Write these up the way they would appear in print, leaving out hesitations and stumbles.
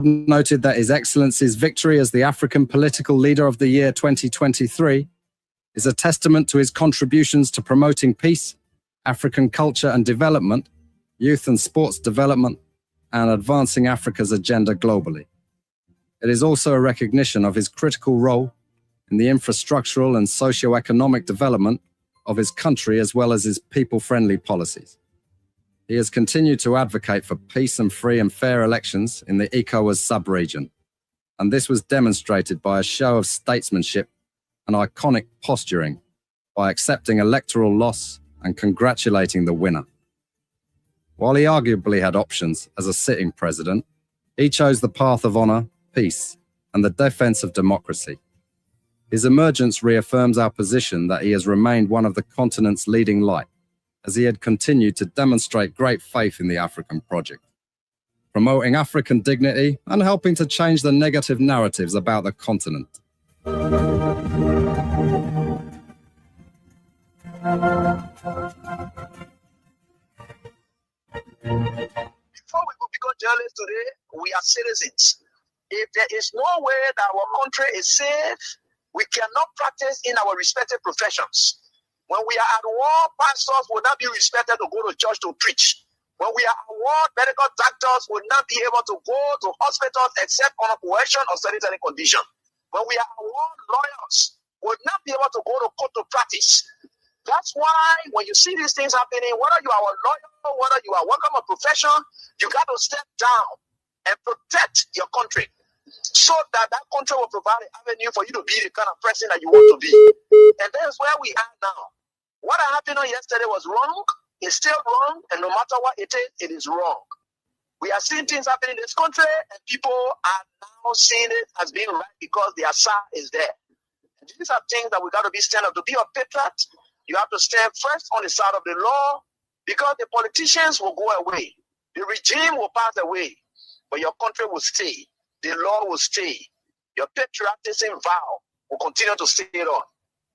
noted that His Excellency's victory as the African Political Leader of the Year 2023 is a testament to his contributions to promoting peace, African culture and development, youth and sports development, and advancing Africa's agenda globally. It is also a recognition of his critical role in the infrastructural and socio-economic development of his country as well as his people-friendly policies. He has continued to advocate for peace and free and fair elections in the ECOWAS sub-region, and this was demonstrated by a show of statesmanship and iconic posturing by accepting electoral loss and congratulating the winner. While he arguably had options as a sitting president, he chose the path of honor, peace, and the defense of democracy. His emergence reaffirms our position that he has remained one of the continent's leading light, as he had continued to demonstrate great faith in the African project, promoting African dignity and helping to change the negative narratives about the continent. Before we become journalists today, we are citizens. If there is no way that our country is safe, we cannot practice in our respective professions. When we are at war, pastors will not be respected to go to church to preach. When we are at war, medical doctors will not be able to go to hospitals except on a coercion or sanitary condition. When we are at war, lawyers will not be able to go to court to practice. That's why when you see these things happening, whether you are a lawyer, whether you are working a profession, you got to step down and protect your country, so that that country will provide an avenue for you to be the kind of person that you want to be. And that's where we are now. What happened on yesterday was wrong. It's still wrong. And no matter what it is wrong. We are seeing things happening in this country, and people are now seeing it as being right because the Asa is there. And these are things that we got to be stand up. To be a patriot, you have to stand first on the side of the law, because the politicians will go away. The regime will pass away, but your country will stay. The law will stay. Your patriotism vow will continue to stay on.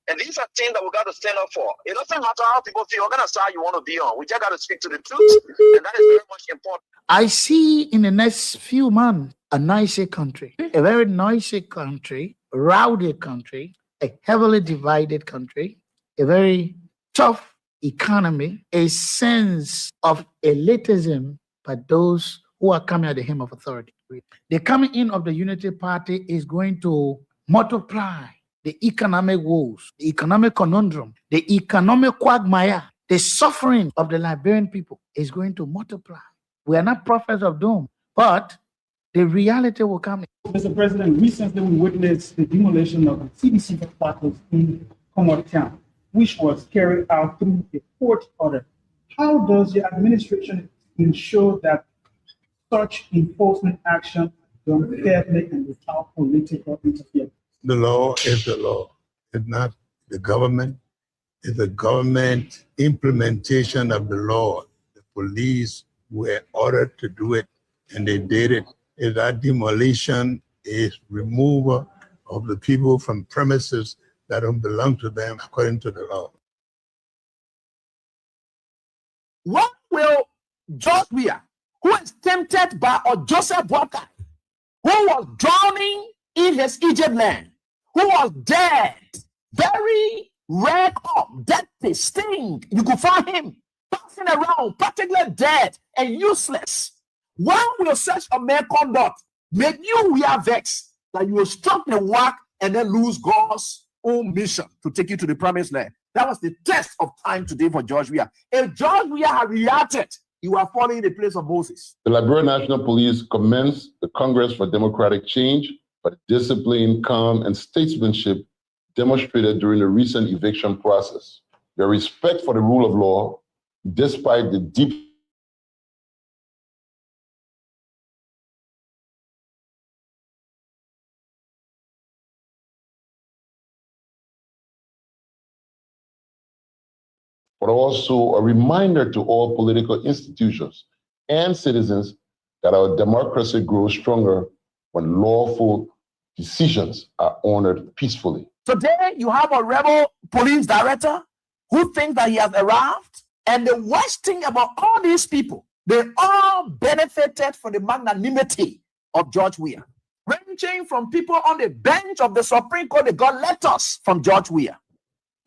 And these are things that we got to stand up for. It doesn't matter how people feel, what kind of side you want to be on. We just got to speak to the truth, and that is very much important. I see in the next few months a nicer country, a very noisy country, rowdy country, a heavily divided country, a very tough economy, a sense of elitism by those who are coming at the hem of authority. The coming in of the Unity Party is going to multiply the economic woes, the economic conundrum, the economic quagmire, the suffering of the Liberian people is going to multiply. We are not prophets of doom, but the reality will come. Mr. President, recently we witnessed the demolition of the CDC headquarters in Comot Town, which was carried out through a court order. How does your administration ensure that such enforcement action is done fairly and without political interference? The law is the law. It's not the government. It's the government implementation of the law. The police were ordered to do it, and they did it. If that demolition is removal of the people from premises that don't belong to them according to the law. What will George Weah, who is tempted by Joseph Boakai, who was drowning in his Egypt land, who was dead, very red up, dirty, stink. You could find him passing around, particularly dead and useless. Why will such a man conduct make you Weah vex that you will struck the work and then lose God's own mission to take you to the promised land? That was the test of time today for George Weah. If George Weah had reacted, you are falling in the place of Moses. The Liberian National Police commends the Congress for Democratic Change for the discipline, calm, and statesmanship demonstrated during the recent eviction process. Their respect for the rule of law, despite the deep but also a reminder to all political institutions and citizens that our democracy grows stronger when lawful decisions are honored peacefully. Today, you have a rebel police director who thinks that he has arrived. And the worst thing about all these people, they all benefited from the magnanimity of George Weah. Ranging from people on the bench of the Supreme Court, they got letters from George Weah.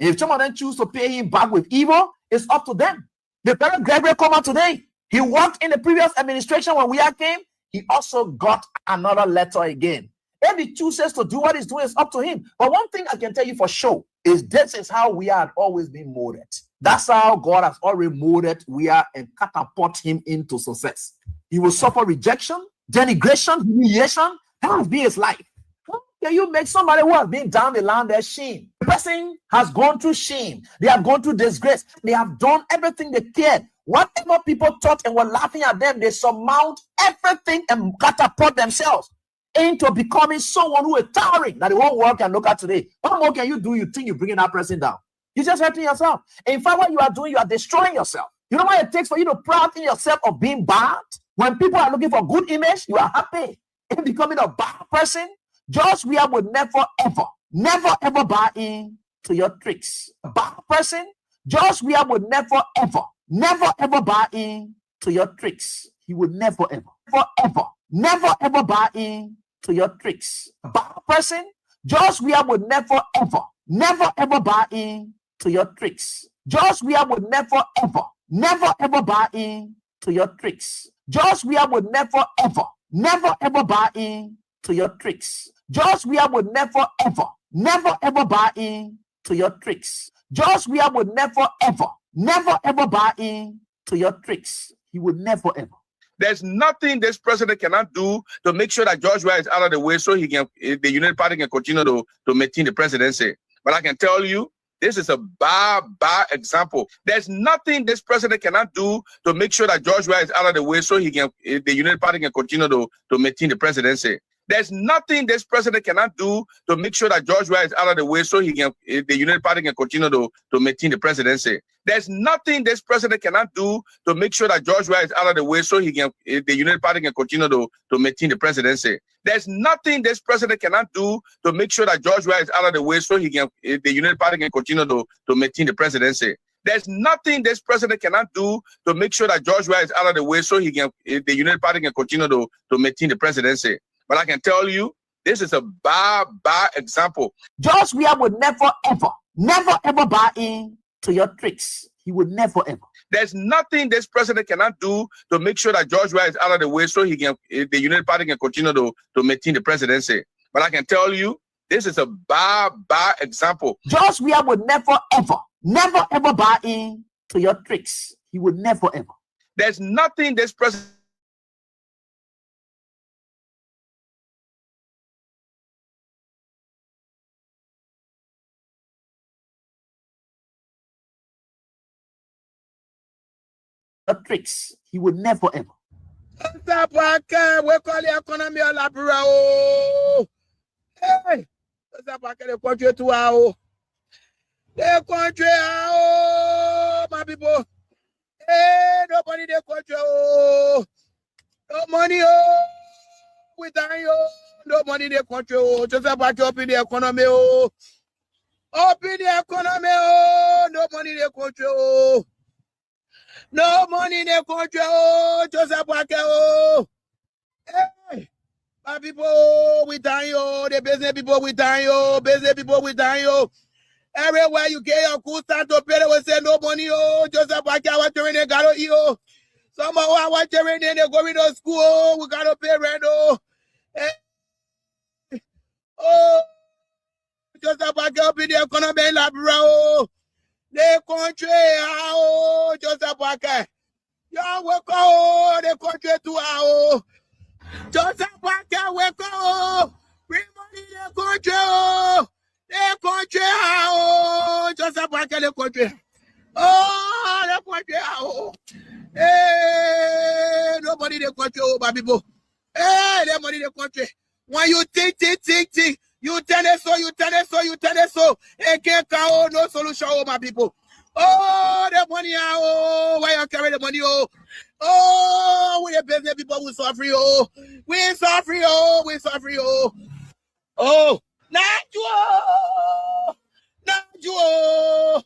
If some of them choose to pay him back with evil, it's up to them. The parent Gabriel come out today. He worked in the previous administration when Weah came. He also got another letter again. If he chooses to do what he's doing, it's up to him. But one thing I can tell you for sure is this is how we had always been molded. That's how God has already molded Weah and catapult him into success. He will suffer rejection, denigration, humiliation. That has been his life. How can you make somebody who has been down the line their shame? The person has gone through shame. They have gone through disgrace. They have done everything they cared. Whatever people thought and were laughing at them, they surmount everything and catapult themselves into becoming someone who is towering that the whole world can look at today. What more can you do? You think you're bringing that person down? You're just hurting yourself. In fact, what you are doing, you are destroying yourself. You know what it takes for you to proud in yourself of being bad? When people are looking for good image, you are happy in becoming a bad person. George Weah would never, ever buy in to your tricks. A bad person, George Weah would never, ever buy in to your tricks. He would never, ever buy in to your tricks. A bad person, George Weah would never, ever buy in to your tricks. George Weah would never, ever buy in to your tricks. George Weah would never, ever buy in to your tricks. George Weah would never, ever buy in to your tricks. George Weah would never, ever buy in to your tricks. He would never, ever. There's nothing this president cannot do to make sure that George Weah is out of the way so he can, the United Party can continue to maintain the presidency. But I can tell you, this is a bad example. There's nothing this president cannot do to make sure that George Weah is out of the way so he can, the United Party can continue to maintain the presidency. There's nothing this president cannot do to make sure that George Weah is out of the way so he can, the United Party can continue to maintain the presidency. There's nothing this president cannot do to make sure that George Weah is out of the way so he can, the United Party can continue to maintain the presidency. There's nothing this president cannot do to make sure that George Weah is out of the way so he can, the United Party can continue to maintain the presidency. There's nothing this president cannot do to make sure that George Weah is out of the way so he can, the United Party can continue to maintain the presidency. But I can tell you, this is a bad example. George Weah would never, ever buy in to your tricks. He would never, ever. There's nothing this president cannot do to make sure that George Weah is out of the way so he can, the United Party can continue to maintain the presidency. But I can tell you, this is a bad example. George Weah would never, ever buy in to your tricks. He would never, ever. There's nothing this president tricks. He would never, ever. we call the economy a labra. Hey, the country to our the country, my people. Hey, nobody the country. No money, we die. No money in the country. Just about up in the economy. Up in the economy. No money in the country. No money in the country, Joseph Wake, hey, my people, we dying, the business people, we dying, business people, we dying. Everywhere you get your cool start to pay, we say no money, Joseph Wake, I want to rent, got to eat, some of I want to rent, they're going to school, we got to pay rent, hey, Joseph Wake up in the economy, labra, the country, Joseph Wake. You work the country to our Joseph Wake, wake up. Bring money the country, Joseph Wake, the country. Oh, the country, hey, nobody the country, my people. Hey, the money the country. When you think, you turn it so, it can't count no solution, my people. Oh, the money, why you carry the money, we the business people will suffer, we suffer, not you,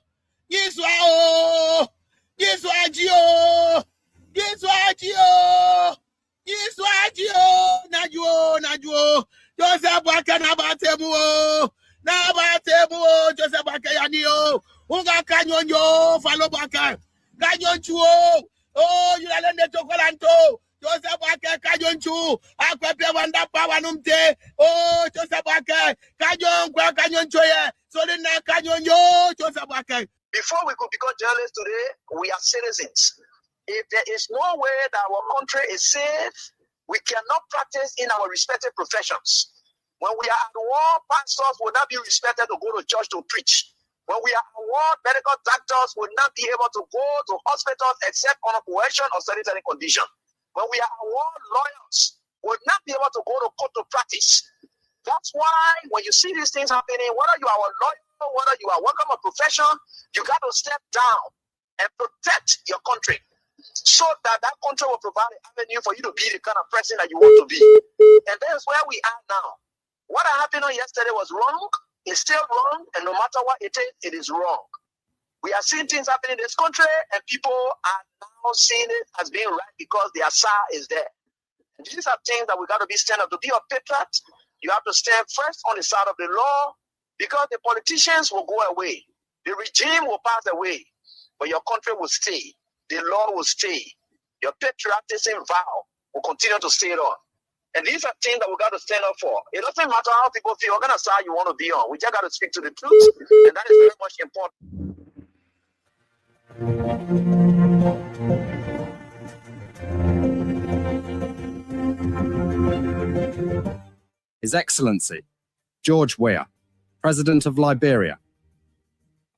yes, what you, najuo. Joseph Boakai nabatemu. Nabatemu. Joseph Boakai yanio. Unga kanyonyo. Falo Boakai. Kanyonchuo. Oh, you are the chocolanto. Joseph Boakai kanyonchu. Akwepe wanda pawanumte. Oh, Joseph Boakai. Kanyonchoye. Solina kanyonyo. Joseph Boakai. Before we could become journalists today, we are citizens. If there is no way that our country is safe, we cannot practice in our respective professions. When we are at war, pastors will not be respected to go to church to preach. When we are at war, medical doctors will not be able to go to hospitals except on a coercion or sanitary condition. When we are at war, lawyers will not be able to go to court to practice. That's why when you see these things happening, whether you are a lawyer, whether you are working a profession, you got to step down and protect your country so that that country will provide an avenue for you to be the kind of person that you want to be. And that's where we are now. What happened on yesterday was wrong. It's still wrong. And no matter what it is wrong. We are seeing things happening in this country and people are now seeing it as being right because the Asa is there. And these are things that we got to be stand up. To be a patriot, you have to stand first on the side of the law, because the politicians will go away. The regime will pass away, but your country will stay. The law will stay. Your patriotism vow will continue to stay on. And these are things that we got to stand up for. It doesn't matter how people feel, what kind of side you want to be on. We just got to speak to the truth, and that is very much important. His Excellency, George Weah, President of Liberia.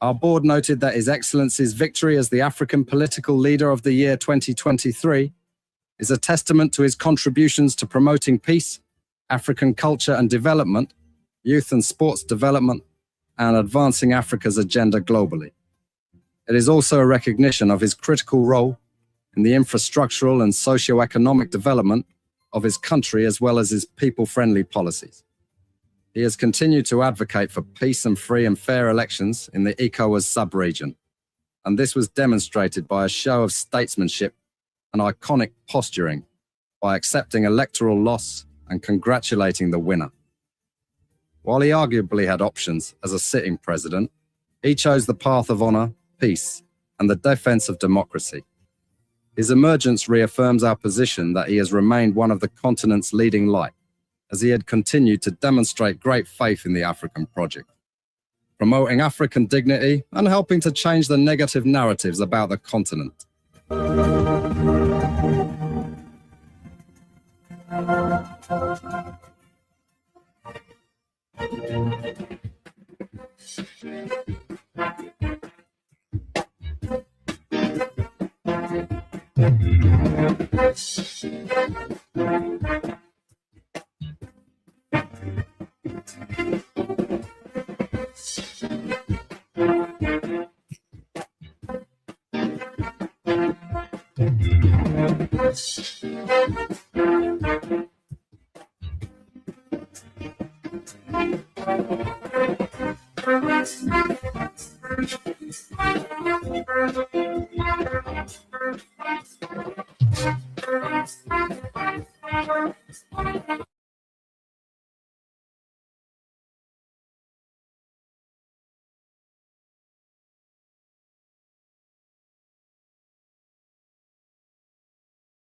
Our board noted that His Excellency's victory as the African Political Leader of the Year 2023 is a testament to his contributions to promoting peace, African culture and development, youth and sports development, and advancing Africa's agenda globally. It is also a recognition of his critical role in the infrastructural and socio-economic development of his country as well as his people-friendly policies. He has continued to advocate for peace and free and fair elections in the ECOWAS sub-region, and this was demonstrated by a show of statesmanship and iconic posturing by accepting electoral loss and congratulating the winner. While he arguably had options as a sitting president, he chose the path of honor, peace, and the defense of democracy. His emergence reaffirms our position that he has remained one of the continent's leading light, as he had continued to demonstrate great faith in the African project, promoting African dignity and helping to change the negative narratives about the continent.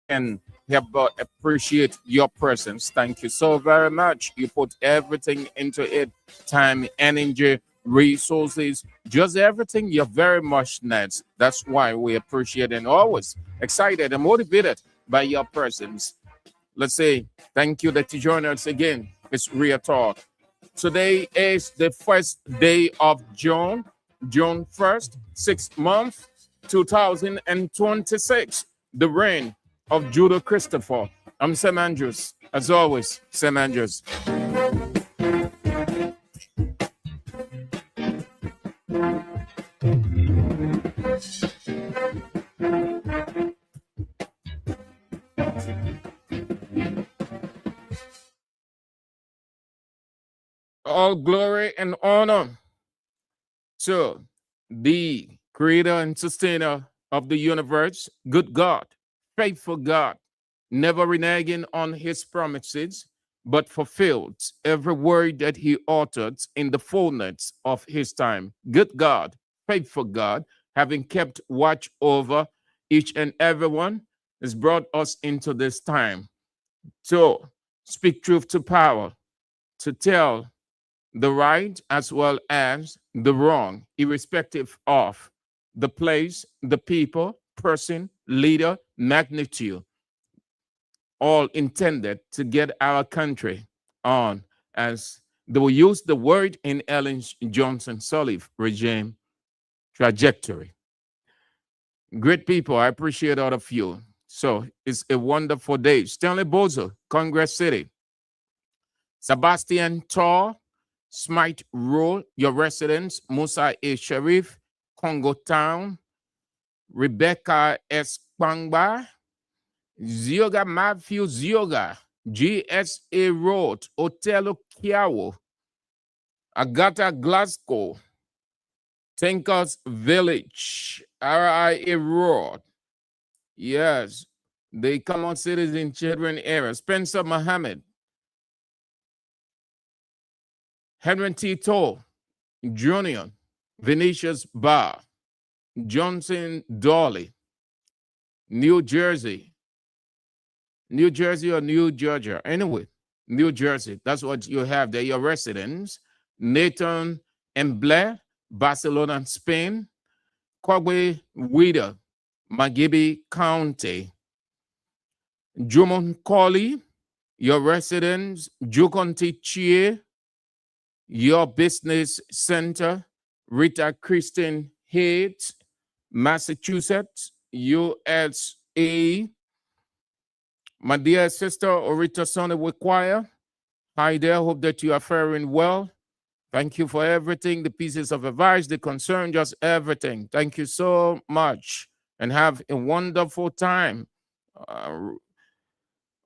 And hereby appreciate your presence. Thank you so very much. You put everything into it, time, energy, resources, just everything. You're very much nice. That's why we appreciate and always excited and motivated by your presence. Let's say thank you that you join us again. It's Real Talk. Today is the first day of June 1st, 6th month, 2026. The reign of Judah Christopher. I'm Sam Andrews. As always, Sam Andrews. All glory and honor to the creator and sustainer of the universe, good God, faithful God, never reneging on his promises, but fulfilled every word that he uttered in the fullness of his time. Good God, faithful God, having kept watch over each and every one, has brought us into this time to speak truth to power, to tell the right as well as the wrong, irrespective of the place, the people, person, leader, magnitude, all intended to get our country on, as they will use the word in Ellen Johnson Sirleaf regime, trajectory. Great people, I appreciate all of you. So it's a wonderful day. Stanley Bozo, Congress City. Sebastian Tor, Smite Road, your residence, Musa A. Sharif, Congo Town, Rebecca S. Pangba, Zioga Matthew Zioga, GSA Road, Otelo Kiawo, Agata Glasgow, Tinkers Village, RIA Road. Yes, the Common Citizen Children Era, Spencer Mohammed, Henry T. Toll Jr., Venetia's Bar, Johnson Dolly, New Jersey or New Georgia. Anyway, New Jersey, that's what you have there, your residents. Nathan and Blair, Barcelona, Spain. Kogwe Wida, Magibi County. Jumon Colley, your residents. Jukonti Chie, your business center. Rita Kristen Hayes, Massachusetts, USA. My dear sister, Orita Sonny Choir, hi there. Hope that you are faring well. Thank you for everything, the pieces of advice, the concern, just everything. Thank you so much and have a wonderful time.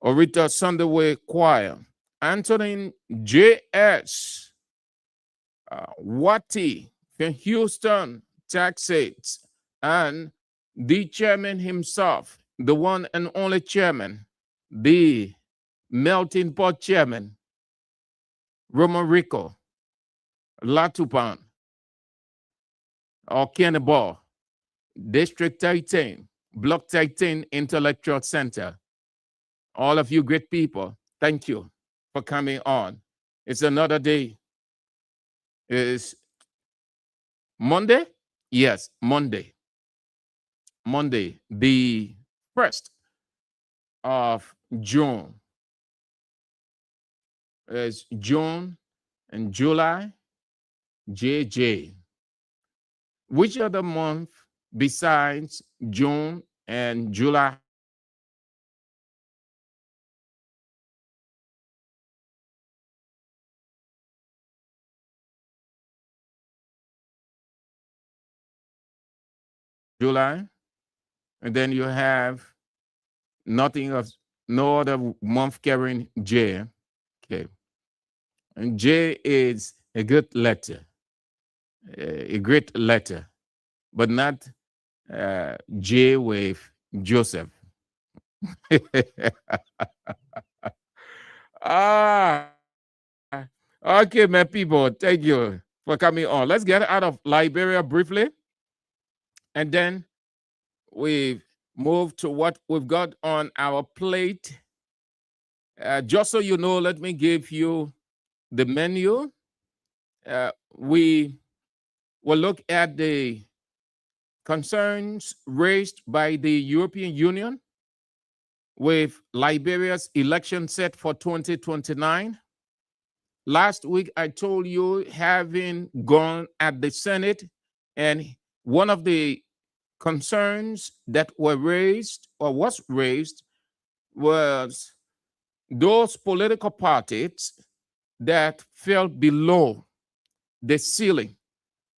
Orita Sunday Choir. Anthony J.S. Wati from Houston, Texas, and the chairman himself, the one and only chairman, the melting pot chairman, Romarico Latupan, or Kenneball, District 13, Block 13 Intellectual Center. All of you great people, thank you for coming on. It's another day. It's Monday? Yes, Monday. Monday, the 1st of June. It's June and July, JJ. Which other month besides June and July? July, and then you have nothing of no other month carrying J. Okay, and J is a good letter, a great letter, but not J with Joseph. Okay, my people, thank you for coming on. Let's get out of Liberia briefly. And then we move to what we've got on our plate. Just so you know, let me give you the menu. We will look at the concerns raised by the European Union with Liberia's election set for 2029. Last week, I told you, having gone at the Senate, and one of the concerns that were raised or was raised was those political parties that fell below the ceiling.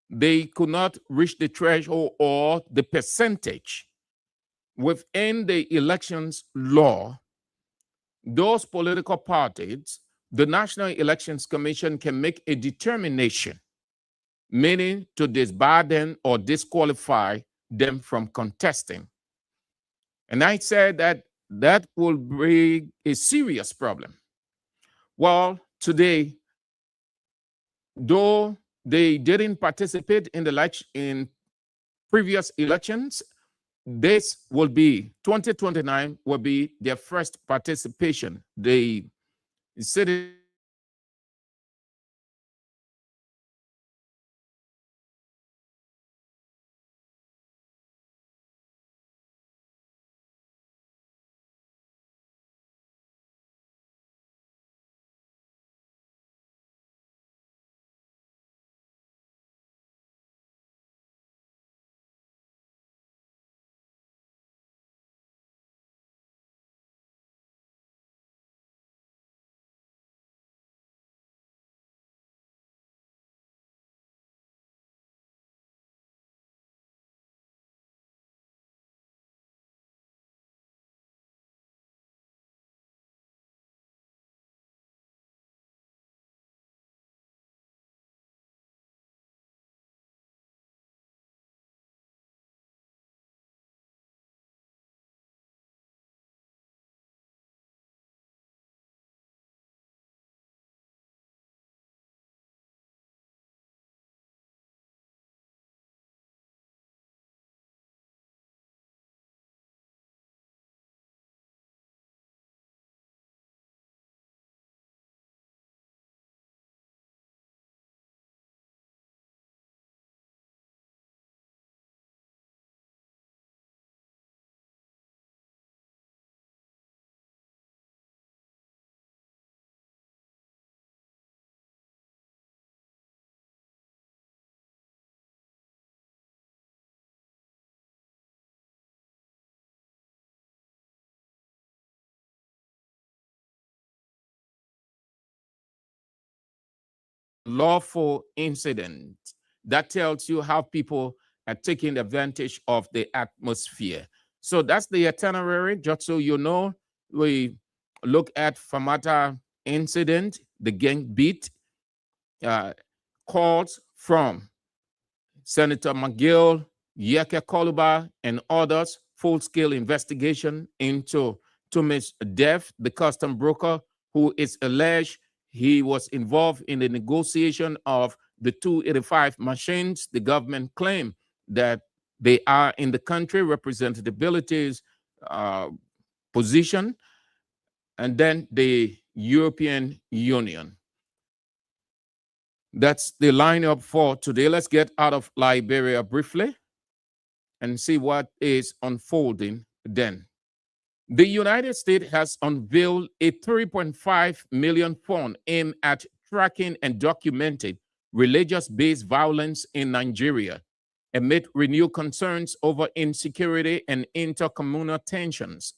They could not reach the threshold or the percentage within the elections law. Those political parties, the National Elections Commission can make a determination, meaning to disbar them or disqualify them from contesting. And I said that that will bring a serious problem. Well, today, though they didn't participate in in previous elections, this will be 2029 will be their first participation. The city lawful incident. That tells you how people are taking advantage of the atmosphere. So that's the itinerary. Just so you know, we look at Famata incident, the gang beat, calls from Senator McGill, Yeke Koluba, and others, full-scale investigation into Tumis death, the custom broker who is alleged he was involved in the negotiation of the 285 machines. The government claimed that they are in the country, representativity's position, and then the European Union. That's the lineup for today. Let's get out of Liberia briefly and see what is unfolding then. The United States has unveiled a $3.5 million fund aimed at tracking and documenting religious-based violence in Nigeria amid renewed concerns over insecurity and intercommunal tensions.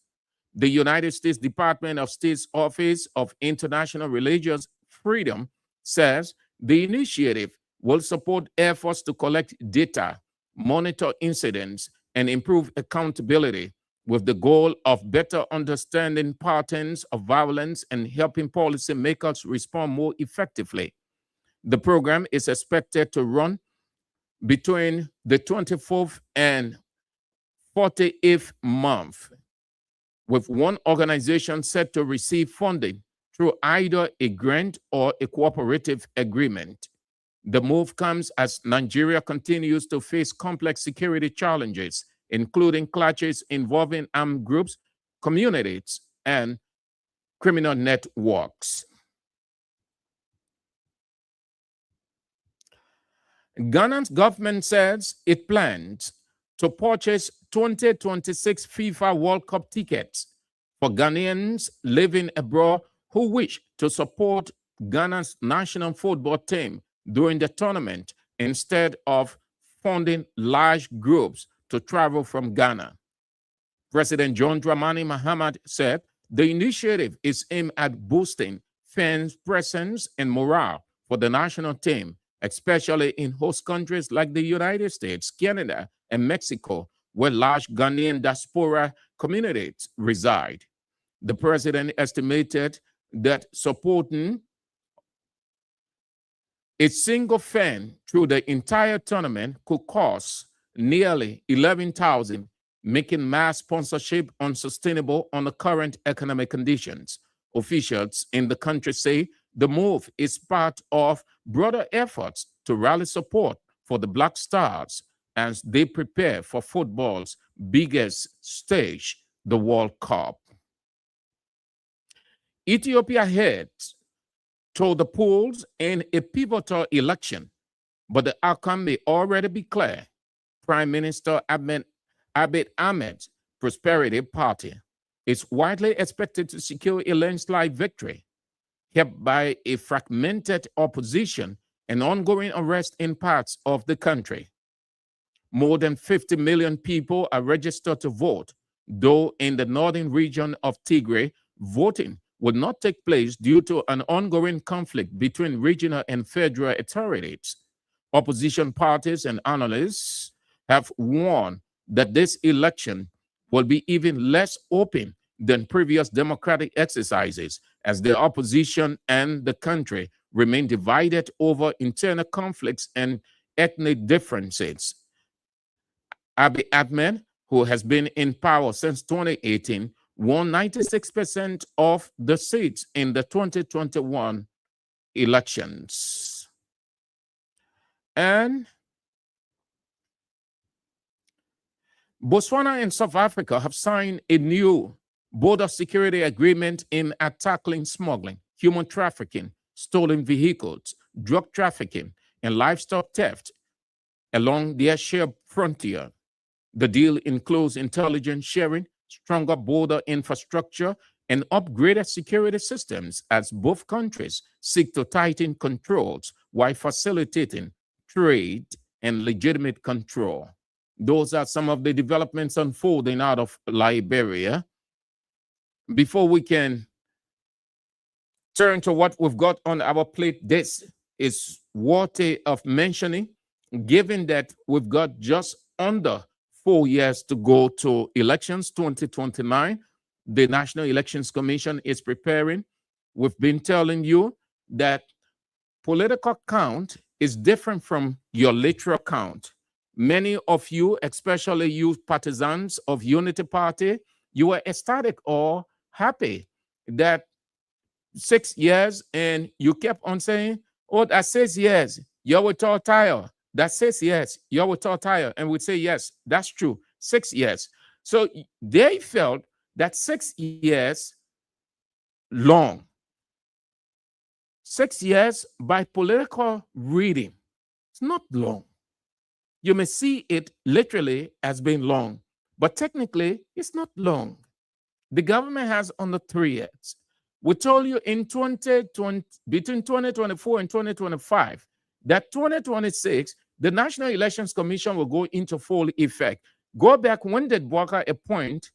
The United States Department of State's Office of International Religious Freedom says the initiative will support efforts to collect data, monitor incidents, and improve accountability with the goal of better understanding patterns of violence and helping policymakers respond more effectively. The program is expected to run between the 24th and 48th month, with one organization set to receive funding through either a grant or a cooperative agreement. The move comes as Nigeria continues to face complex security challenges, including clashes involving armed groups, communities, and criminal networks. Ghana's government says it plans to purchase 2026 FIFA World Cup tickets for Ghanaians living abroad who wish to support Ghana's national football team during the tournament instead of funding large groups to travel from Ghana. President John Dramani Mahama said the initiative is aimed at boosting fans' presence and morale for the national team, especially in host countries like the United States, Canada, and Mexico, where large Ghanaian diaspora communities reside. The president estimated that supporting a single fan through the entire tournament could cost nearly $11,000 making mass sponsorship unsustainable under current economic conditions. Officials in the country say the move is part of broader efforts to rally support for the Black Stars as they prepare for football's biggest stage, the World Cup. Ethiopia heads to the polls in a pivotal election, but the outcome may already be clear. Prime Minister Abiy Ahmed's Prosperity Party is widely expected to secure a landslide victory, helped by a fragmented opposition and ongoing unrest in parts of the country. More than 50 million people are registered to vote, though in the northern region of Tigray, voting would not take place due to an ongoing conflict between regional and federal authorities. Opposition parties and analysts have warned that this election will be even less open than previous democratic exercises, as the opposition and the country remain divided over internal conflicts and ethnic differences. Abiy Ahmed, who has been in power since 2018, won 96% of the seats in the 2021 elections. And Botswana and South Africa have signed a new border security agreement aimed at tackling smuggling, human trafficking, stolen vehicles, drug trafficking, and livestock theft along their shared frontier. The deal includes intelligence sharing, stronger border infrastructure, and upgraded security systems as both countries seek to tighten controls while facilitating trade and legitimate control. Those are some of the developments unfolding out of Liberia. Before we can turn to what we've got on our plate, this is worthy of mentioning, given that we've got just under 4 years to go to elections 2029. The National Elections Commission is preparing. We've been telling you that political count is different from your literal count. Many of you, especially you partisans of Unity Party, you were ecstatic or happy that 6 years, and you kept on saying, oh, that 6 years, you were too tired. That 6 years, you were too tired. And we'd say, yes, that's true, 6 years. So they felt that 6 years long. 6 years by political reading, it's not long. You may see it literally as being long, but technically it's not long. The government has under 3 years. We told you in 2020, between 2024 and 2025, that 2026, the National Elections Commission will go into full effect. Go back, when did Boubacar appoint,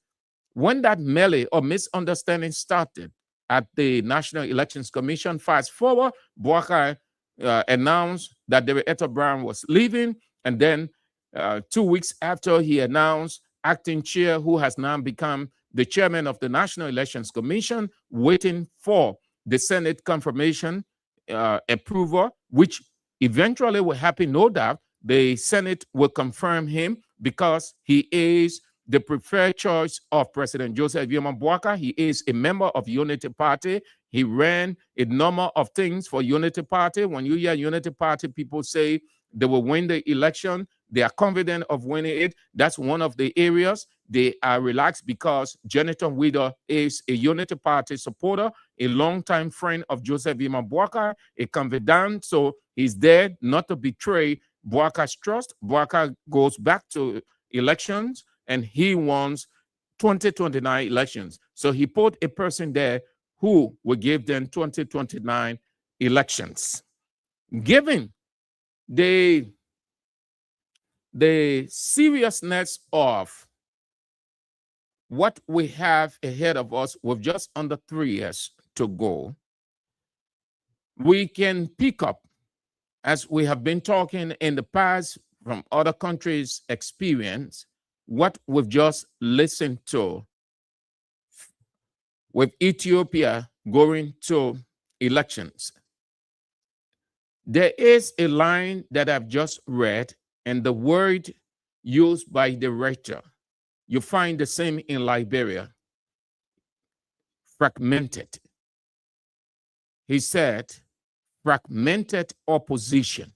when that melee or misunderstanding started at the National Elections Commission? Fast forward, Boubacar announced that David Etta Brown was leaving, and then 2 weeks after he announced, acting chair, who has now become the chairman of the National Elections Commission, waiting for the Senate confirmation approval, which eventually will happen, no doubt. The Senate will confirm him because he is the preferred choice of President Joseph Yema Boubacar. He is a member of Unity Party. He ran a number of things for Unity Party. When you hear Unity Party, people say they will win the election. They are confident of winning it. That's one of the areas they are relaxed, because Jonathan Widow is a Unity Party supporter, a longtime friend of Joseph Yema Boubacar, a confidant. So he's there not to betray Boubacar's trust. Boubacar goes back to elections and he wants 2029 elections. So he put a person there who will give them 2029 elections. Given the seriousness of what we have ahead of us with just under 3 years to go, we can pick up, as we have been talking in the past from other countries' experience, what we've just listened to with Ethiopia going to elections. There is a line that I've just read, and the word used by the writer, You find the same in Liberia. Fragmented. He said, fragmented opposition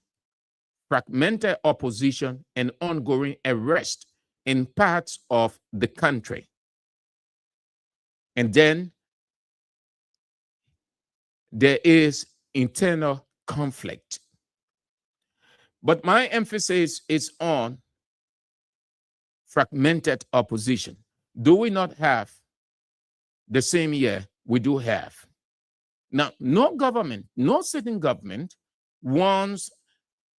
and ongoing arrest in parts of the country. And then there is internal conflict. But my emphasis is on fragmented opposition. Do we not have the same year? We do have. Now, no government, no sitting government wants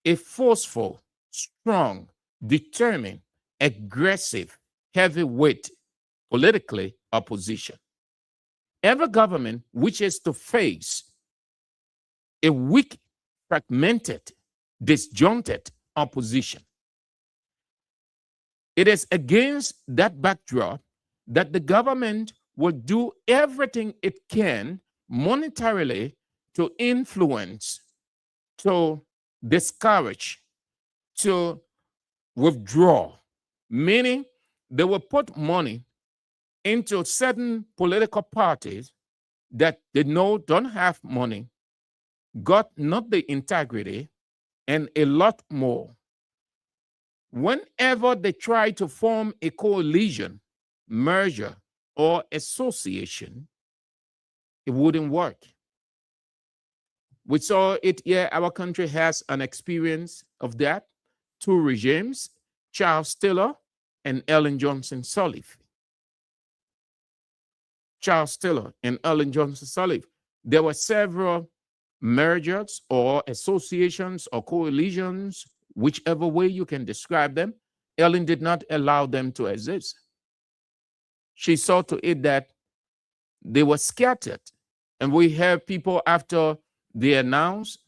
a forceful, strong, determined, aggressive, heavyweight, politically opposition. Every government wishes to face a weak, fragmented, disjointed opposition. It is against that backdrop that the government will do everything it can monetarily to influence, to discourage, to withdraw, meaning they will put money into certain political parties that they know don't have money, got not the integrity, and a lot more. Whenever they try to form a coalition, merger, or association, it wouldn't work. We saw it here. Our country has an experience of that. Two regimes, Charles Taylor and Ellen Johnson Sirleaf. Charles Taylor and Ellen Johnson Sirleaf. There were several mergers or associations or coalitions, whichever way you can describe them. Ellen did not allow them to exist. She saw to it that they were scattered. And we have people after they announced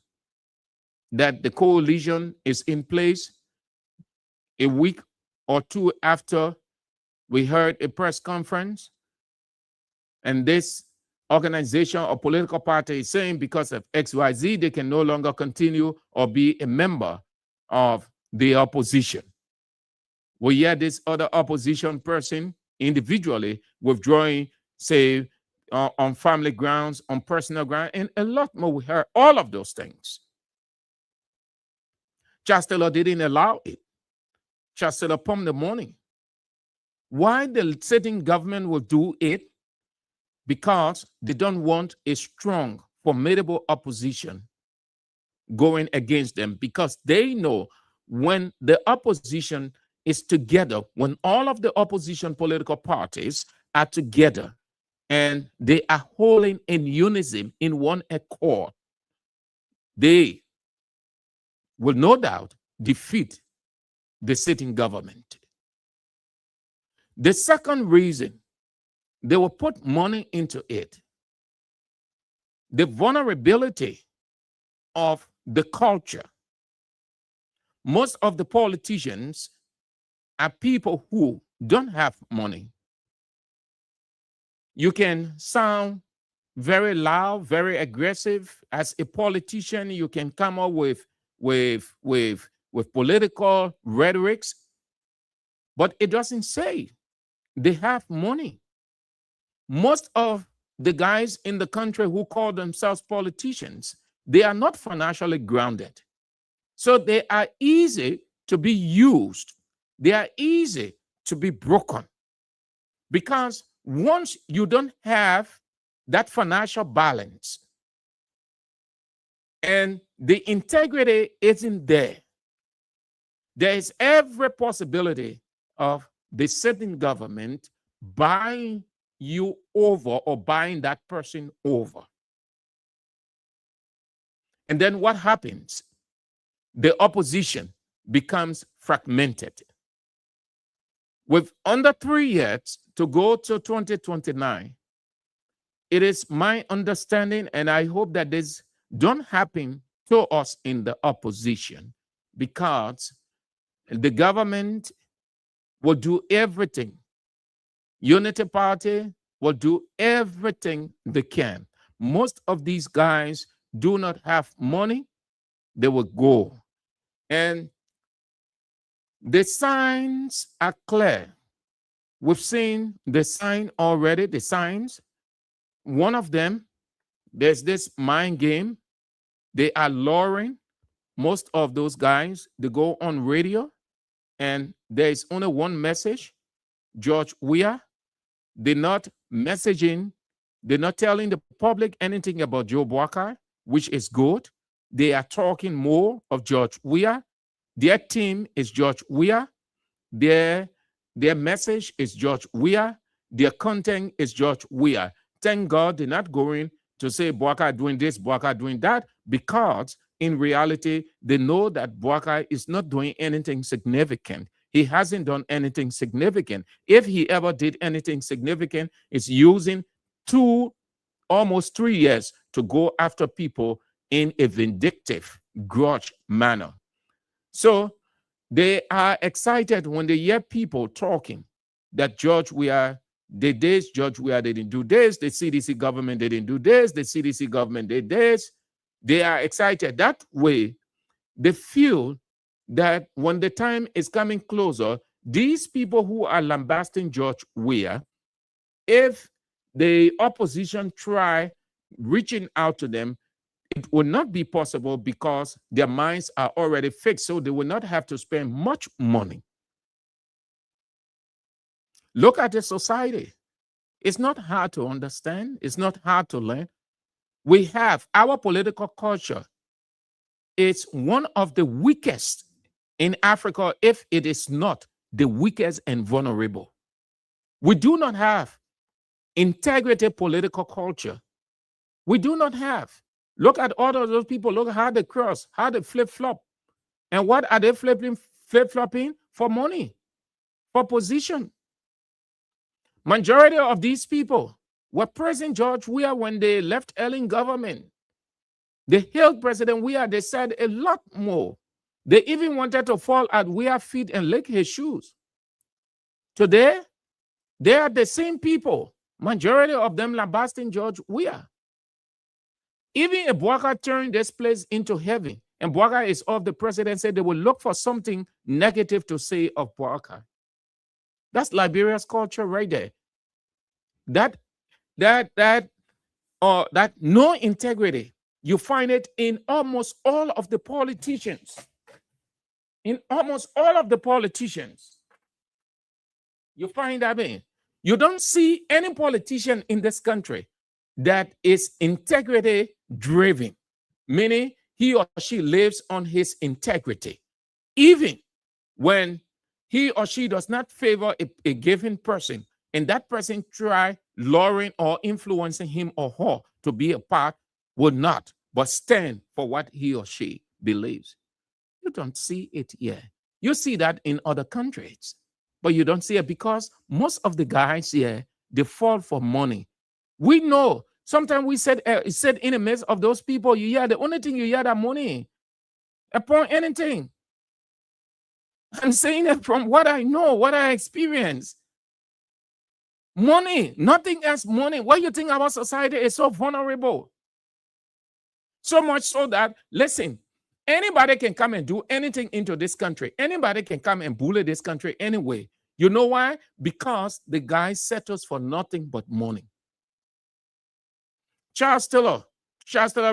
that the coalition is in place, a week or two after, we heard a press conference, and this organization or political party is saying because of XYZ, they can no longer continue or be a member of the opposition. We hear this other opposition person individually withdrawing, say, on family grounds, on personal grounds, and a lot more. We heard all of those things. Charles Taylor didn't allow it. Charles Taylor pumped the money. Why the sitting government will do it? Because they don't want a strong, formidable opposition going against them, because they know when the opposition is together, when all of the opposition political parties are together and they are holding in unison, in one accord, they will no doubt defeat the sitting government. The second reason they will put money into it, the vulnerability of the culture. Most of the politicians are people who don't have money. You can sound very loud, very aggressive. As a politician, you can come up with political rhetorics, but it doesn't say they have money. Most of the guys in the country who call themselves politicians, they are not financially grounded. So they are easy to be used. They are easy to be broken. Because once you don't have that financial balance and the integrity isn't there, there is every possibility of the sitting government buying you over or buying that person over. And then what happens? The opposition becomes fragmented. With under 3 years to go to 2029, it is my understanding, and I hope that this don't happen to us in the opposition, because the government will do everything. Unity Party will do everything they can. Most of these guys do not have money. They will go. And the signs are clear We've seen the sign already, the signs. One of them, there's this mind game. They are luring most of those guys. They go on radio, and there is only one message. George Weah, they're not messaging, they're not telling the public anything about Joe Boakai, which is good. They are talking more of George Weah. Their team is George Weah. Their message is George Weah. Their content is George Weah. Thank God they're not going to say Boakai doing this, Boakai doing that, because in reality, they know that Boakai is not doing anything significant. He hasn't done anything significant. If he ever did anything significant, it's using almost 3 years to go after people in a vindictive, grudge manner. So they are excited when they hear people talking that George Weah did this, George Weah didn't do this, the CDC government didn't do this, the CDC government did this. They are excited. That way, they feel that when the time is coming closer, these people who are lambasting George Weah, if the opposition try reaching out to them, it will not be possible because their minds are already fixed, so they will not have to spend much money. Look at the society. It's not hard to understand. It's not hard to learn. We have our political culture. It's one of the weakest in Africa, if it is not the weakest and vulnerable. We do not have integrity political culture. We do not have. Look at all of those people. Look at how they cross, how they flip-flop. And what are they flip-flopping? For money, for position. Majority of these people were praising George Weah when they left Ellen government. They hailed President Weah. They said a lot more. They even wanted to fall at Weah's feet and lick his shoes. Today, they are the same people. Majority of them lambasting George Weah. Even if Boakai turned this place into heaven, and Boakai is off the presidency, they will look for something negative to say of Boakai. That's Liberia's culture right there. That no integrity. You find it in almost all of the politicians. In almost all of the politicians. You find that in. You don't see any politician in this country that is integrity driven, meaning he or she lives on his integrity. Even when he or she does not favor a given person, and that person try luring or influencing him or her to be a part, will not, but stand for what he or she believes. You don't see it here. You see that in other countries, but you don't see it because most of the guys here, they fall for money. We know. Sometimes we said in the midst of those people, you hear the only thing you hear that money upon anything. I'm saying it from what I know, what I experience. Money, nothing else. Money. What you think about society is so vulnerable. So much so that, listen, anybody can come and do anything into this country. Anybody can come and bully this country anyway. You know why? Because the guy settles for nothing but money. Charles Taylor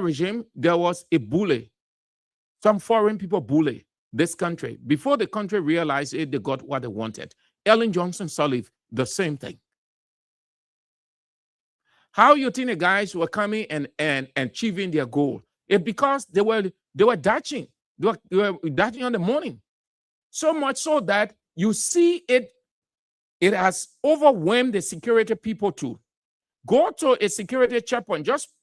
regime, there was a bully. Some foreign people bully this country. Before the country realized it, they got what they wanted. Ellen Johnson Sirleaf, the same thing. How you think the guys were coming and achieving their goal? It's because they were dodging. They were dodging on the money. So much so that you see it has overwhelmed the security people too. Go to a security checkpoint. Just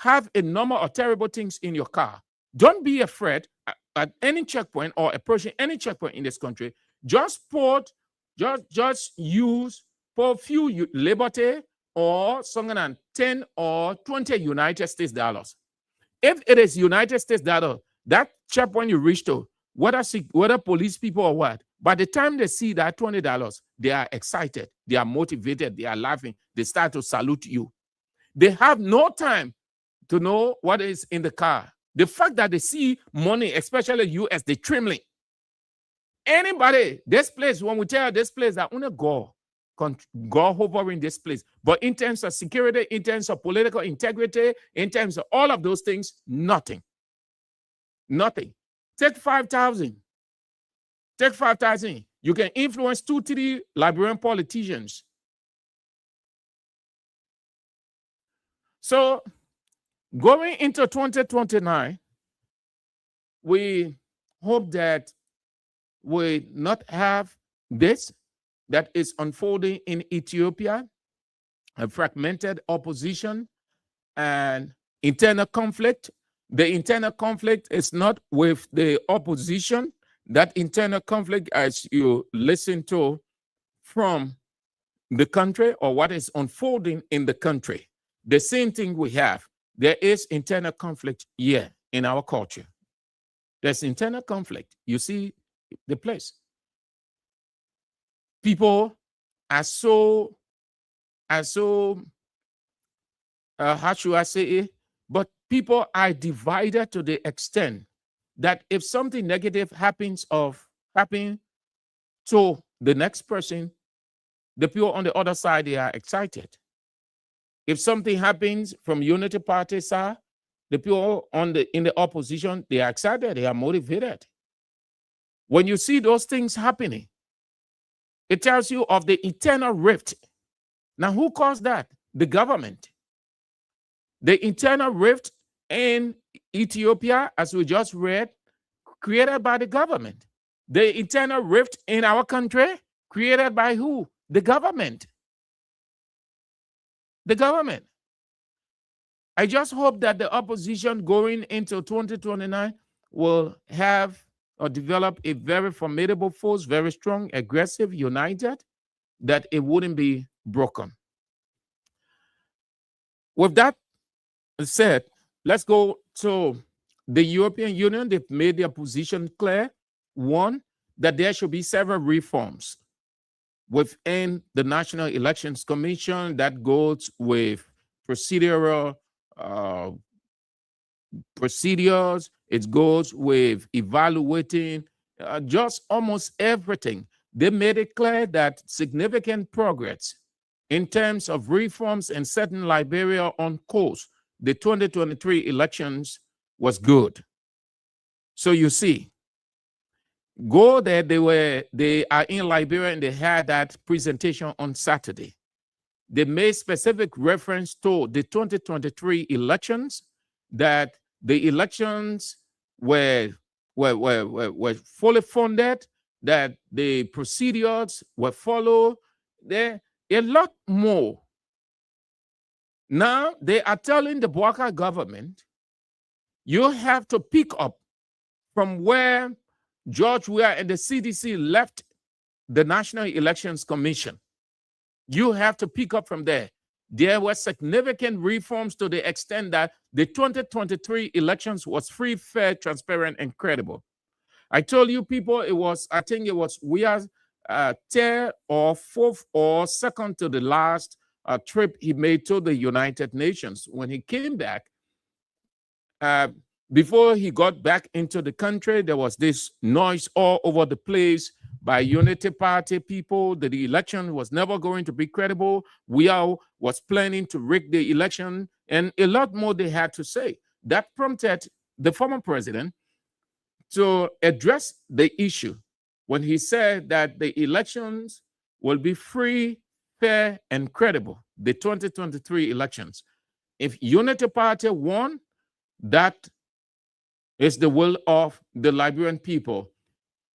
have a number of terrible things in your car. Don't be afraid at any checkpoint or approaching any checkpoint in this country. Just use for a few Liberty or something like 10 or 20 United States dollars. If it is United States dollar, that checkpoint you reach to, whether police people or what, by the time they see that $20, they are excited, they are motivated, they are laughing, they start to salute you. They have no time to know what is in the car. The fact that they see money, especially US, they trembling. Anybody, this place, when we tell this place that only go, go hovering this place. But in terms of security, in terms of political integrity, in terms of all of those things, nothing. Nothing. Take 5,000. Take 5,000. You can influence 2-3 Liberian politicians. So going into 2029, we hope that we not have this that is unfolding in Ethiopia, a fragmented opposition and internal conflict. The internal conflict is not with the opposition. That internal conflict, as you listen to from the country or what is unfolding in the country, the same thing we have. There is internal conflict here in our culture. There's internal conflict. You see the place. People are so how should I say it? But people are divided to the extent that if something negative happens to the next person, the people on the other side, they are excited. If something happens from Unity Party side, the people in the opposition, they are excited, they are motivated. When you see those things happening, it tells you of the internal rift. Now, who caused that? The government. The internal rift in Ethiopia, as we just read, created by the government. The internal rift in our country, created by who? The government. The government. I just hope that the opposition going into 2029 will have or develop a very formidable force, very strong, aggressive, united, that it wouldn't be broken. With that said, let's go to the European Union. They've made their position clear. One, that there should be several reforms within the National Elections Commission that goes with procedural procedures. It goes with evaluating just almost everything. They made it clear that significant progress in terms of reforms and setting Liberia on course, the 2023 elections was good. So you see, go there, they are in Liberia and they had that presentation on Saturday. They made specific reference to the 2023 elections, that the elections were fully funded, that the procedures were followed. There a lot more. Now they are telling the Bouaka government, you have to pick up from where George Weah and the CDC left the National Elections Commission. You have to pick up from there. There were significant reforms to the extent that the 2023 elections was free, fair, transparent, and credible. I told you people, I think it was Weah's third or fourth or second to the last trip he made to the United Nations. When he came back, before he got back into the country, there was this noise all over the place by Unity Party people that the election was never going to be credible. Weah was planning to rig the election, and a lot more they had to say. That prompted the former president to address the issue when he said that the elections will be free, fair, and credible, the 2023 elections. If Unity Party won, that is the will of the Liberian people.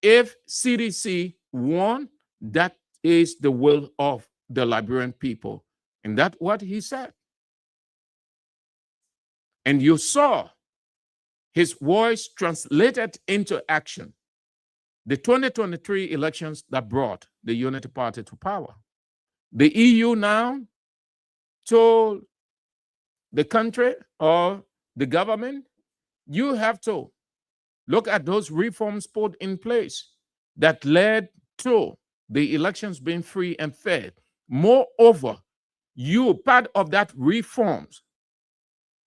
If CDC won, that is the will of the Liberian people. And that's what he said. And you saw his voice translated into action. The 2023 elections that brought the Unity Party to power. The EU now told the country or the government, you have to look at those reforms put in place that led to the elections being free and fair. Moreover, part of that reforms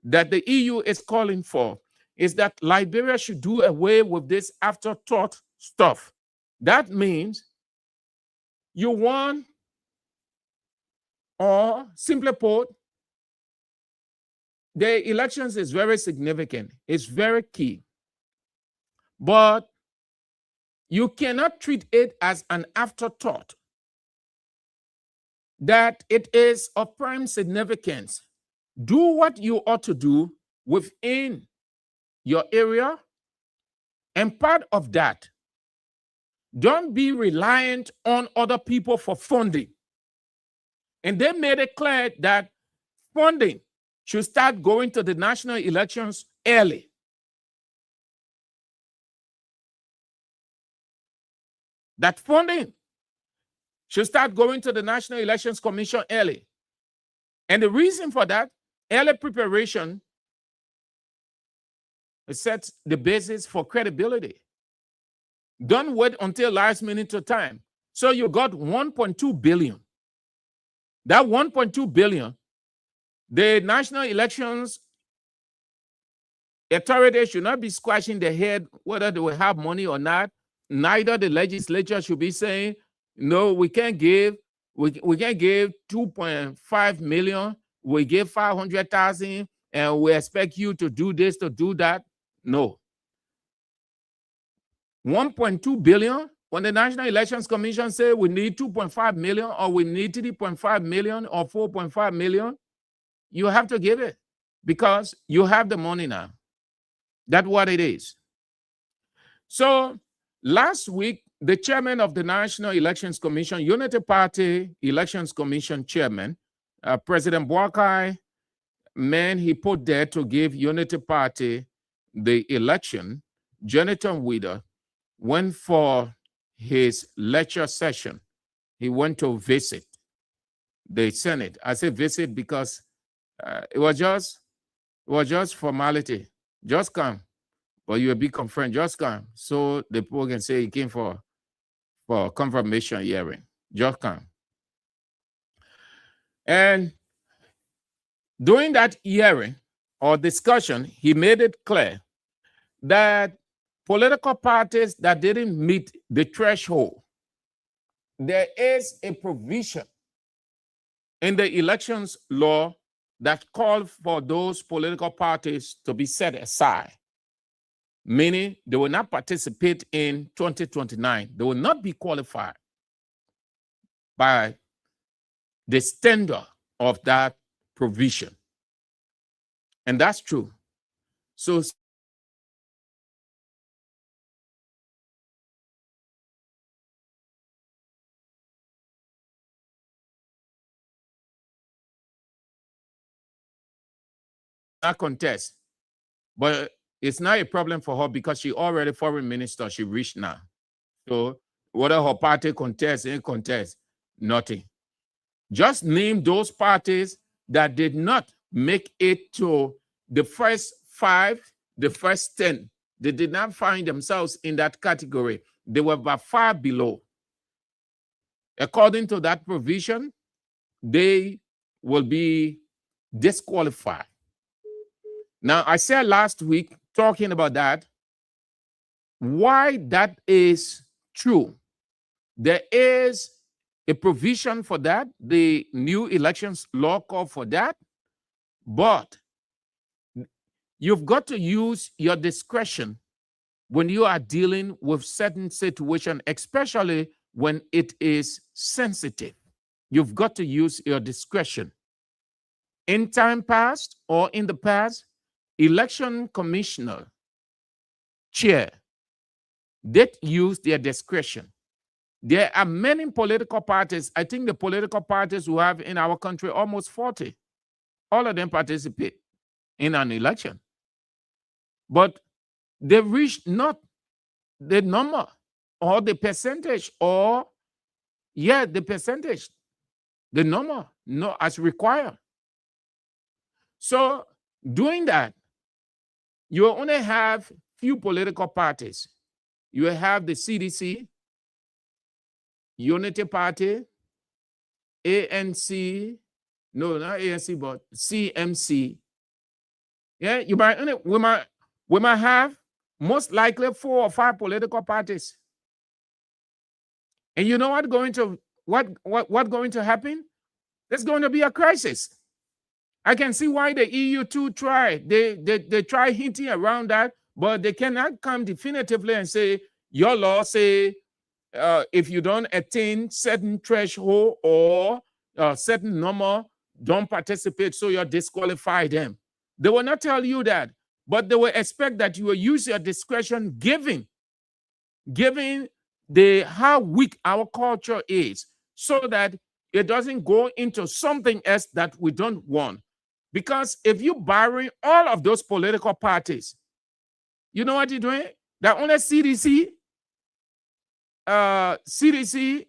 that the EU is calling for is that Liberia should do away with this afterthought stuff. That means you want or simply put, the elections is very significant. It's very key. But you cannot treat it as an afterthought, that it is of prime significance. Do what you ought to do within your area, and part of that, don't be reliant on other people for funding. And they made it clear that funding should start going to the national elections early. That funding should start going to the National Elections Commission early. And the reason for that, early preparation sets the basis for credibility. Don't wait until last minute of time. So you got 1.2 billion. That 1.2 billion, the National Elections Authority should not be scratching their head whether they will have money or not. Neither the legislature should be saying, no, we can't give 2.5 million. We give 500,000 and we expect you to do this, to do that. No. 1.2 billion, when the National Elections Commission say we need 2.5 million or we need 3.5 million or 4.5 million, you have to give it because you have the money now. That's what it is. So last week, the chairman of the National Elections Commission, Unity Party Elections Commission chairman, President Boakai, man he put there to give Unity Party the election, Jonathan Wieder, went for his lecture session. He went to visit the Senate. I say visit because it was just formality. Just come, but you will be confirmed. Just come, so the people can say he came for confirmation hearing. Just come. And during that hearing or discussion, he made it clear that political parties that didn't meet the threshold, there is a provision in the elections law that called for those political parties to be set aside, meaning they will not participate in 2029. They will not be qualified by the standard of that provision. And that's true. So not contest, but it's not a problem for her because she already foreign minister. She reached now. So whether her party contests, ain't contest, nothing. Just name those parties that did not make it to the first 5, the first 10. They did not find themselves in that category. They were by far below. According to that provision, they will be disqualified. Now, I said last week, talking about that, why that is true. There is a provision for that. The new elections law called for that. But you've got to use your discretion when you are dealing with certain situations, especially when it is sensitive. You've got to use your discretion. In time past or in the past, election commissioner, chair, did use their discretion. There are many political parties. I think the political parties we have in our country, almost 40, all of them participate in an election. But they reach not the number or the percentage or, the percentage, the number, no, as required. So doing that, you only have few political parties. You have the CDC, Unity Party, ANC, no, not ANC, but CMC. Yeah, we might have most likely 4 or 5 political parties. And you know what going to happen? There's going to be a crisis. I can see why the EU too try. They try hinting around that, but they cannot come definitively and say, your law say if you don't attain certain threshold or certain number, don't participate, so you're disqualify them. They will not tell you that, but they will expect that you will use your discretion given how weak our culture is, so that it doesn't go into something else that we don't want. Because if you borrow all of those political parties, you know what you're doing? That only CDC,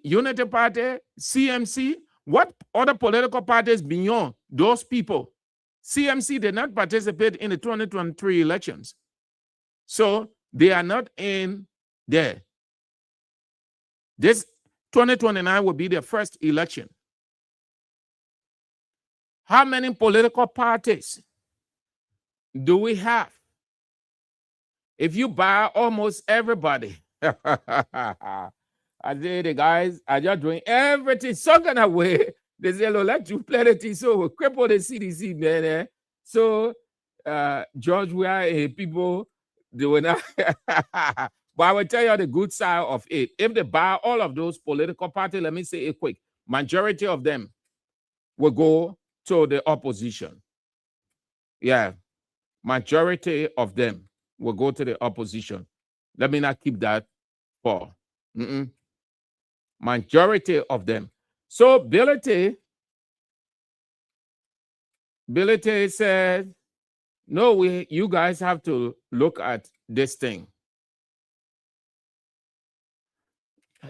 Unity Party, CMC, what other political parties beyond those people? CMC did not participate in the 2023 elections. So they are not in there. This 2029 will be their first election. How many political parties do we have? If you buy almost everybody, I say the guys are just doing everything some kind of way. They say, let's do plenty, so we'll cripple the CDC, man. So, George, we are people, they will not. But I will tell you the good side of it. If they buy all of those political parties, let me say it quick, majority of them will go to the opposition. Yeah, majority of them will go to the opposition. Let me not keep that for. Majority of them. So Billy said, no, you guys have to look at this thing.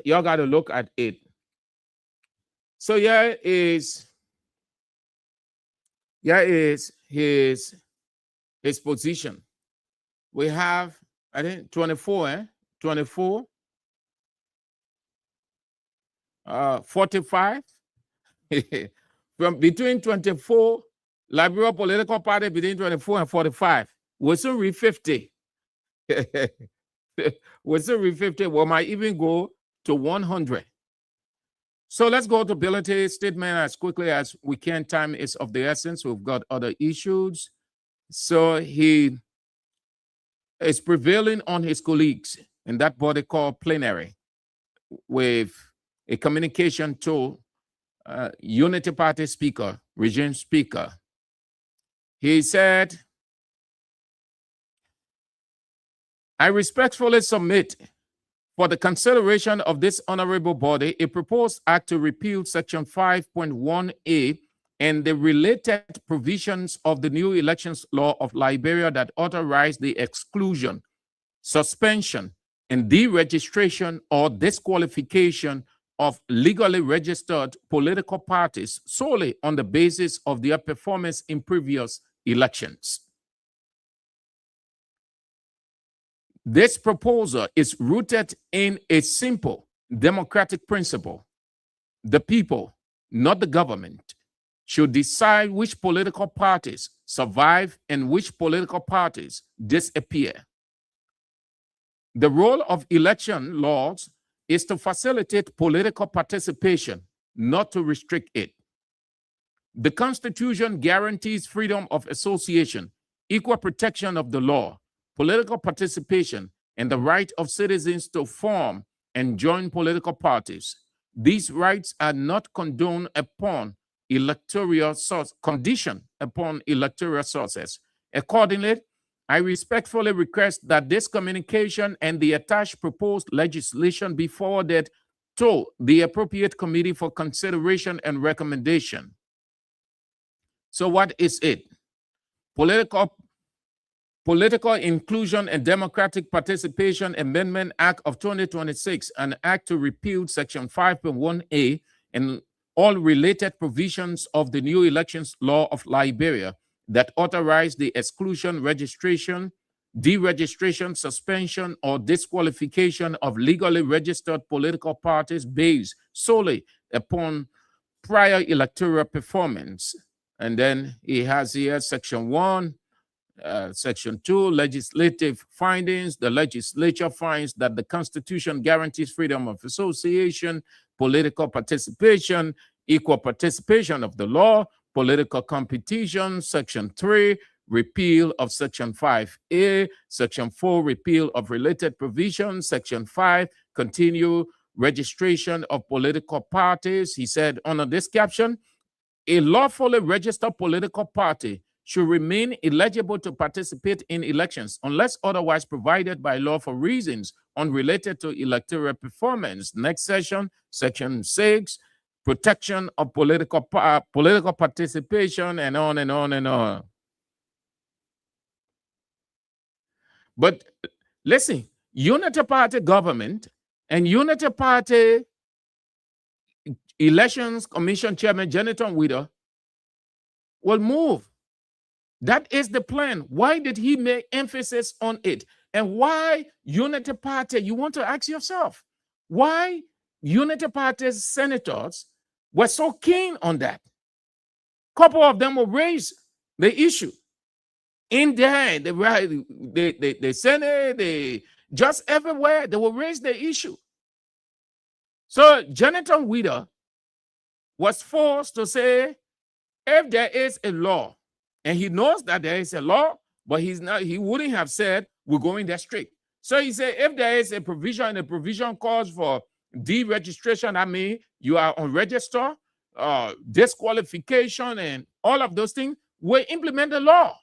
Y'all got to look at it. So here is his position. We have, I think, 24, 24, 45. From between 24, Liberal political party between 24 and 45. We'll soon reach 50. We'll soon reach 50. We might even go to 100. So let's go to Billy's statement as quickly as we can. Time is of the essence. We've got other issues. So he is prevailing on his colleagues in that body called plenary with a communication to Unity Party Speaker, Regime Speaker. He said, I respectfully submit for the consideration of this honorable body a proposed act to repeal Section 5.1A and the related provisions of the new elections law of Liberia that authorize the exclusion, suspension, and deregistration or disqualification of legally registered political parties solely on the basis of their performance in previous elections. This proposal is rooted in a simple democratic principle. The people, not the government, should decide which political parties survive and which political parties disappear. The role of election laws is to facilitate political participation, not to restrict it. The Constitution guarantees freedom of association, equal protection of the law, political participation, and the right of citizens to form and join political parties. These rights are not condoned upon electoral source, conditioned upon electoral sources. Accordingly, I respectfully request that this communication and the attached proposed legislation be forwarded to the appropriate committee for consideration and recommendation. So what is it? Political Inclusion and Democratic Participation Amendment Act of 2026, an act to repeal Section 5.1A and all related provisions of the new elections law of Liberia that authorize the exclusion, registration, deregistration, suspension, or disqualification of legally registered political parties based solely upon prior electoral performance. And then he has here Section 1, Section 2, legislative findings. The legislature finds that the Constitution guarantees freedom of association, political participation, equal participation of the law, political competition, Section 3, repeal of Section 5A, Section 4, repeal of related provisions, Section 5, continue registration of political parties. He said under this caption, a lawfully registered political party should remain eligible to participate in elections unless otherwise provided by law for reasons unrelated to electoral performance. Next session, Section 6, protection of political participation, and on and on and on. But listen, Unity Party government and Unity Party Elections Commission Chairman Jonathan Wider will move. That is the plan. Why did he make emphasis on it? And why Unity Party? You want to ask yourself, why Unity Party's senators were so keen on that? A couple of them will raise the issue. In there, the Senate, just everywhere, they will raise the issue. So Jonathan Wider was forced to say, if there is a law, and he knows that there is a law, but he wouldn't have said, we're going that strict. So he said, if there is a provision, and a provision calls for deregistration, I mean, you are on register, disqualification, and all of those things, we'll implement the law.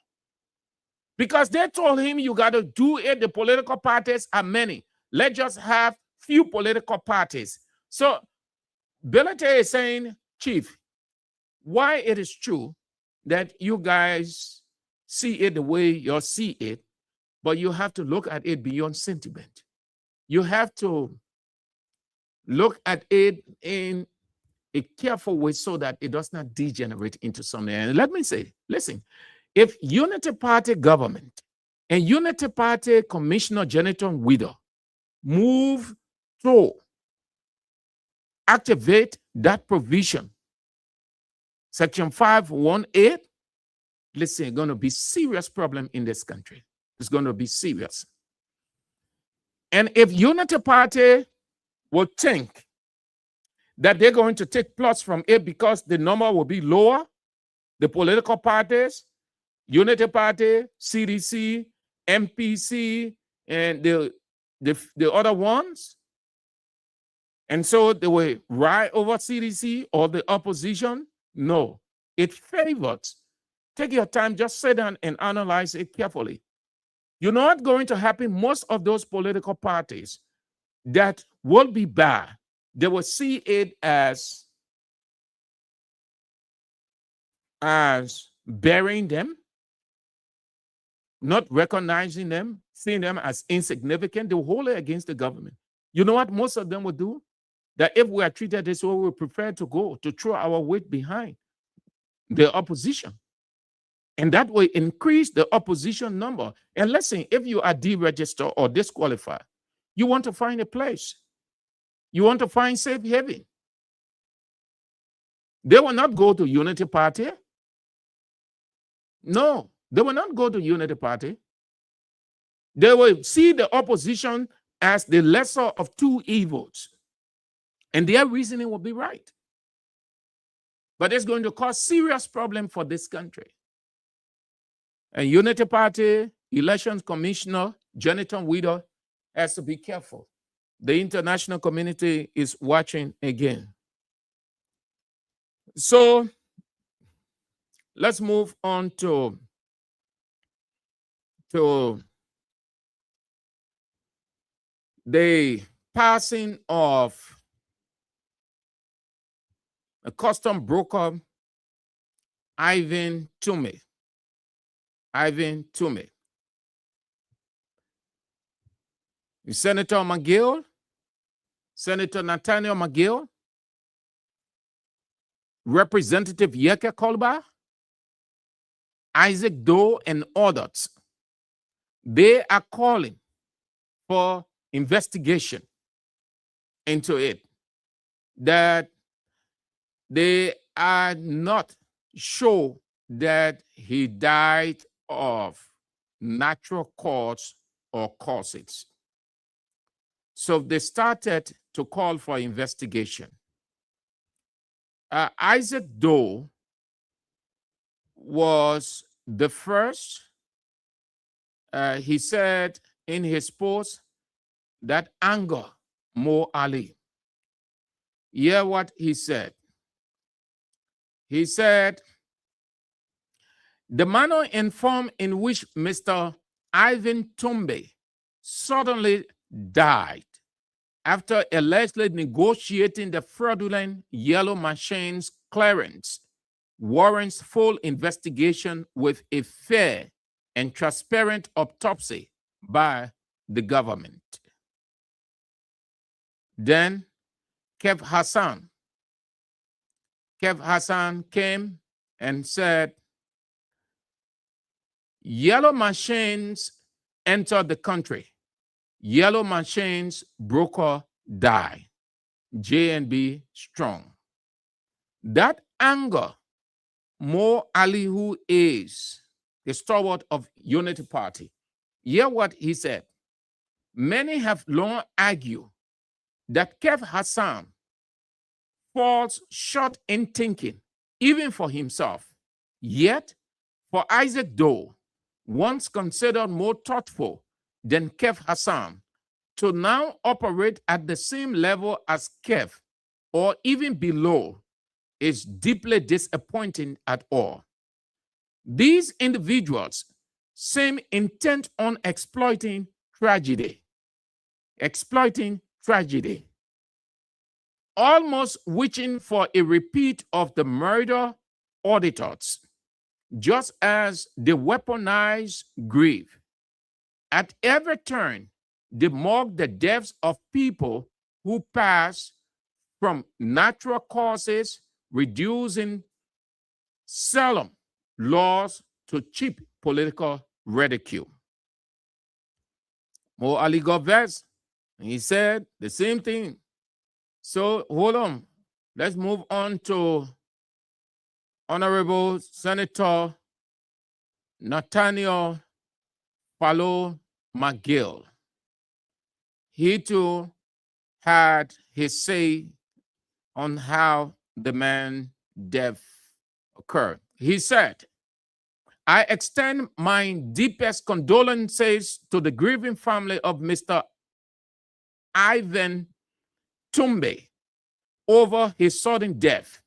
Because they told him, you got to do it, the political parties are many. Let's just have few political parties. So Belate is saying, Chief, why it is true that you guys see it the way you see it, but you have to look at it beyond sentiment. You have to look at it in a careful way so that it does not degenerate into something. And let me say, listen, if Unity Party government and Unity Party Commissioner Jonathan Wider move to activate that provision, Section 518, listen, it's going to be serious problem in this country. It's going to be serious. And if Unity Party will think that they're going to take plus from it because the number will be lower, the political parties, Unity Party, CDC, MPC, and the other ones, and so they will ride over CDC or the opposition. No, it favors. Take your time, just sit down and analyze it carefully. You're not going to happen. Most of those political parties that will be bad, they will see it as burying them, not recognizing them, seeing them as insignificant. They will hold it against the government. You know what most of them will do? That if we are treated this way, we prefer to go to throw our weight behind the opposition. And that will increase the opposition number. And listen, if you are deregistered or disqualified, you want to find a place. You want to find safe haven. They will not go to Unity Party. No, they will not go to Unity Party. They will see the opposition as the lesser of two evils. And their reasoning will be right. But it's going to cause serious problem for this country. And Unity Party Elections Commissioner Jonathan Wider has to be careful. The international community is watching again. So let's move on to the passing of a custom broker, Ivan Toomey. Ivan Toomey. Senator McGill, Senator Nathaniel McGill, Representative Yeke Kolba, Isaac Doe, and others. They are calling for investigation into it, that they are not sure that he died of natural cause or causes. So they started to call for investigation. Isaac Doe was the first. He said in his post that anger Mo Ali. Hear what he said. He said, the manner and form in which Mr. Ivan Tumbe suddenly died after allegedly negotiating the fraudulent Yellow Machine's clearance warrants full investigation with a fair and transparent autopsy by the government. Then Kev Hassan came and said, Yellow Machines entered the country. Yellow Machines broker die. JNB strong. That anger Mo Ali, who is the stalwart of Unity Party, hear what he said. Many have long argued that Kev Hassan falls short in thinking, even for himself. Yet, for Isaac Doe, once considered more thoughtful than Kev Hassan, to now operate at the same level as Kev, or even below, is deeply disappointing at all. These individuals seem intent on exploiting tragedy, almost wishing for a repeat of the murder auditors, just as they weaponize grief. At every turn, they mock the deaths of people who pass from natural causes, reducing solemn laws to cheap political ridicule. Mo Ali got vexed, and he said the same thing. So hold on. Let's move on to Honorable Senator Nathaniel Palo McGill. He too had his say on how the man's death occurred. He said, I extend my deepest condolences to the grieving family of Mr. Ivan Tumbe over his sudden death.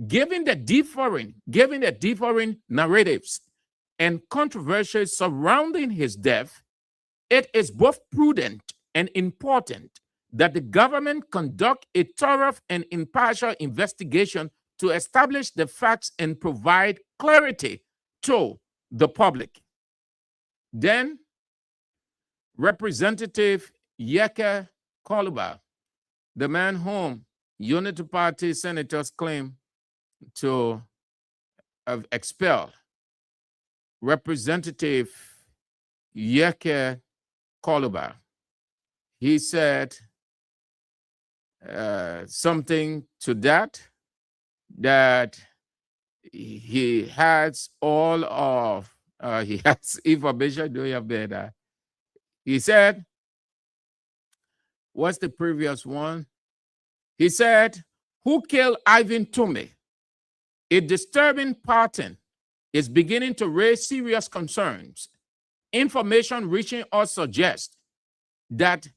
Given the differing narratives and controversies surrounding his death, it is both prudent and important that the government conduct a thorough and impartial investigation to establish the facts and provide clarity to the public. Then, Representative Yeke Koluba, the man whom Unity Party senators claim to have expelled, Representative Yeke Koluba, he said something to that he has all of, he has information, do you have better? He said, what's the previous one? He said, who killed Ivan Tumbe? A disturbing pattern is beginning to raise serious concerns. Information reaching us suggests that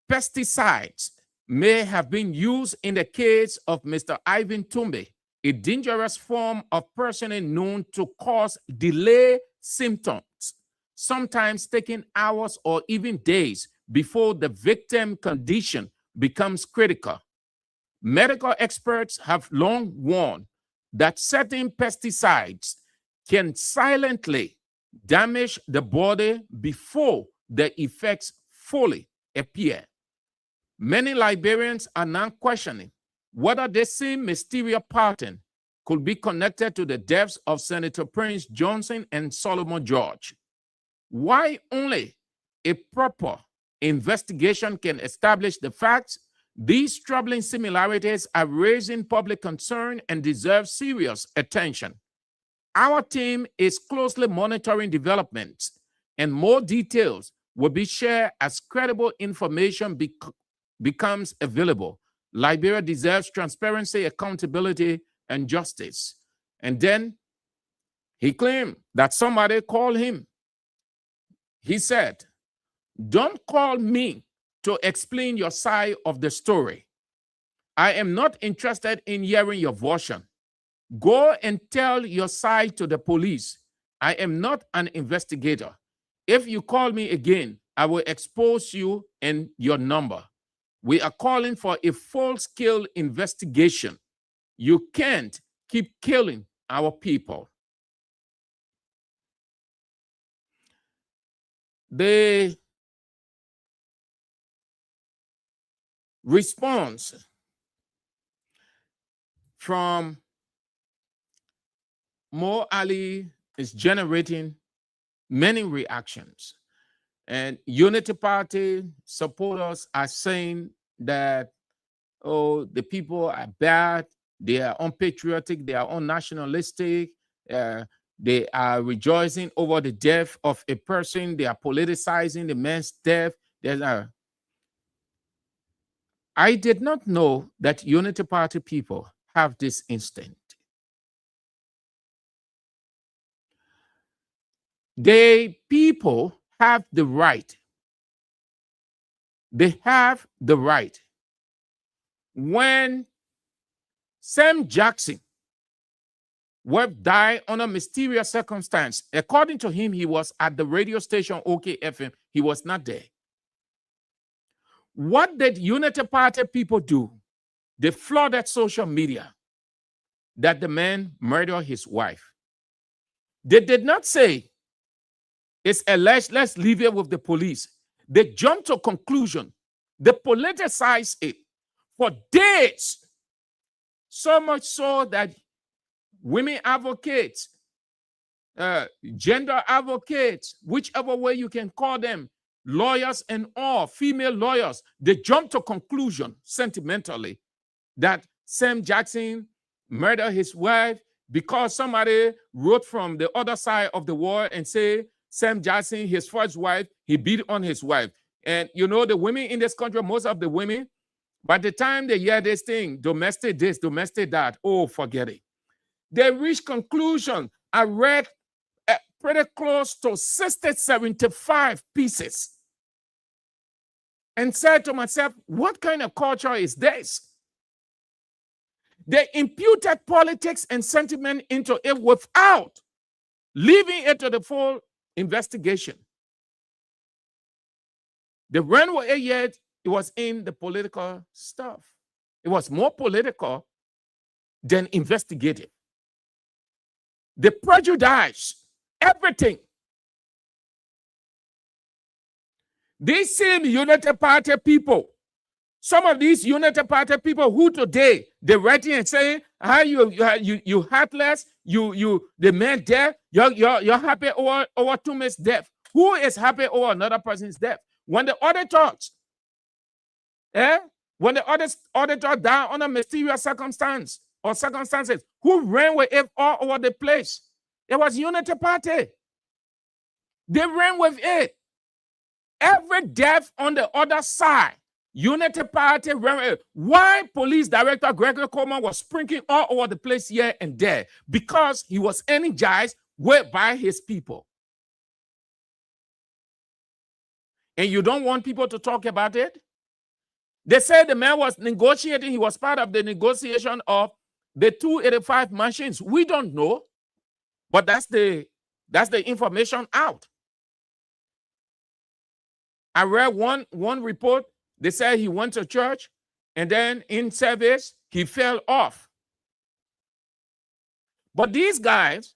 pesticides may have been used in the case of Mr. Ivan Tumbe, a dangerous form of poisoning known to cause delayed symptoms, sometimes taking hours or even days before the victim condition becomes critical. Medical experts have long warned that certain pesticides can silently damage the body before the effects fully appear. Many Liberians are now questioning whether this same mysterious pattern could be connected to the deaths of Senator Prince Johnson and Solomon George. Why only a proper investigation can establish the facts, these troubling similarities are raising public concern and deserve serious attention. Our team is closely monitoring developments, and more details will be shared as credible information becomes available. Liberia deserves transparency, accountability, and justice. And then he claimed that somebody called him. He said, "Don't call me to explain your side of the story. I am not interested in hearing your version. Go and tell your side to the police. I am not an investigator. If you call me again, I will expose you and your number. We are calling for a full-scale investigation. You can't keep killing our people." The response from Mo Ali is generating many reactions. And Unity Party supporters are saying that, oh, the people are bad, they are unpatriotic, they are unnationalistic, they are rejoicing over the death of a person, they are politicizing the man's death. I did not know that Unity Party people have this instinct. The people have the right. They have the right. When Sam Jackson died under mysterious circumstance, according to him, he was at the radio station OKFM. He was not there. What did Unity Party people do? They flooded social media that the man murdered his wife. They did not say, "It's alleged, let's leave it with the police." They jumped to a conclusion. They politicized it for days. So much so that women advocates, gender advocates, whichever way you can call them, lawyers and all, female lawyers, they jumped to a conclusion sentimentally that Sam Jackson murdered his wife because somebody wrote from the other side of the world and say, Sam Jackson, his first wife, he beat on his wife. And you know, the women in this country, most of the women, by the time they hear this thing, domestic this, domestic that, oh, forget it. They reach conclusion. I read pretty close to 60, 75 pieces and said to myself, what kind of culture is this? They imputed politics and sentiment into it without leaving it to the full investigation. They ran with it, yet it was in the political stuff. It was more political than investigative. They prejudiced everything. These same Unity Party people, some of these Unity Party people who today they're writing and saying, "How you heartless, the man death, you're happy over two men's death." Who is happy over another person's death? When the auditors, when the auditor died under mysterious circumstances, who ran with it all over the place? It was Unity Party. They ran with it. Every death on the other side, Unity Party ran with it. Why Police Director Gregory Coleman was sprinkling all over the place here and there? Because he was energized by his people. And you don't want people to talk about it? They said the man was negotiating. He was part of the negotiation of the 285 machines. We don't know, but that's the information out. I read one report. They said he went to church, and then in service he fell off. But these guys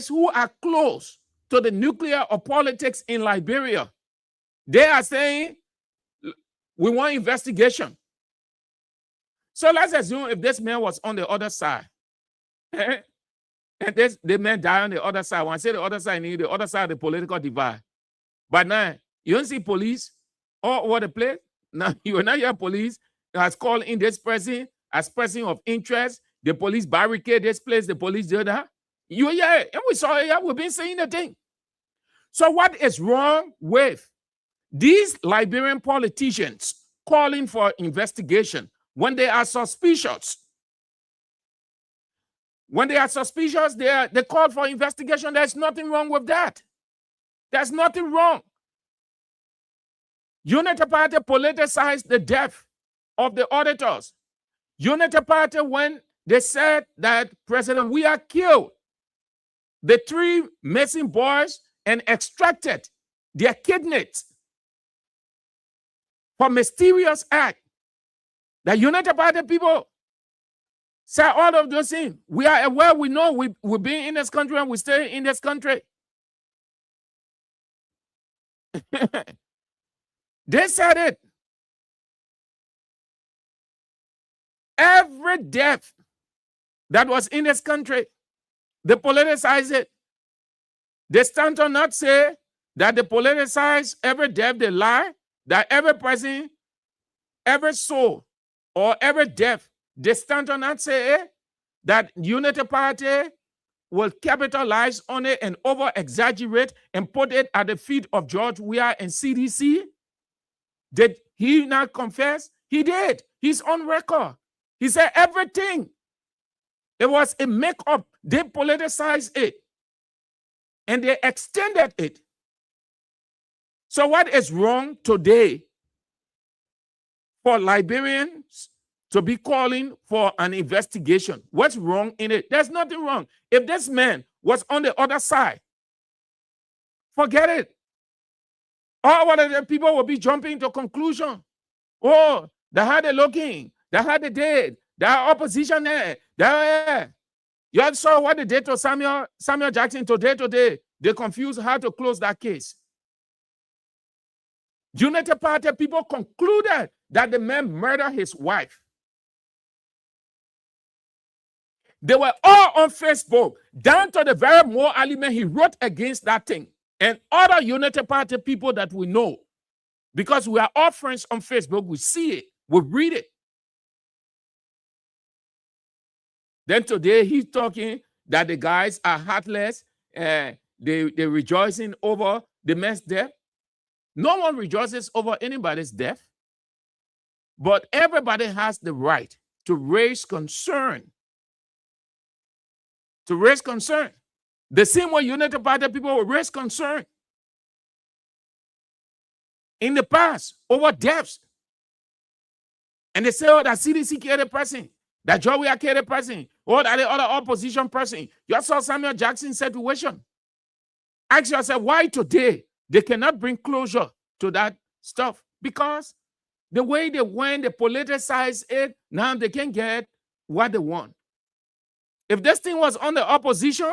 who are close to the nuclear of politics in Liberia, they are saying, we want investigation. So let's assume if this man was on the other side, and the man died on the other side. When I say the other side, the other side of the political divide. But now, you don't see police all over the place. Now, you will not hear police has called in this person as person of interest. The police barricade this place, the police do that. You hear it. And we saw it, we've been saying the thing. So what is wrong with these Liberian politicians calling for investigation when they are suspicious. When they are suspicious, they call for investigation. There's nothing wrong with that. There's nothing wrong. Unity Party politicized the death of the auditors. Unity Party, when they said that President Weah killed the 3 missing boys and extracted their kidneys for mysterious act, the Unity Party people said all of those things. We are aware, we know we've been in this country and we stay in this country. They said it. Every death that was in this country, they politicize it. They stand to not say that they politicize every death, they lie, that every person, every soul, or every death, they stand to not say that Unity Party will capitalize on it and over-exaggerate and put it at the feet of George Weah and CDC. Did he not confess? He did. He's on record. He said everything. It was a make-up. They politicized it. And they extended it. So what is wrong today for Liberians to be calling for an investigation? What's wrong in it? There's nothing wrong. If this man was on the other side, forget it. All of the people will be jumping to conclusion. Oh, they had it looking. They had it dead. They are opposition there. You saw what they did to Samuel Jackson today. They confused how to close that case. Unity Party people concluded that the man murdered his wife. They were all on Facebook, down to the very more element he wrote against that thing. And other Unity Party people that we know, because we are all friends on Facebook, we see it, we read it. Then today he's talking that the guys are heartless, they're rejoicing over the man's death. No one rejoices over anybody's death, but everybody has the right to raise concern. To raise concern. The same way Unity Party people will raise concern in the past over deaths. And they say, oh, that CDC killed a person, that George Weah killed a person, or that the other opposition person. You saw Samuel Jackson situation. Ask yourself, why today they cannot bring closure to that stuff? Because the way they went, they politicized it, now they can get what they want. If this thing was on the opposition,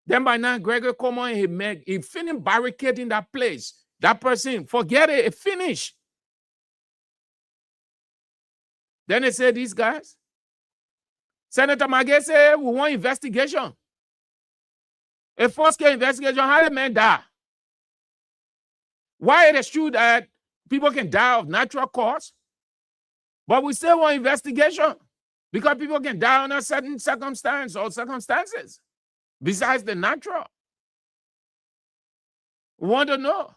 then by now, Gregory Cuomo, he finished barricading that place. That person, forget it, it finished. Then they say, these guys, Senator Magay said, we want investigation. A first-scale investigation, how did men die? Why it is true that people can die of natural cause, but we still want investigation because people can die under certain circumstance or circumstances besides the natural. We want to know.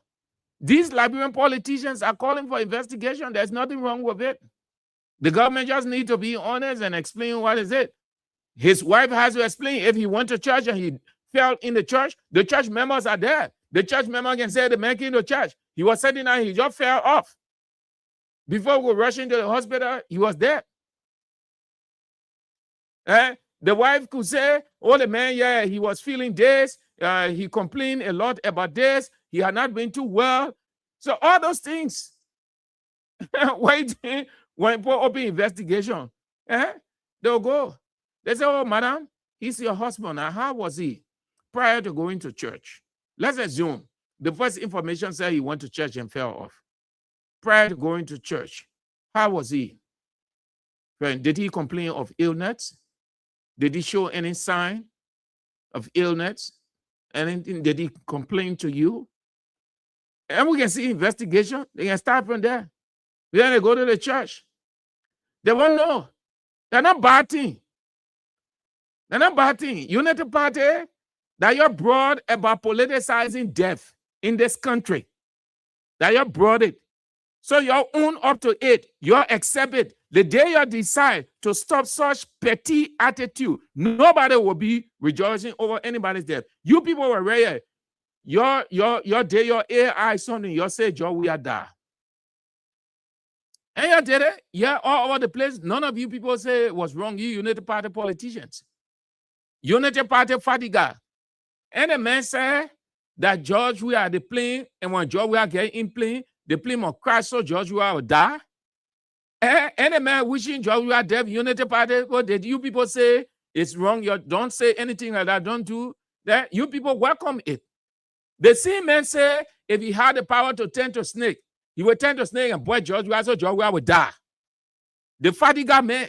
These Liberian politicians are calling for investigation. There's nothing wrong with it. The government just needs to be honest and explain what is it. His wife has to explain. If he went to church and he fell in the church members are there. The church member can say the man came to church. He was sitting there, he just fell off. Before we rush into the hospital, he was dead. The wife could say, oh, the man, yeah, he was feeling this. He complained a lot about this. He had not been too well. So all those things, waiting when for open investigation, they'll go. They say, oh, madam, he's your husband. Now, how was he prior to going to church? Let's assume the first information said he went to church and fell off. Prior to going to church, how was he? Did he complain of illness? Did he show any sign of illness? Anything? Did he complain to you? And we can see investigation. They can start from there. Then they go to the church. They won't know. They're not batting. They're not batting. Unity Party, that you're broad about politicizing death in this country. That you brought it. So you own up to it. You accept it. The day you decide to stop such petty attitude, nobody will be rejoicing over anybody's death. You people were rare. Your day, your AI, something, you say, Joe, we are there. And you did it. Yeah, all over the place. None of you people say it was wrong. You Unity Party politicians. Unity Party fatiga. And the man said that George, we are the plane, and when George, we are getting in plane, the plane will crash, so George, we will die. And any man wishing George, we are dead, Unity Party, what did you people say it's wrong? You don't say anything like that. Don't do that. You people welcome it. The same man say, if he had the power to turn to snake, he would turn to snake and boy George, so George, we would die. The fatiga man,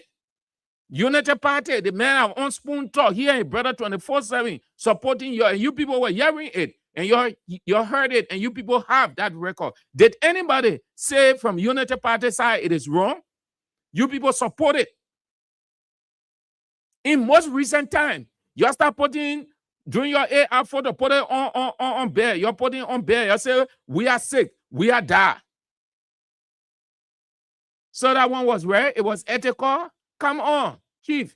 Unity Party, the man on spoon talk, here in brother 24/7 supporting you, and you people were hearing it, and you heard it, and you people have that record. Did anybody say from Unity Party side it is wrong? You people support it. In most recent time, you start putting during your AR photo, put it on bear. You're putting on bear. You say we are sick, we are die. So that one was where it was ethical. Come on, Chief.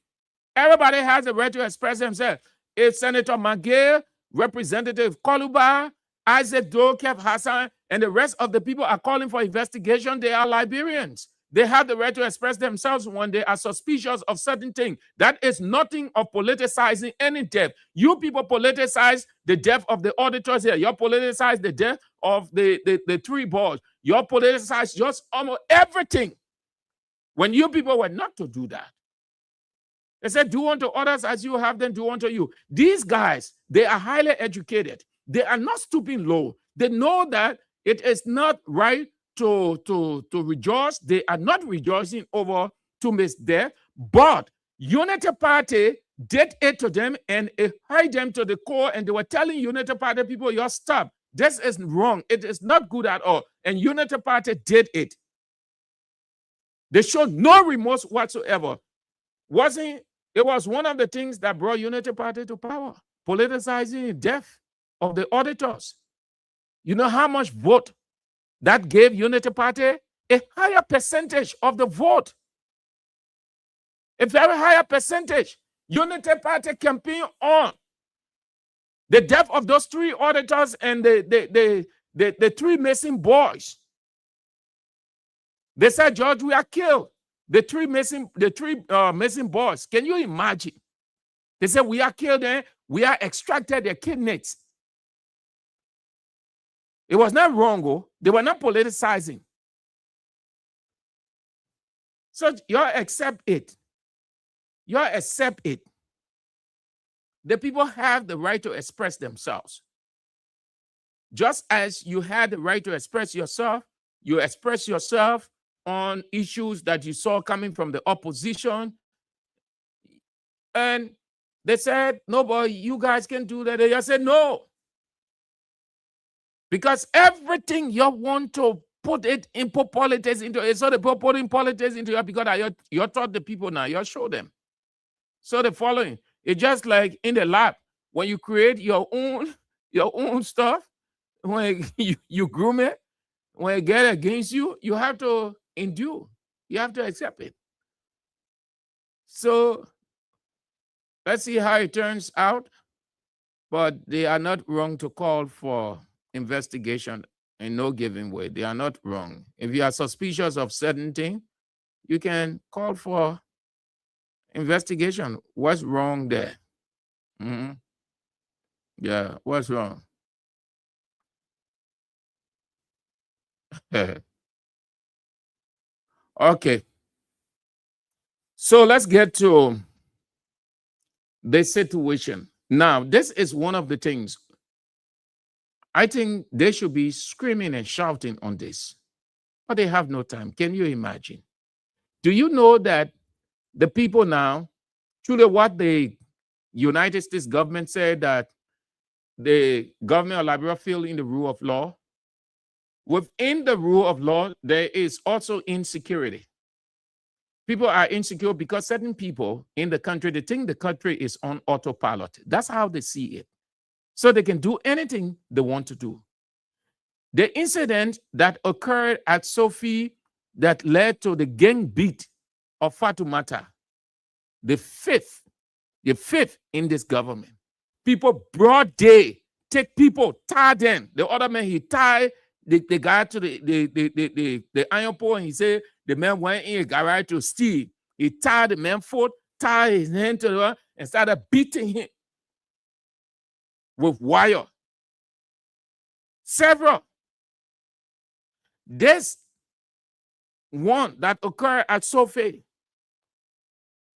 Everybody has the right to express themselves. If Senator McGill, Representative Koluba, Isaac Doe, Kev Hassan, and the rest of the people are calling for investigation, they are Liberians. They have the right to express themselves when they are suspicious of certain things. That is nothing of politicizing any death. You people politicize the death of the auditors here. You politicize the death of the three boards. You politicize just almost everything. When you people were not to do that. They said, do unto others as you have them do unto you. These guys, they are highly educated. They are not stooping low. They know that it is not right to rejoice. They are not rejoicing over Tume's death, but Unity Party did it to them and it hurt them to the core, and they were telling Unity Party people, you stop. This is wrong. It is not good at all. And Unity Party did it. They showed no remorse whatsoever. It was one of the things that brought Unity Party to power, politicizing the death of the auditors. You know how much vote that gave Unity Party? A higher percentage of the vote. A very higher percentage. Unity Party campaign on the death of those three auditors and the three missing boys. They said, George, we are killed. The three missing boys. Can you imagine? They said, we are killed and we are extracted their kidneys. It was not wrong, oh. They were not politicizing. So you accept it. You accept it. The people have the right to express themselves. Just as you had the right to express yourself, you express yourself on issues that you saw coming from the opposition. And they said, no, boy, you guys can do that. I said, no. Because everything you want to put it in politics into it. So they put putting politics into it because you taught the people now. You show them. So the following. It's just like in the lab, when you create your own stuff, when you groom it, when it get against you, you have to endure. You have to accept it. So let's see how it turns out. But they are not wrong to call for investigation in no given way. They are not wrong. If you are suspicious of certain thing, you can call for investigation. What's wrong there? Yeah, what's wrong? Okay. So let's get to the situation. Now, this is one of the things. I think they should be screaming and shouting on this, but they have no time. Can you imagine? Do you know that the people now, truly what the United States government said that the government of Liberia failed in the rule of law? Within the rule of law, there is also insecurity. People are insecure because certain people in the country, they think the country is on autopilot. That's how they see it. So they can do anything they want to do. The incident that occurred at Sophie that led to the gang beat of Fatoumata, the fifth in this government. People broad day take people, tie them. The other man, he tied the guy to the iron pole, and he said the man went in a garage to steal. He tied the man's foot, tied his hand to the and started beating him with wire. Several. This one that occurred at Sophie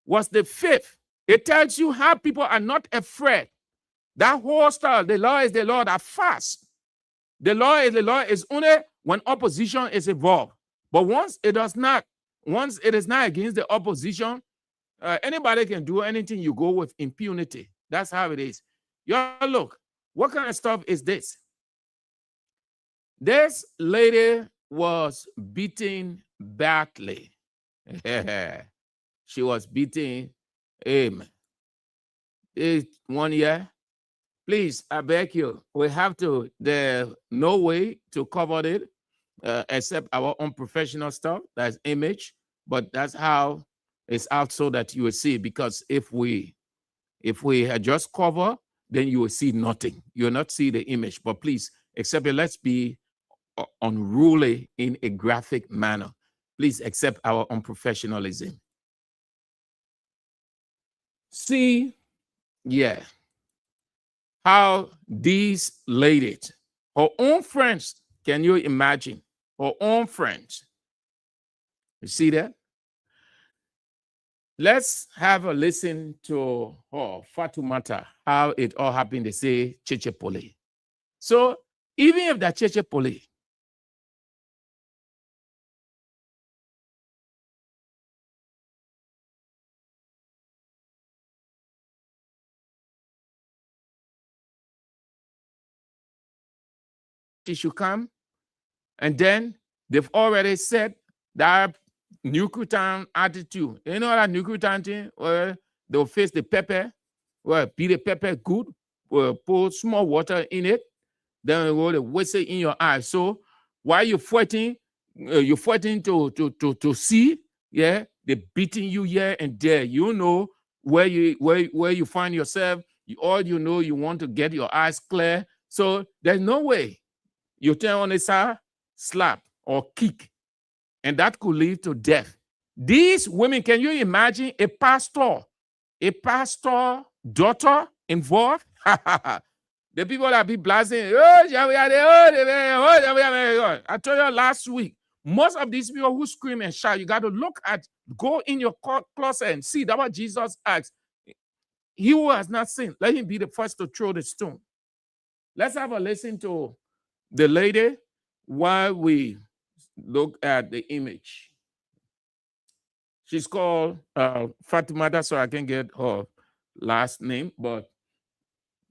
was the fifth. It tells you how people are not afraid. That whole style, the law is the law that fast. The law is only when opposition is involved. But once it is not against the opposition, anybody can do anything. You go with impunity. That's how it is. Y'all look, what kind of stuff is this? This lady was beaten badly. She was beaten. Amen. It's 1 year. Please, I beg you, we have to, there's no way to cover it except our own professional stuff. That's image, but that's how it's out so that you will see. Because if we had just cover, then you will see nothing. You will not see the image. But please, accept it. Let's be unruly in a graphic manner. Please accept our unprofessionalism. See, yeah, how these ladies, her own friends, can you imagine? Her own friends. You see that? Let's have a listen to her, Fatoumata, how it all happened. They say Cheche Pole. So even if that Cheche Pole, she should come, and then they've already said that nuclear time attitude. You know that nuclear time thing where they'll face the pepper, well, beat the pepper good, pour small water in it, then will whistle in your eyes. So while you're fighting to see, yeah, they're beating you here and there. You know where you find yourself. All you know, you want to get your eyes clear. So there's no way you turn on a side, slap or kick, and that could lead to death. These women, can you imagine a pastor daughter involved? The people that be blasting, I told you last week, most of these people who scream and shout, you got to go in your closet and see. That's what Jesus asked. He who has not sinned, let him be the first to throw the stone. Let's have a listen to the lady while we look at the image. She's called Fatoumata, so I can get her last name, but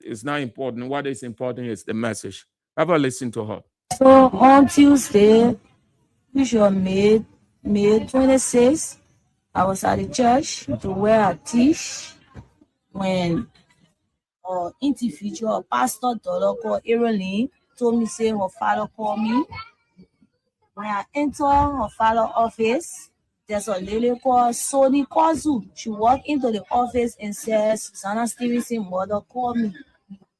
it's not important. What is important is the message. Have a listen to her. So on Tuesday, which was May 26th, I was at the church to where I teach when individual pastor daughter called Eroline told me, say her father called me. When I enter her father's office, there's a lady called Soni Kozu. She walked into the office and said, Susanna Stevenson mother called me.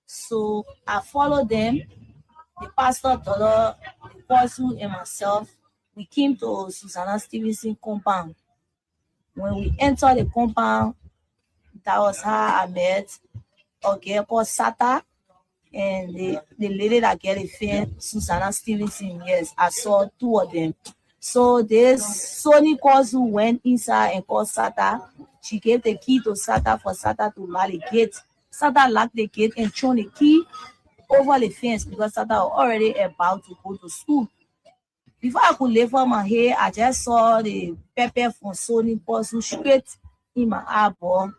So I followed them. The pastor daughter, the Kozu, and myself, we came to Susanna Stevenson compound. When we entered the compound, that was how I met a girl called Sata and the lady that get a fan, Susanna Stevenson. Yes, I saw two of them. So this Sony Kozu went inside and called Sata. She gave the key to Sata for Sata to lock the gate. Sata locked the gate and threw the key over the fence because Sata was already about to go to school. Before I could lift up my head, I just saw the pepper from Sony Kozu straight in my eyeball.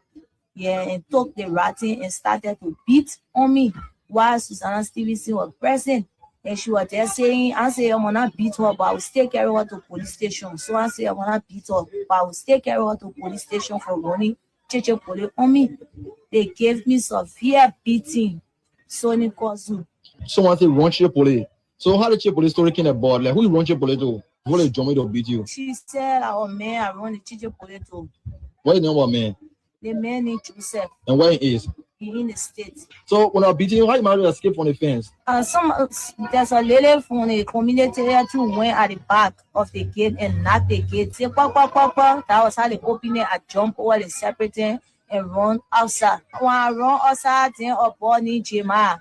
Yeah, and took the ratting and started to beat on me while Susanna Stevenson was present. And she was just saying, I said, I'm gonna beat her, but I will still carry her to police station. So I said, I'm gonna beat her, but I will still carry her to police station for running Cheche Pole on me. They gave me severe beating. Sony Kozu. Someone said run Cheche Pole. So how did your police story came aboard? Like who you run your police to? Who they join me to beat you? She said our man I run the Chiche Police to. What is the name of man? The man named Joseph. And where he is? He in the States. So when I beat you, how you managed to escape from the fence? There's a lady from the community who went at the back of the gate and knocked the gate. Say, "Pop, pop, pop, pop." That was how they opened it. I jump over the separating and run outside. When I run outside, then a boy named Jema,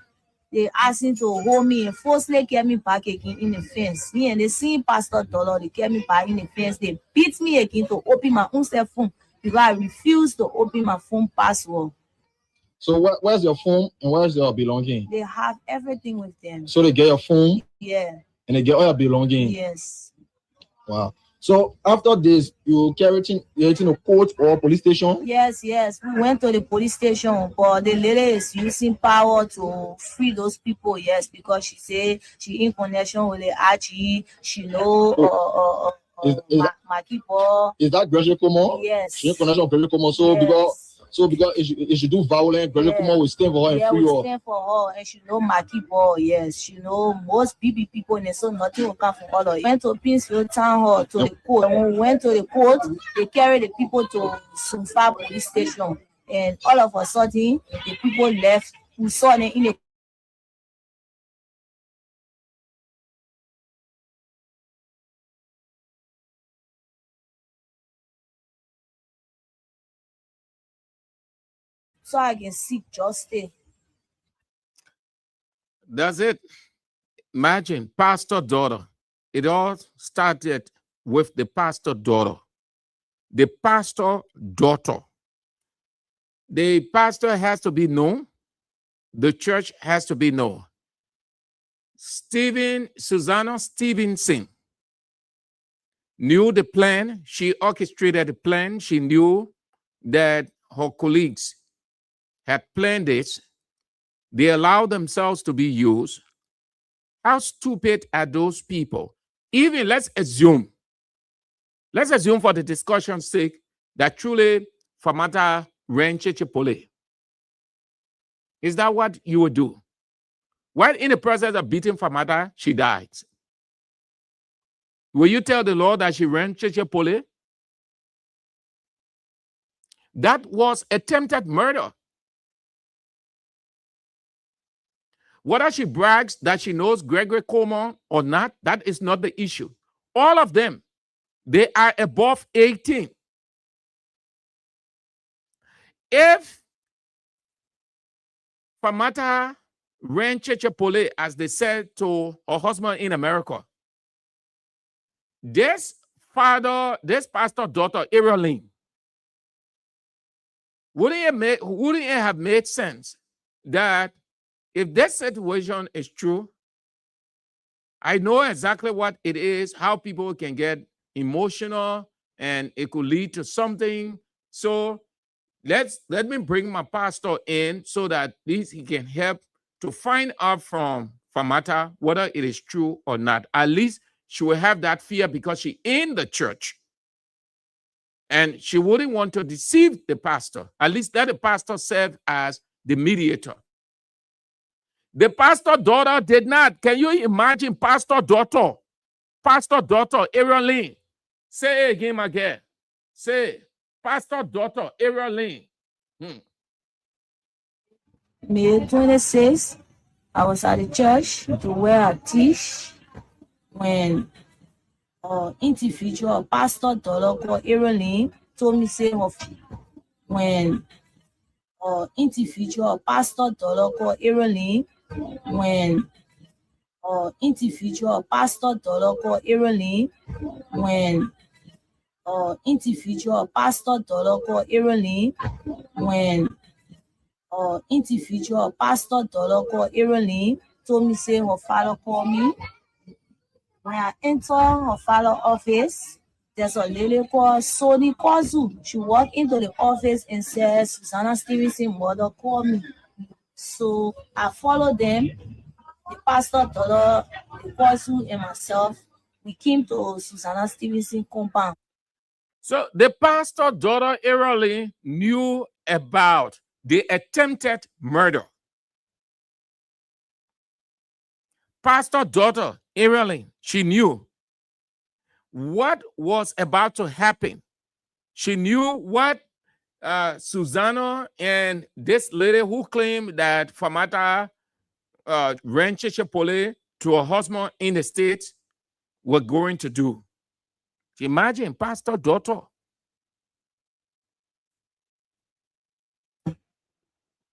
they asked him to hold me and forcefully get me back again in the fence. Me and the same Pastor Dollar, they get me back in the fence. They beat me again to open my own cell phone because I refused to open my phone password. So where's your phone and where's your belonging? They have everything with them. So they get your phone, Yeah. and they get all your belonging. Yes. Wow. So after this, you carry it in a court or police station? Yes. We went to the police station, but the lady is using power to free those people. Yes, because she said she in connection with the RG. She know Makipo. Is that Gregory Como? Yes. She in connection with Gregory Como. So because if she do violence, Gregory Como will stand for her and free her. Yeah, we stand for her, and she know Makipo. Yes, she know most BB people, and so nothing will come from all of it. Went to Pinsfield Town Hall to the court. And when we went to the court, they carried the people to Sunfa police station, and all of a sudden, the people left. We saw them in the so I can seek justice. That's it. Imagine, pastor daughter. It all started with the pastor daughter. The pastor daughter. The pastor has to be known. The church has to be known. Susanna Stevenson knew the plan. She orchestrated the plan. She knew that her colleagues had planned this. They allowed themselves to be used. How stupid are those people? Even let's assume for the discussion's sake that truly Famata ran Chiche Police. Is that what you would do? While in the process of beating Famata, she died. Will you tell the Lord that she ran Chiche Police? That was attempted murder. Whether she brags that she knows Gregory Como or not, that is not the issue. All of them, they are above 18. If Famata ran Chiche Police, as they said to her husband in America, this pastor daughter, Eroline, wouldn't it have made sense that if this situation is true, I know exactly what it is, how people can get emotional, and it could lead to something. So let me bring my pastor in so that at least he can help to find out from Famata whether it is true or not. At least she will have that fear because she's in the church. And she wouldn't want to deceive the pastor. At least let the pastor serve as the mediator. The pastor daughter did not. Can you imagine pastor daughter, Eroline? Say it again. Say, pastor daughter, Eroline. May 26, I was at the church to where I teach when individual pastor daughter called Eroline told me say when individual pastor daughter called Eroline when individual pastor daughter called Eroline when individual pastor daughter called Eroline when individual pastor daughter called Eroline told me say her father called me. When I enter her father's office, there's a lady called Soni Kozu. She walked into the office and said, Susanna Stevenson mother called me. So I followed them. The pastor, daughter, the Kozu, and myself, we came to Susanna Stevenson compound. So the pastor daughter Eroline knew about the attempted murder. Pastor daughter, Erilyn, she knew what was about to happen. She knew what Susanna and this lady who claimed that Famata ran Chichepole to her husband in the States were going to do. Imagine, pastor daughter.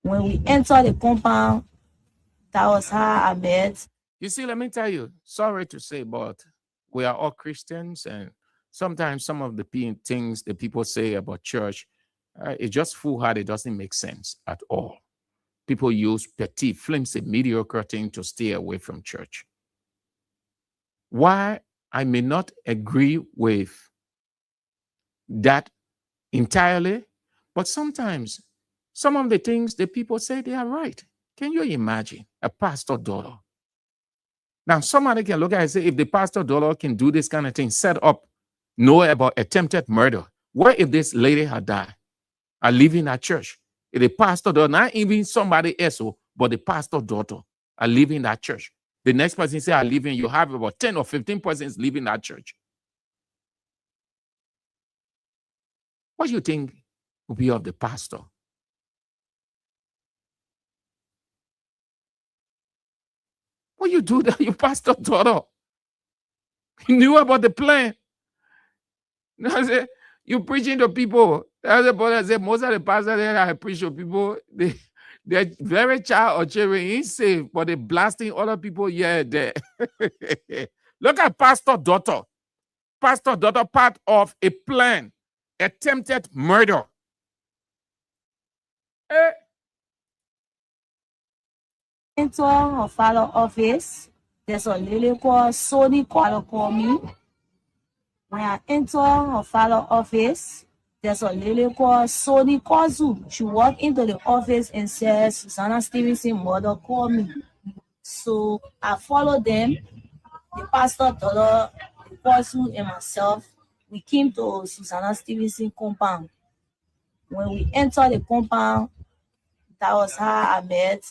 When we entered the compound, that was how I met. You see, let me tell you, sorry to say, but we are all Christians, and sometimes some of the things that people say about church, it's just foolhardy. It doesn't make sense at all. People use petty, flimsy, mediocre things to stay away from church. Why I may not agree with that entirely, but sometimes some of the things that people say, they are right. Can you imagine a pastor daughter? Now, somebody can look at it and say, if the pastor daughter can do this kind of thing, set up, know about attempted murder, what if this lady had died? I live in that church. If the pastor daughter, not even somebody else, but the pastor daughter, I live in that church. The next person say, I live in, you have about 10 or 15 persons living that church. What do you think will be of the pastor? What you do that, your pastor daughter? He knew about the plan. I said, you preaching to people. I said, most of the pastors that I preach to people, they're very child or children ain't safe, but they're blasting other people here and there. Look at pastor daughter. Pastor daughter, part of a plan, attempted murder. Into her father's office, there's a lady called Sony called me. When I enter her father's office, there's a lady called Sony Kozu. She walked into the office and says, Susanna Stevenson, mother called me. So I followed them. The pastor, daughter, the Kozu, and myself, we came to Susanna Stevenson compound. When we entered the compound, that was how I met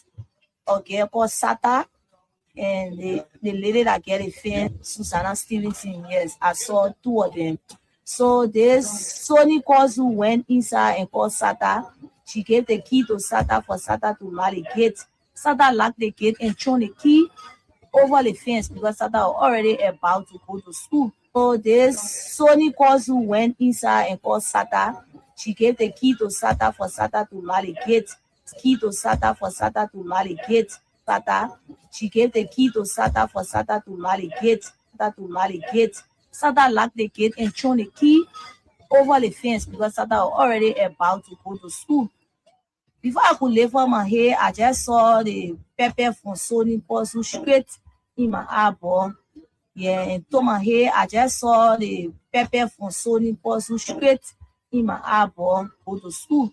a girl called Sata and the lady that get a fan, Susanna Stevenson. Yes, I saw two of them. So this Sony Kozu went inside and called Sata. She gave the key to Sata for Sata to lock the gate. Sata locked the gate and threw the key over the fence because Sata was already about to go to school. So this Sony Kozu went inside and called Sata. She gave the key to Sata for Sata to lock the gate. Key to Sata for Sata to lock the gate. Sata. She gave the key to Sata for Sata to lock the gate. Sata to lock the gate. Sata locked the gate and threw the key over the fence because Sata was already about to go to school. Before I could lift up my head, I just saw the pepper from Sony Kozu straight in my eyeball. Yeah, and to my head, I just saw the pepper from Sony Kozu straight in my eyeball go to school.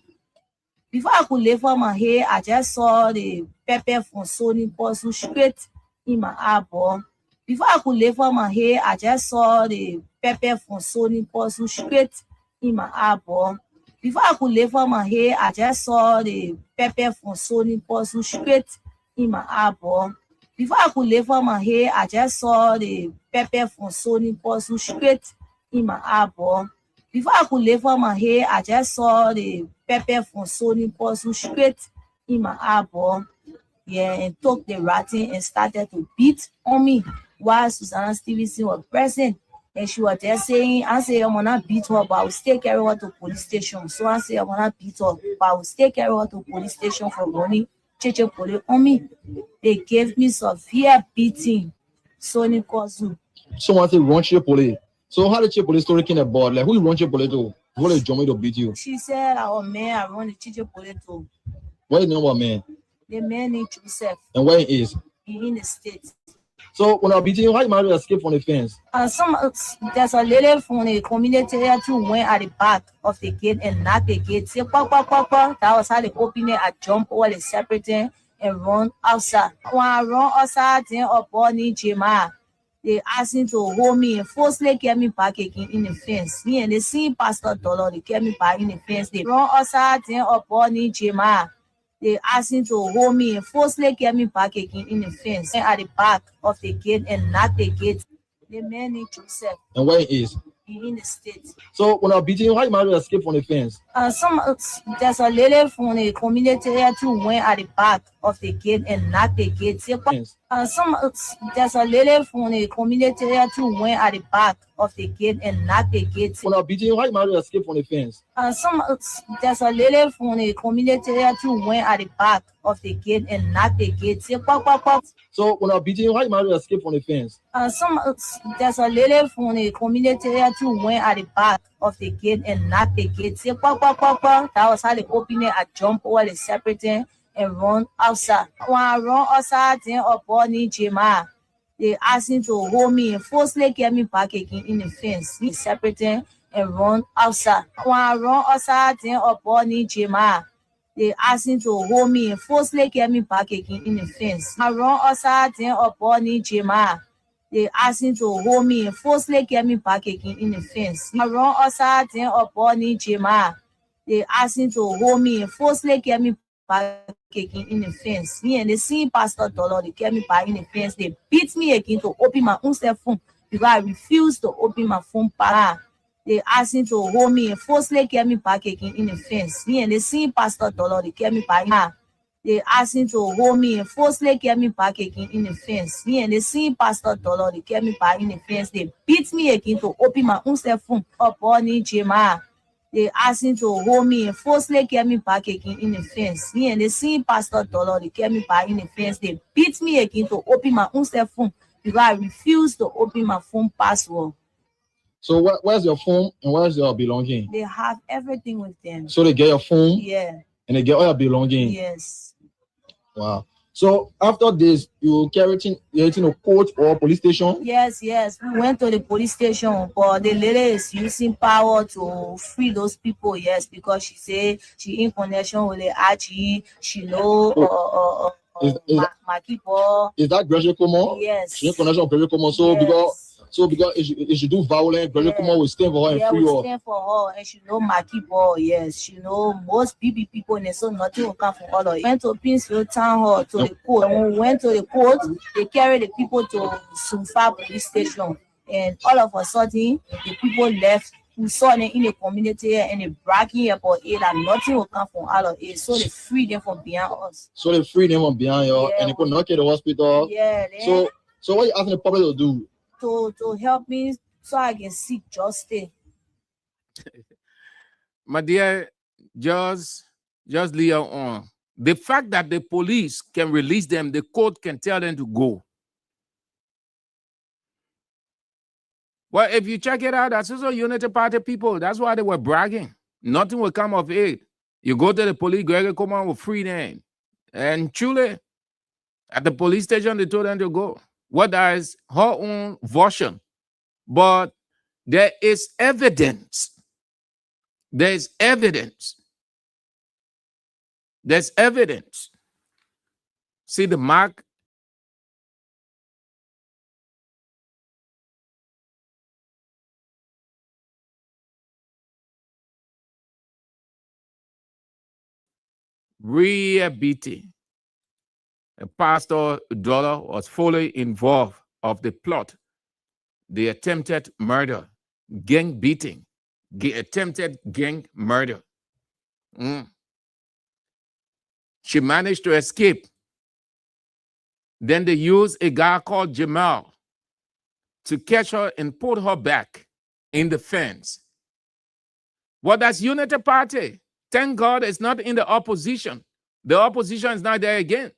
Before I could lift up my head, I just saw the pepper from Sony Kozu straight in my eyeball. Before I could lift up my head, I just saw the pepper from Sony Kozu straight in my eyeball. Before I could lift up my head, I just saw the pepper from Sony Kozu straight in my eyeball. Before I could lift up my head, I just saw the pepper from Sony Kozu straight in my eyeball. Before I could lift up my head, I just saw the pepper from Sony Kozu straight in my eyeball. Yeah, and took the ratting and started to beat on me while Susanna Stevenson was present. And she was just saying, I said, I'm gonna beat her, but I will still carry her to police station. So I said, I'm gonna beat her, but I will still carry her to police station for running Chichepole on me. They gave me severe beating. Sony Kozu. Someone said run Chichepole. So how did Chichepole story came about? Like who you run Chichepole to? What did Johnny to beat you? She said, our man, I run the Chichepole to. What is the name of man? The man named Joseph. And where he is? He in the States. So when I beat you, how you managed to escape from the fence? There's a lady from the community who went at the back of the gate and knocked the gate. Say, pop. That was how they opened it. I jumped over the separate thing and run outside. When I run outside, then a boy named Jemima, they asked him to hold me and forcefully get me back again in the fence. Me and the same pastor dollar, they get me back in the fence. They run outside, then a boy named Jemima, They asked him to hold me and forcibly get me back again in the fence at the back of the gate and knock the gate. The man named Joseph. And where he is? In the States. So when I beat him, how you managed to escape from the fence? There's a lady from the community here too went at the back of the gate and knocked the gate. There's a lady from the community here too went at the back of the gate and knocked the gate. When I beat him, how you managed to escape from the fence? There's a lady from the community here too went at the back of the gate and knocked the gate. So when I beat him, how you managed to escape from the fence? There's a lady from the community here too went at the back of the gate and knocked the gate. That was how they opened it. I jump over the separating and run outside. When I run outside, then up on Jema, they asked him to hold me and forcibly get me back again in the fence. Separating and run outside. When I run outside, then up on Jema, they asked him to hold me and forcibly get me back again in the fence. I run outside, then up on Jema. They asked him to hold me and forcibly get me back again in the fence. I run outside, then up on Jema. They asked him to hold me and forcibly get me back again in the fence. Me and the same Pastor Dollar, they get me back in the fence. They beat me again to open my own cell phone because I refused to open my phone back. They asked him to hold me and forcibly get me back again in the fence. Me and the same Pastor Dollar, they get me back. They asked him to hold me and forcibly get me back again in the fence. Me and the same Pastor Dollar, they get me back in the fence. They beat me again to open my own cell phone up on Jema. They asked him to hold me and forcibly get me back again in the fence. Me and the same Pastor Dollar, they get me back in the fence. They beat me again to open my own cell phone because I refused to open my phone password. So where's your phone and where's your belonging? They have everything with them. So they get your phone? Yeah. And they get all your belonging? Yes. Wow. So after this, you carried in a court or police station? Yes. We went to the police station, but the lady is using power to free those people, yes, because she said she in connection with the RG, she know my people. Is that Graduate Common? Yes. She in connection with Graduate Common. So because if she do violence, Graduate Common will stand for her and free her. Yeah, stand for her, and she know my people, yes. She know most BB people, and so nothing will come from all of it. Went to Pinsfield Town Hall to the court. And when we went to the court, they carried the people to Sunfa police station. And all of a sudden, the people left. We saw them in the community and they bragging about it and nothing will come from all of it. So they free them from behind us. So they free them from behind you and they could knock at the hospital. Yeah. So what you asking the public to do? To help me so I can seek justice. My dear, just leave on. The fact that the police can release them, the court can tell them to go. Well, if you check it out, that's also Unity Party people. That's why they were bragging. Nothing will come of it. You go to the police, Gregory Coleman will free them. And truly, at the police station, they told them to go. What is her own version. But there is evidence. There's evidence. There's evidence. See the mark? Real beating. Pastor Dollar was fully involved of the plot, the attempted murder, gang beating, attempted gang murder. She managed to escape. Then they used a guy called Jamal to catch her and put her back in the fence. Well, that's Unity Party. Thank God it's not in the opposition. The opposition is not there again.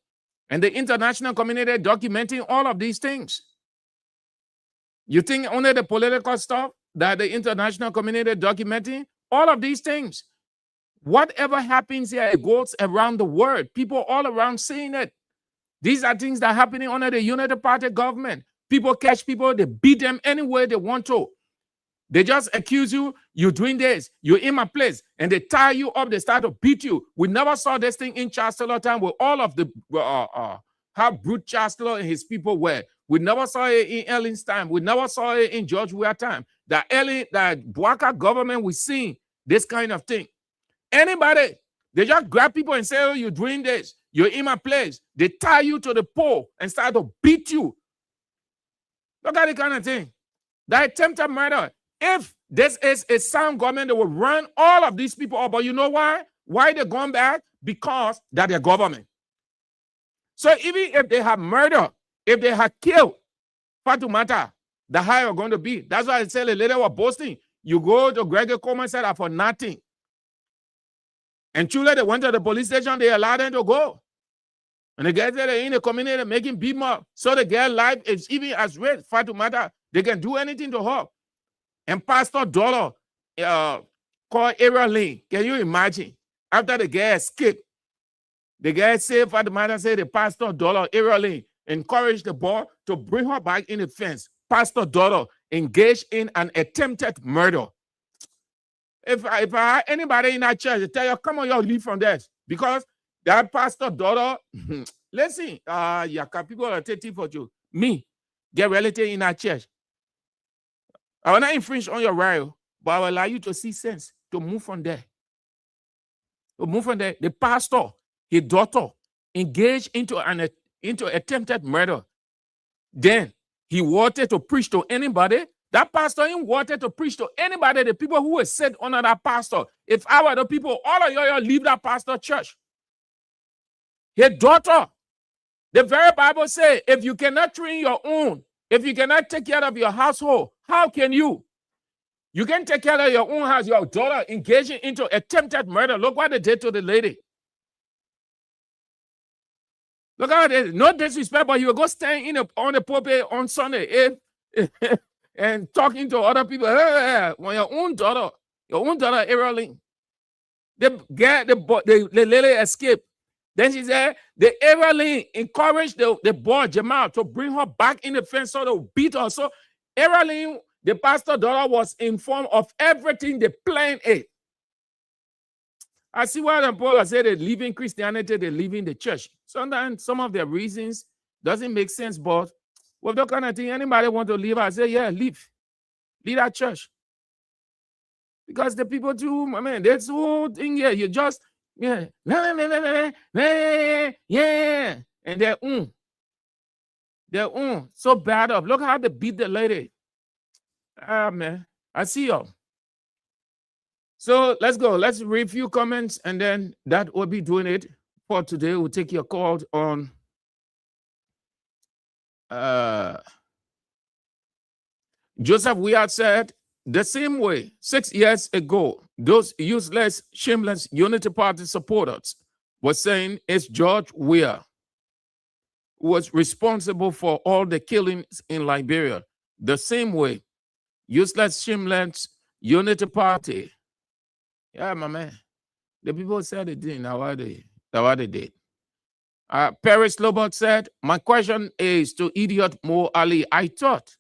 And the international community documenting all of these things. You think only the political stuff that the international community documenting? All of these things. Whatever happens here, it goes around the world. People all around seeing it. These are things that are happening under the Unity Party government. People catch people, they beat them any way they want to. They just accuse you, you're doing this, you're in my place, and they tie you up, they start to beat you. We never saw this thing in Charles Taylor time with all of the, how brute Charles Taylor and his people were. We never saw it in Ellen's time. We never saw it in George Weah time. That Bouaka government, we seen this kind of thing. Anybody They just grab people and say, oh, you're doing this. You're in my place. They tie you to the pole and start to beat you. Look at the kind of thing. That attempted murder. If this is a sound government, they will run all of these people up. But you know why? Why they're going back? Because they're their government. So even if they have murder, if they have killed Fatoumata, the higher you're going to be. That's why I said the lady was boasting. You go to Gregory Coleman said that for nothing. And truly, they went to the police station, they allowed them to go. And the guys that are in the community making beat them up. So the girl life is even as rich, Fatoumata, they can do anything to her. And Pastor Dollar called Ariel Lane. Can you imagine? After the girl escaped, the guy said, Fatoumata said, the Pastor Dollar, Ariel Lane, encouraged the boy to bring her back in the fence. Pastor Dollar engaged in an attempted murder. If I had anybody in that church, they tell you, come on, y'all leave from this. Because that Pastor Dollar, listen, people are taking for you. Me, get relative in that church. I will not infringe on your right, but I will allow you to see sense, to move from there. To move from there. The pastor, his daughter, engaged into attempted murder. Then he wanted to preach to anybody. That pastor ain't wanted to preach to anybody. The people who were set under that pastor. If I were the people, all of y'all leave that pastor church. His daughter. The very Bible says, if you cannot train your own, if you cannot take care of your household, how can you? You can take care of your own house. Your daughter engaging into attempted murder. Look what they did to the lady. Look how they, no disrespect, but you will go stand on the pulpit on Sunday and talking to other people. When your own daughter, Ariel Lane, the lady escaped. Then she said, the Ariel Lane encouraged the boy Jamal to bring her back in the fence so they beat her. So Ariel Lane, the pastor daughter, was informed of everything they planned it. I see why the Paul said they live in Christianity, they live in the church. Sometimes some of their reasons doesn't make sense, but with that kind of thing, anybody want to leave, I say, yeah, leave. Leave that church. Because the people too, I mean, that's the whole thing here. You just, yeah, yeah. And they're so bad up. Look how they beat the lady. Ah, man, I see y'all. So let's go. Let's read a few comments, and then that will be doing it for today. We'll take your call on Joseph Weir said, the same way 6 years ago, those useless, shameless Unity Party supporters were saying it's George Weir who was responsible for all the killings in Liberia. The same way, useless, shameless Unity Party. Yeah, my man. The people said it didn't. Now what they did. Paris Lobot said, my question is to idiot Mo Ali. I thought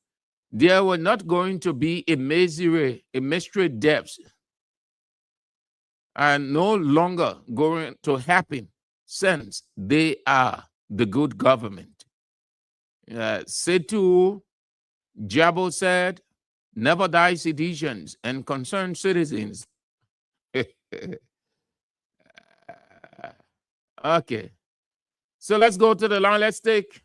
there were not going to be a mystery deaths and no longer going to happen since they are the good government. Setu Jabo said, never die seditions and concerned citizens. Okay. So let's go to the line. Let's take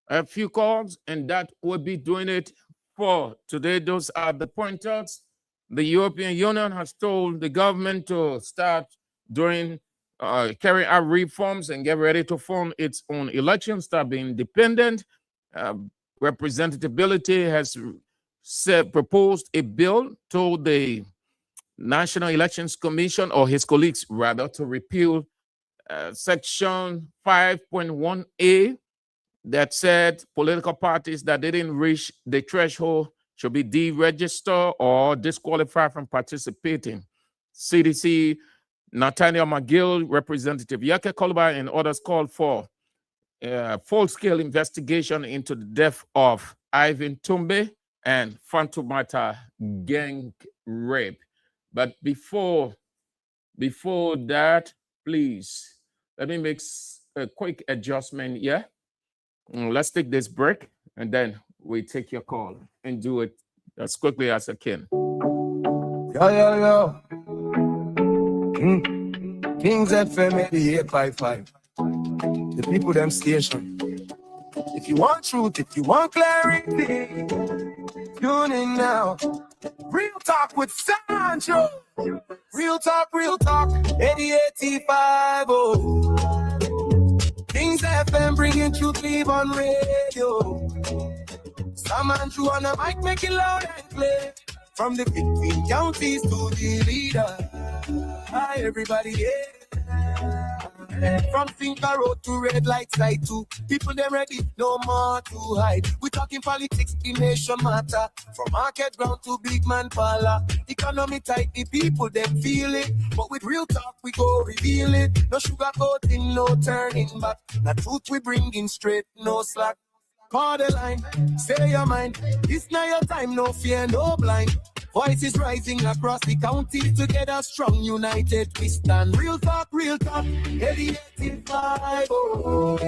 a few calls, and that will be doing it for today. Those are the pointers. The European Union has told the government to start doing, carrying out reforms and get ready to form its own elections, start being independent. Representability has proposed a bill to the National Elections Commission, or his colleagues rather, to repeal Section 5.1A that said political parties that didn't reach the threshold should be deregistered or disqualified from participating. CDC, Nathaniel McGill, Representative Yake Kolubai, and others called for a full-scale investigation into the death of Ivan Tumbe and Fatoumata gang rape. But before that, please, let me make a quick adjustment here. Let's take this break, and then we take your call and do it as quickly as I can. Yo. Kings FM 88.5. The people them station. If you want truth, if you want clarity, tune in now. Real talk with Sancho. Real talk, 88.5. Oh. Kings FM bringing truth live on radio. Sam Andrew on the mic, make it loud and clear. From the 15 counties to the leader. Hi, everybody, yeah. From Finca Road to Red Light Side 2. People, them ready, no more to hide. We talking politics, the nation matter. From market ground to big man parlor. Economy tight, the people, them feel it. But with real talk, we go reveal it. No sugarcoating, no turning back. The truth we bring in straight, no slack. Call the line, say your mind. It's not your time, no fear, no blind. Voices rising across the county, together strong, united we stand. Real talk, 88.5. Oh,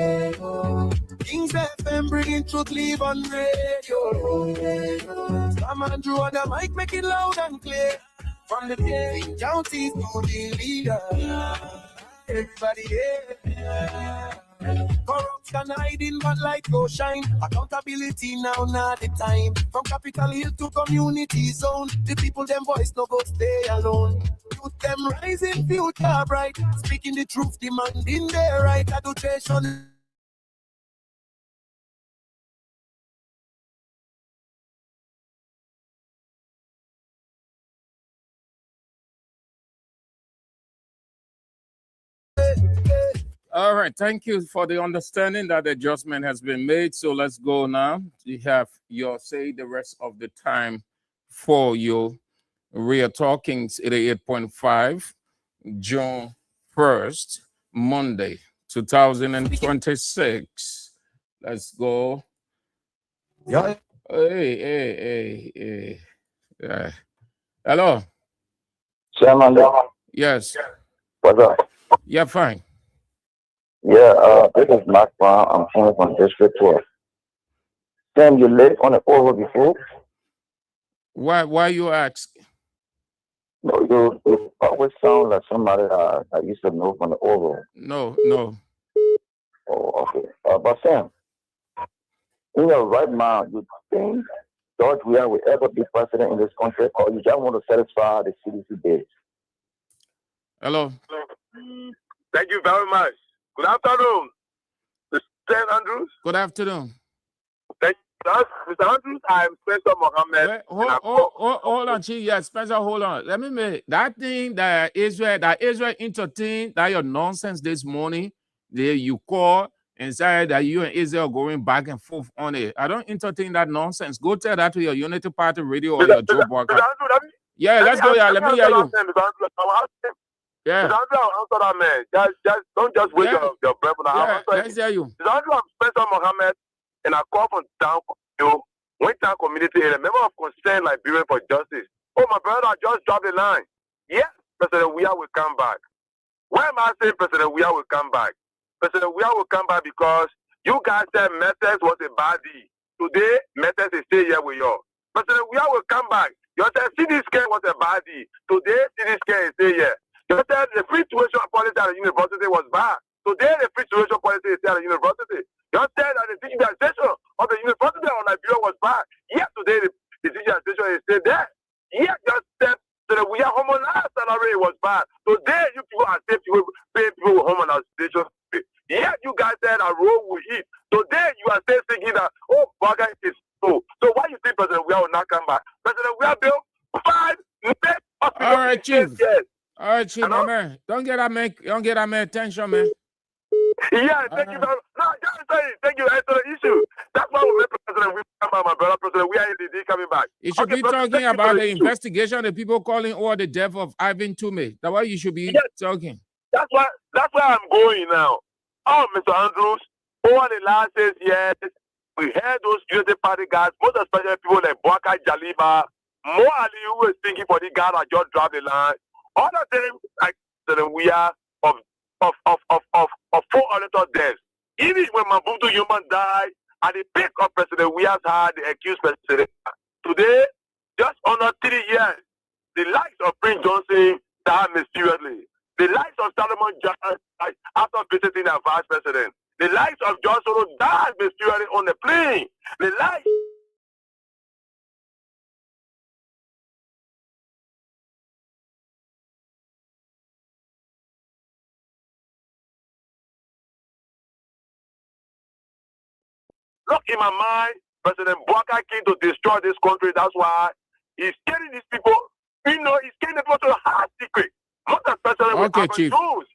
oh. Kings FM bringing truth live on radio. Sam Andrew on the mic, make it loud and clear. From the 15 counties to the leader. Everybody, yeah. Corruption hiding, but light go shine. Accountability now, not the time. From Capitol Hill to community zone, the people them voice no go stay alone. Youth them rising, future bright. Speaking the truth, demanding their right. Education. All right, thank you for the understanding that the adjustment has been made. So let's go now. You have your say the rest of the time for your Real Talkings 88.5, June 1st, Monday, 2026. Let's go. Yeah. Hey. Hello. Chairman. Yes. What's up? Yeah, fine. Yeah, this is Mark Brown. I'm calling from District 12. Sam, you lived on the Oval before? Why you ask? No, you always sound like somebody I used to know from the Oval. No. Oh, okay. But Sam, in your right mind, you think George Weah will ever be president in this country, or you just want to satisfy the CDC base? Hello. Thank you very much. Good afternoon, Mr. Andrews. Good afternoon. Thank you, Mr. Andrews. I'm Spencer Mohammed. Wait, hold on, Chief. Yeah, Spencer, hold on. Let me make that thing that Israel entertained that your nonsense this morning. There you call and say that you and Israel going back and forth on it. I don't entertain that nonsense. Go tell that to your Unity Party radio or your Joe Walker. Yeah, let's go. Yeah, let me hear you. Yeah. Mr. Andrew, I'll answer that man. Just don't just wait your breath. Yeah, let's hear you. Mr. Andrew, I'm Spencer Mohammed, and I call from Town Community area, member of Concern Liberian for Justice. Oh, my brother, I just dropped the line. Yes, President Weah will come back. Why am I saying President Weah will come back? President Weah will come back because you guys said Metters was a body. Today, Metters is still here with you. President Weah will come back. You said CDSK was a body. Today, CDSK is still here. You said the free tuition policy at the university was bad. Today, the free tuition policy is still at the university. You said that the digitization of the university of Nigeria was bad. Yet today, the digitization is still there. Yet you said that we are harmonized salary was bad. Today, you people are still paying people with harmonization. Yet you guys said a road will eat. Today, you are still thinking that, oh, Baga is so. So why you think President Weah will not come back? President Weah built 5 net hospitals. All right, Chief. Yes. All right, Chief, my man. Don't get that man attention, man. Yeah, thank you very much. No, just saying, thank you. Answer the issue. That's why we met President Weah, my brother, President Weah is coming back. You should be talking about the investigation, the people calling over the death of Ivan Toomey. That's why you should be talking. That's why I'm going now. Oh, Mr. Andrews, over the last 6 years, we heard those Unity Party guys, most especially people like Bwaka Jaliba, Mo Ali, who was thinking for the guy that just dropped the line. All of them, like we are of 400 deaths. Even when Mobutu Human died, at the peak of President Weah's had the accused president. Today, just under 3 years, the likes of Prince Johnson died mysteriously. The likes of Solomon John after visiting the vice president. The likes of John Soros died mysteriously on the plane. The likes. Look, in my mind, President Bouaka came to destroy this country. That's why he's scaring these people. You know, he's scaring the people to a hard secret. Most especially with Alvin Chief. Jones.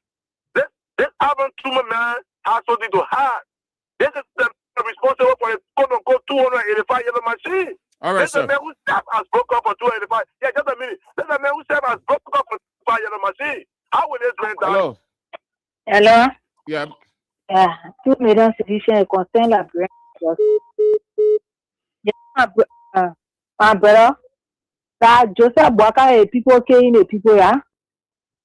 This Alvin Tuma man has something to hide. This is the responsible for the quote-unquote 285 yellow machine. All right, this is sir. the man who staff has broke up for 285. Yeah, just a minute. This is the man who staff has broke up for 285 yellow machine. How will this man die? Hello. Hello. Yeah. Yeah. 2 million citizens concern la brain. My brother, that Joseph Bouaka people killing the people, yeah.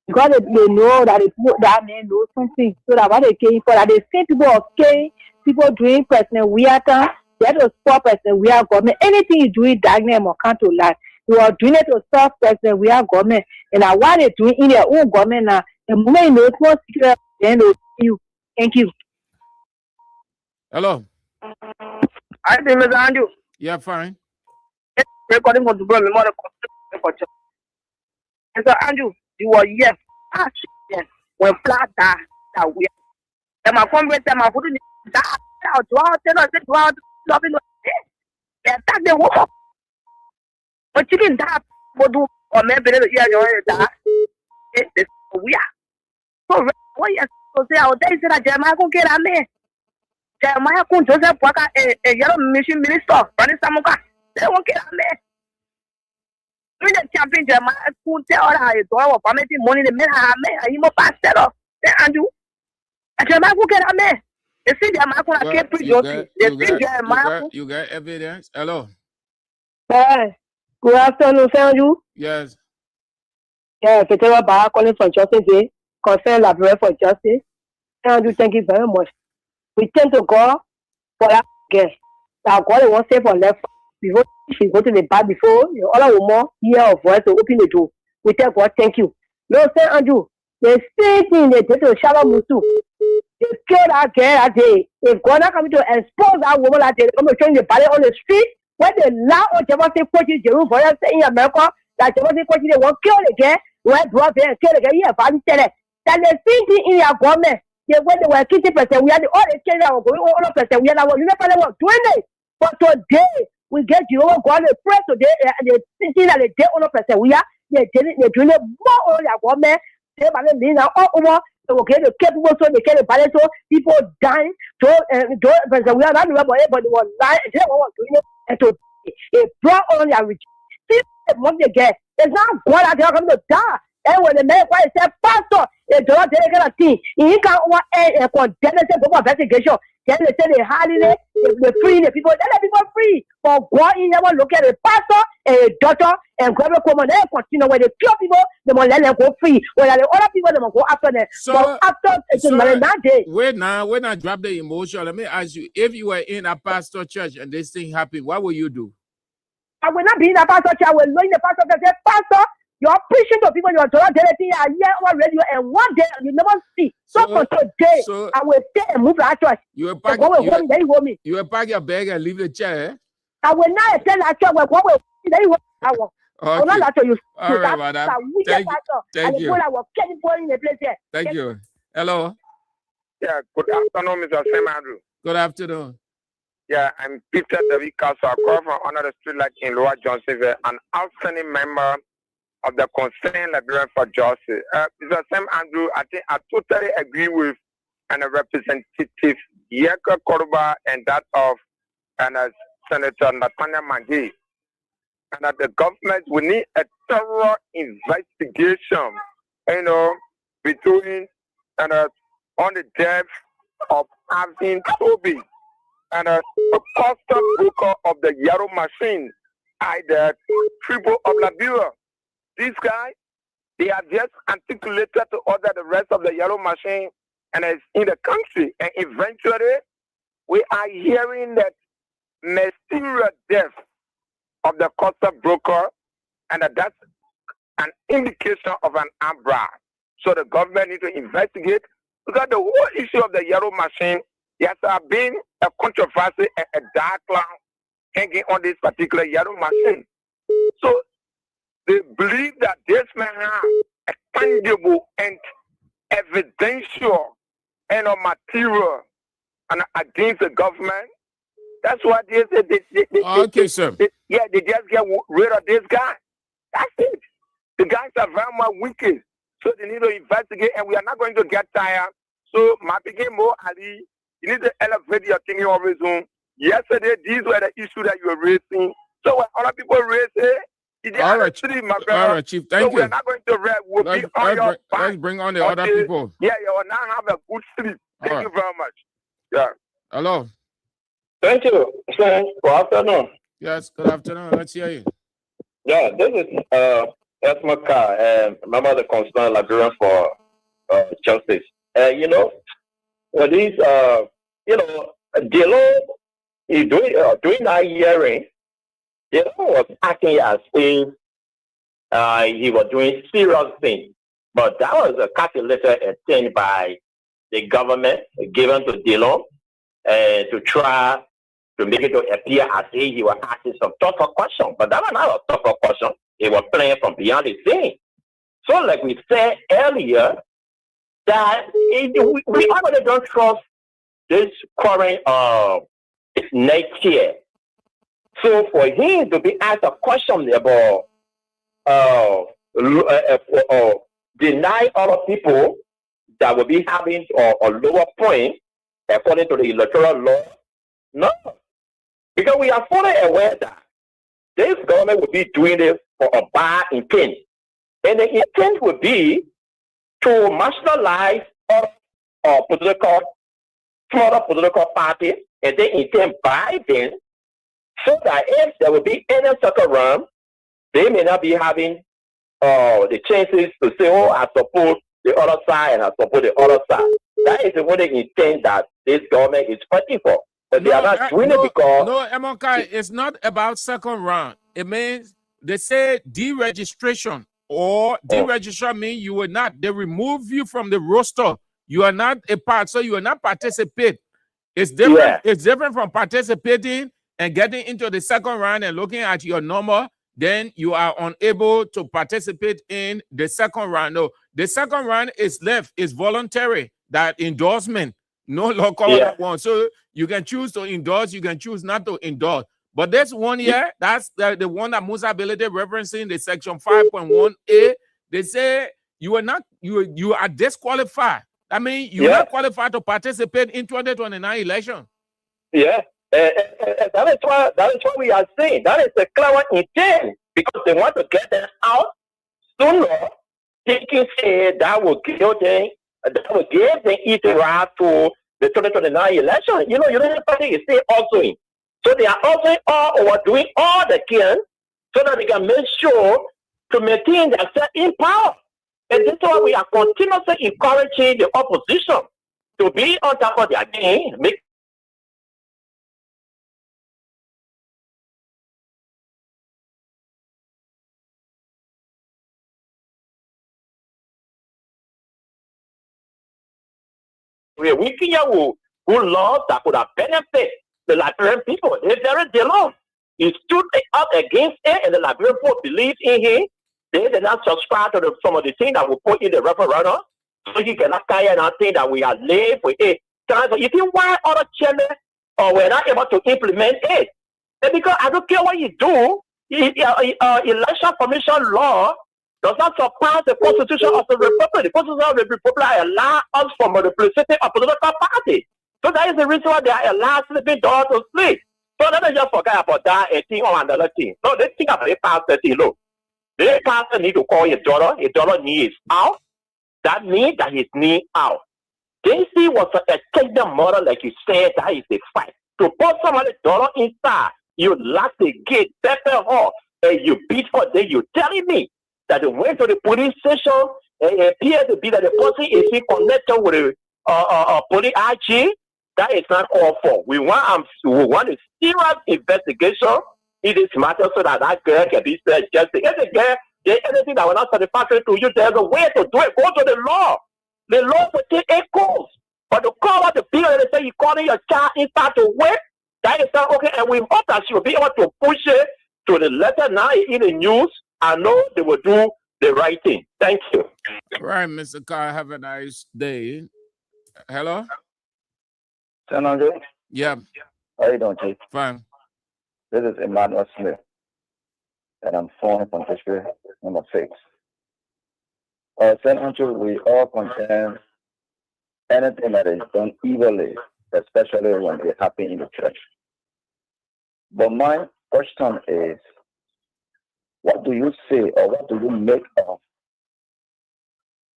Because they know that the people that men know something, so that what they came for, that they see people of killing people doing personal weird things, that was poor personal weird government. Anything you do it, darkness or can't to lie. You are doing it to stop personal weird government, and now what they doing in their own government now, the moment you know it's more secure, then they'll see you. Thank you. Hello. I think Mr. Andrew. Yeah, fine. Recording for the problem, more Mr. Andrew, you were yes. When flat that we and my phone with them, I wouldn't that out to our tell us it was loving attack the woman. But you didn't that would do or maybe that we are. So what yes, so say our days that Jeremiah could get a man. Jeremiah could Joseph Bouaka a yellow mission minister running Samuka. They won't get a man. The champion Jeremiah could tell her it's all for making money the men are men and you must pass that off. Andrew. And Jeremiah could get a man. They see Jeremiah could get pretty you got evidence? Hello. Hey, good afternoon, Andrew. Yes. Yeah, Peter Bar calling for justice day. Concern Library for justice. Andrew, thank you very much. We tend to go for that girl. That God won't say for left before she go to the bar before the other woman hear her voice to open the door. We tell God thank you. No, say Andrew, the same thing they did to Shalom Musu. They killed that girl that day. If God not coming to expose that woman that day, come to show the body on the street, when they allow on Jabasi Kochi Jerusalem in America, that Jabasi Kochi they won't kill the girl, where brought there and kill the girl, yeah, but that the same thing in your government. When they were 50%, we had the other children were going all of percent. We had our never doing it. But today, we get Jehovah God to pray today, and the thing that they did all of percent. We are they're doing it more on their government. They might be now all over. They will get the capable so they get the balance so people dying. So, we are not remember it, but they were lying and they were doing it. And so it brought on their rich. See what they get. It's not God that they are going to die. And when the man said, Pastor, they don't take a thing. He can't want a condemnation for investigation. Then they say they hardly they free the people. They let people free. For God, you never look at a pastor, a daughter, and grab a woman. They continue when they kill people, they will let them go free. When the other people, they will go after them. So after that day. Wait now, when I drop the emotion, let me ask you, if you were in a pastor church and this thing happened, what will you do? I will not be in a pastor church. I will learn the pastor to say, Pastor, you're preaching to people, you're doing anything I hear on radio, and one day you never see. So for today, I will stay and move that church. You will pack, you will pack your bag and leave the chair. I will not attend that church. I will. Okay. All right, madam. Thank you. Thank you. Hello. Yeah, good afternoon, Mr. Sam Andrew. Good afternoon. Yeah, I'm Peter David Castle. I call from under the street like in Lower Johnsonville, an outstanding member of the Concerned Librarian for Justice. Mr. Sam Andrew, I think I totally agree with Representative Yeka Koruba and that of Senator Nathaniel Mangi. And that the government will need a thorough investigation, between on the death of Alvin Toby and the custom broker of the Yarrow machine at the Tribune of Liberia. These guys, they have just articulated to order the rest of the Yarrow machine and it's in the country. And eventually, we are hearing that mysterious death of the custom broker, and that's an indication of an armed robbery. So the government need to investigate, because the whole issue of the yellow machine, yes, has been a controversy, a dark cloud hanging on this particular yellow machine. So they believe that this man has a tangible and evidential and a material and against the government. That's why they said they just get rid of this guy. That's it. The guys are very much wicked. So they need to investigate, and we are not going to get tired. So my begin more Ali, you need to elevate your thinking of his own. Yesterday, these were the issues that you were raising. So when other people raise it, all right, Chief, thank you. We're not going to read. Let's bring on the other people. Yeah, you will now have a good sleep. Thank you very much. Yeah. Hello. Thank you. Good afternoon. Yes, good afternoon. Let's hear you. Yeah, this is Esma Carr, member of the Constitutional Librarian for Justice. For these, Dillon is doing that hearing. Dillon was acting as if he was doing serious things, but that was a calculated thing by the government given to Dillon to try to make it to appear as if he was asking some tougher question. But that was not a tougher question. He was playing from beyond the scene. So, like we said earlier, that we already don't trust this current next year. So, for him to be asked a question about deny other people that will be having a lower point according to the electoral law, no. Because we are fully aware that this government will be doing it for a bad intent. And the intent would be to marginalize smaller political parties, and they intend Biden so that if there will be any second round, they may not be having the chances to say, oh, I support the other side and I support the other side. That is the only intent that this government is fighting for. But they are not doing it because... No, Emonkai, it's not about second round. It means they say deregistration, or deregistration means you will not. They remove you from the roster. You are not a part, so you will not participate. It's different. Yeah. It's different from participating and getting into the second round and looking at your number. Then you are unable to participate in the second round. No, the second round is left. It's voluntary. That endorsement. No law calls that one. So you can choose to endorse, you can choose not to endorse. But this 1 year, that's the one that Musa Ability referencing the section 5.1a. They say you are not, you are disqualified. I mean, you're not qualified to participate in 2029 election. Yeah. That is what we are saying. That is the clear intent, because they want to get them out sooner, thinking that will give them easy right to the 2029 election. You know, United Party is still arguing. So they are arguing or doing all they can so that they can make sure to maintain themselves in power. And this is why we are continuously encouraging the opposition to be on top of their game. We can good laws that could have benefited the Liberian people. They're very Dillon. He stood up against it, and the Liberian people believed in him. They did not subscribe to some of the things that we put in the referendum. So he cannot carry anything that we are laid with it. So you think why other chairmen were not able to implement it? And because I don't care what you do, election commission law does not surpass the Constitution of the Republic. The Constitution of the Republic allows us from the publicity of political party. So that is the reason why they are allowed sleeping dogs to sleep. So let us just forget about that and think on another thing. No, let's think about the pastor thing. Look, the pastor need to call his daughter knee is out. That means that his knee out. Daisy was a kingdom mother, like you said, that is a fight. To put somebody's daughter inside, you lock the gate, pepper her, and you beat her, then you telling me that they went to the police station and it appears to be that the person is in connection with a police IG. That is not called for. We want a serious investigation in this matter so that that girl can be said justice. If the girl There's anything that will not satisfactory to you, there's a way to do it. Go to the law. The law will take a course. But to call out the bill and they say you're calling your child inside to work, that is not okay. And we hope that she will be able to push it to the letter now in the news. I know they will do the right thing. Thank you. All right, Mr. Carr, have a nice day. Hello? San Andre? Yeah. How you doing, Chief? Fine. This is Emmanuel Smith, and I'm phoning from district number 6. San Andre, we all condemn anything that is done evilly, especially when it happens in the church. But my question is, what do you say or what do you make of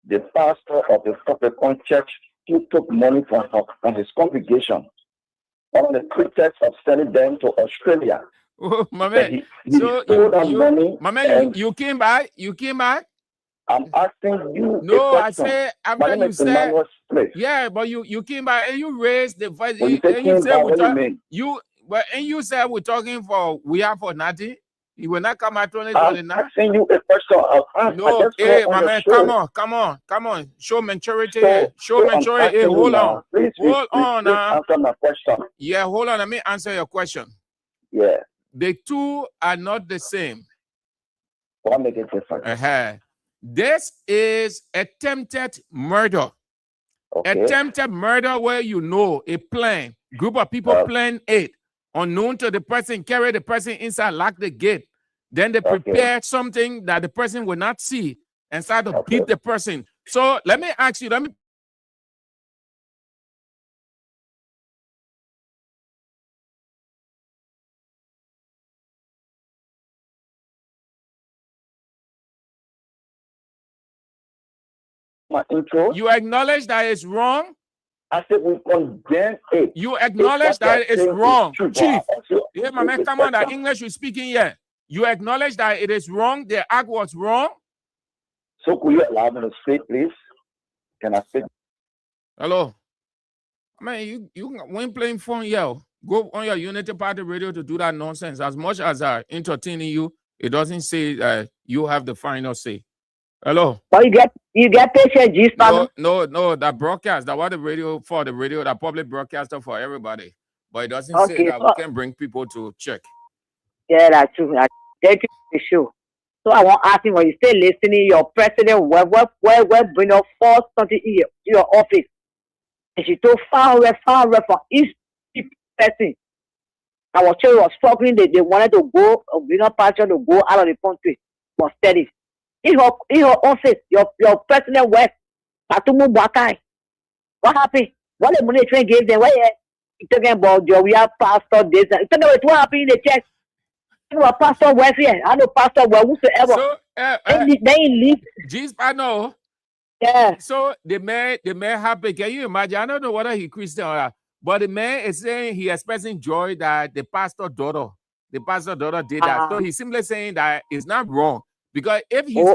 the pastor of the Capricorn Church who took money from his congregation on the pretext of sending them to Australia? Oh, my man. You came back? You came back? I'm asking you. No, I say after you said, yeah, but you came back and you raised the voice. And you said we're talking for we are for nothing. You will not come at 2029. I'm asking you a question. No, hey, my man, come on. Show maturity here. Show maturity here. Hold on. Hold on now. Answer my question. Yeah, hold on. Let me answer your question. Yeah. The two are not the same. What make it different? This is attempted murder. Okay. Attempted murder where you know a plan, group of people plan it, unknown to the person, carry the person inside, lock the gate. Then they prepare something that the person will not see and start to beat the person. So let me ask you, my intro. You acknowledge that it's wrong? I said we condemn it. You acknowledge that it's wrong, Chief. Yeah, my man, come on, that English you're speaking here. You acknowledge that it is wrong, the act was wrong? So could you allow me to speak, please? Can I speak? Hello? Man, you when playing phone, yo, go on your Unity Party radio to do that nonsense. As much as I entertaining you, it doesn't say you have the final say. Hello? But you get patient, G Spano? No, that broadcast, that was the radio, that public broadcaster for everybody. But it doesn't say that we can bring people to check. Yeah, that's true. Thank you for the show. So I want to ask you, when you stay listening, your president, where bring up false something in your office. And she told far away from each person. Our children was struggling, they wanted to go, pastor to go out of the country, was steady. In her office, your president West, Patumu Bakai. What happened? What the money train gave them? What you talking about? We have pastor this. You talking about what happened in the church? You know, Pastor West here. I know Pastor West, whosoever. So, they leave. Jeez, I know. Yeah. So the man happy. Can you imagine? I don't know whether he Christian or not, but the man is saying he expressing joy that the pastor daughter did that. So he's simply saying that it's not wrong. Because if he's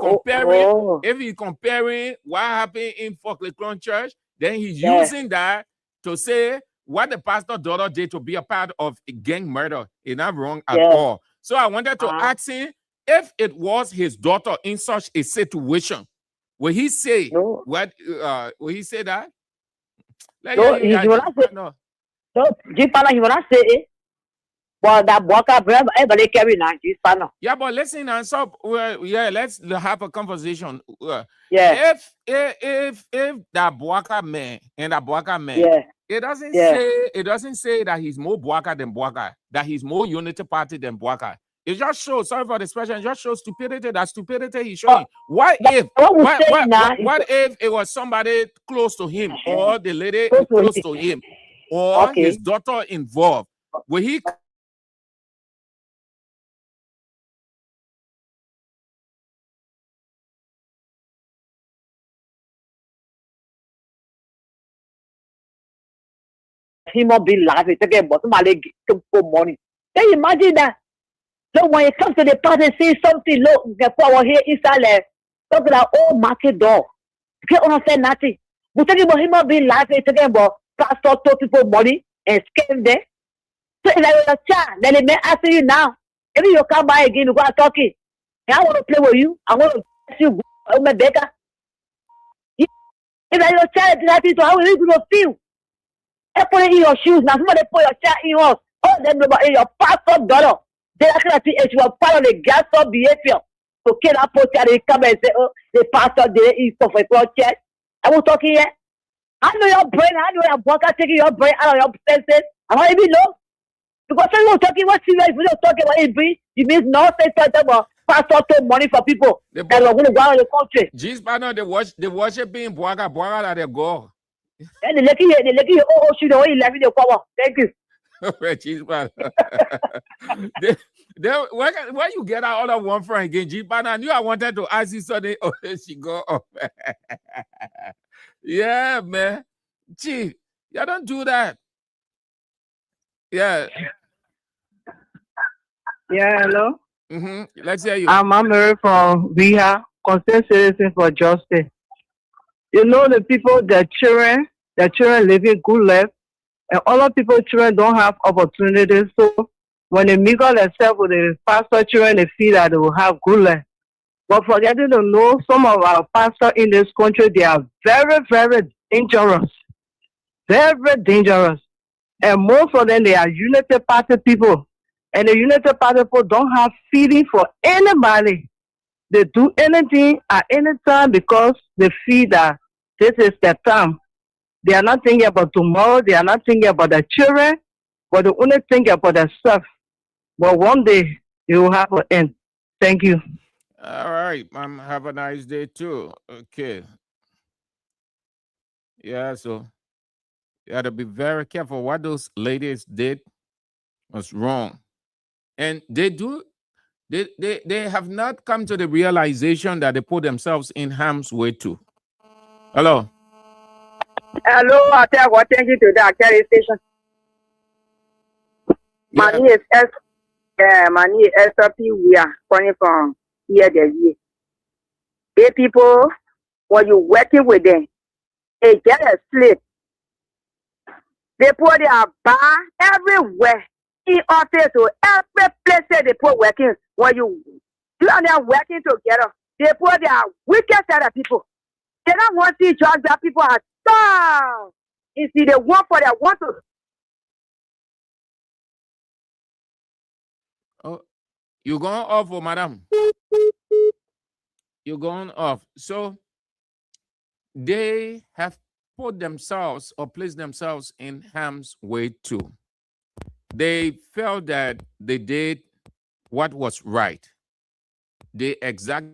comparing what happened in Falkland Church, then he's using that to say what the pastor daughter did to be a part of a gang murder is not wrong at all. So I wanted to ask him if it was his daughter in such a situation, will he say what? Will he say that? Like, no, he will not say. No, he will not say it. But that walker, everybody carry now. Yeah, but listen, and so let's have a conversation. If that Boaka man and that Boaka man, it doesn't say that he's more Boaka than Boaka, that he's more Unity Party than Boaka. It just shows, sorry for the expression, it just shows stupidity. That stupidity he's showing. What if it was somebody close to him, or the lady close to him, or his daughter involved? Will he? He must be laughing again, but somebody give money. Can you imagine that? So when it comes to the party, see something, look, the power here inside there, talking about old market door. You can't understand nothing. But talking about he must be laughing again, but pastor told people money and scam them. So it's like a child. Then they may ask you now. If you come by again, you go talking. And I want to play with you. I want to test you. I'm a beggar. If I your child is like this, how will you going to feel? I put it in your shoes. Now somebody put your child in yours. All them about your pastor daughter. They are going to see if you are part of the gas of behavior. So can I put they come and say, oh, the pastor did it for a church. I was talking here. I know your brain. I know your worker taking your brain out of your senses. I want to be know. Because when you're talking what serious, when you're talking about it, you mean nonsense about pastor to money for people that are going to go out of the country. Jesus, partner, they worshiping Bwaga that they go. And they look here, oh, shoot, oh, 11, they come on. Thank you. Jesus, partner. Where you get out all of one friend again, Jesus, partner? I knew I wanted to ask you something. Oh, she go up. Yeah, man. Gee, you don't do that. Yeah. Yeah, hello. Let's hear you. I'm Mary from Viha, Concerned Citizen for Justice. You know the people, their children living good life, and other people's children don't have opportunities. So when they mingle themselves with the pastor children, they feel that they will have good life. But forgetting to know, some of our pastors in this country, they are very, very dangerous. Very dangerous. And most of them, they are United Party people. And the United Party people don't have feeling for anybody. They do anything at any time because they feel that this is their time. They are not thinking about tomorrow. They are not thinking about their children, but they only think about themselves. But one day, it will have an end. Thank you. All right, ma'am. Have a nice day too. Okay. Yeah, so you have to be very careful. What those ladies did was wrong. And they have not come to the realization that they put themselves in harm's way too. Hello. Hello, I thank you to the Kerry station. My name is SRP. We are calling from here. Hey people, when you're working with them, they get a slip. They put their bar everywhere. In office or every place they put working. When you and them working together, they put their wicked set of people. They don't want to see jobs that people are starved. You see, they want for their want to. Oh, you going off, oh, madam? You're going off. So they have put themselves or placed themselves in harm's way too. They felt that they did what was right. They exactly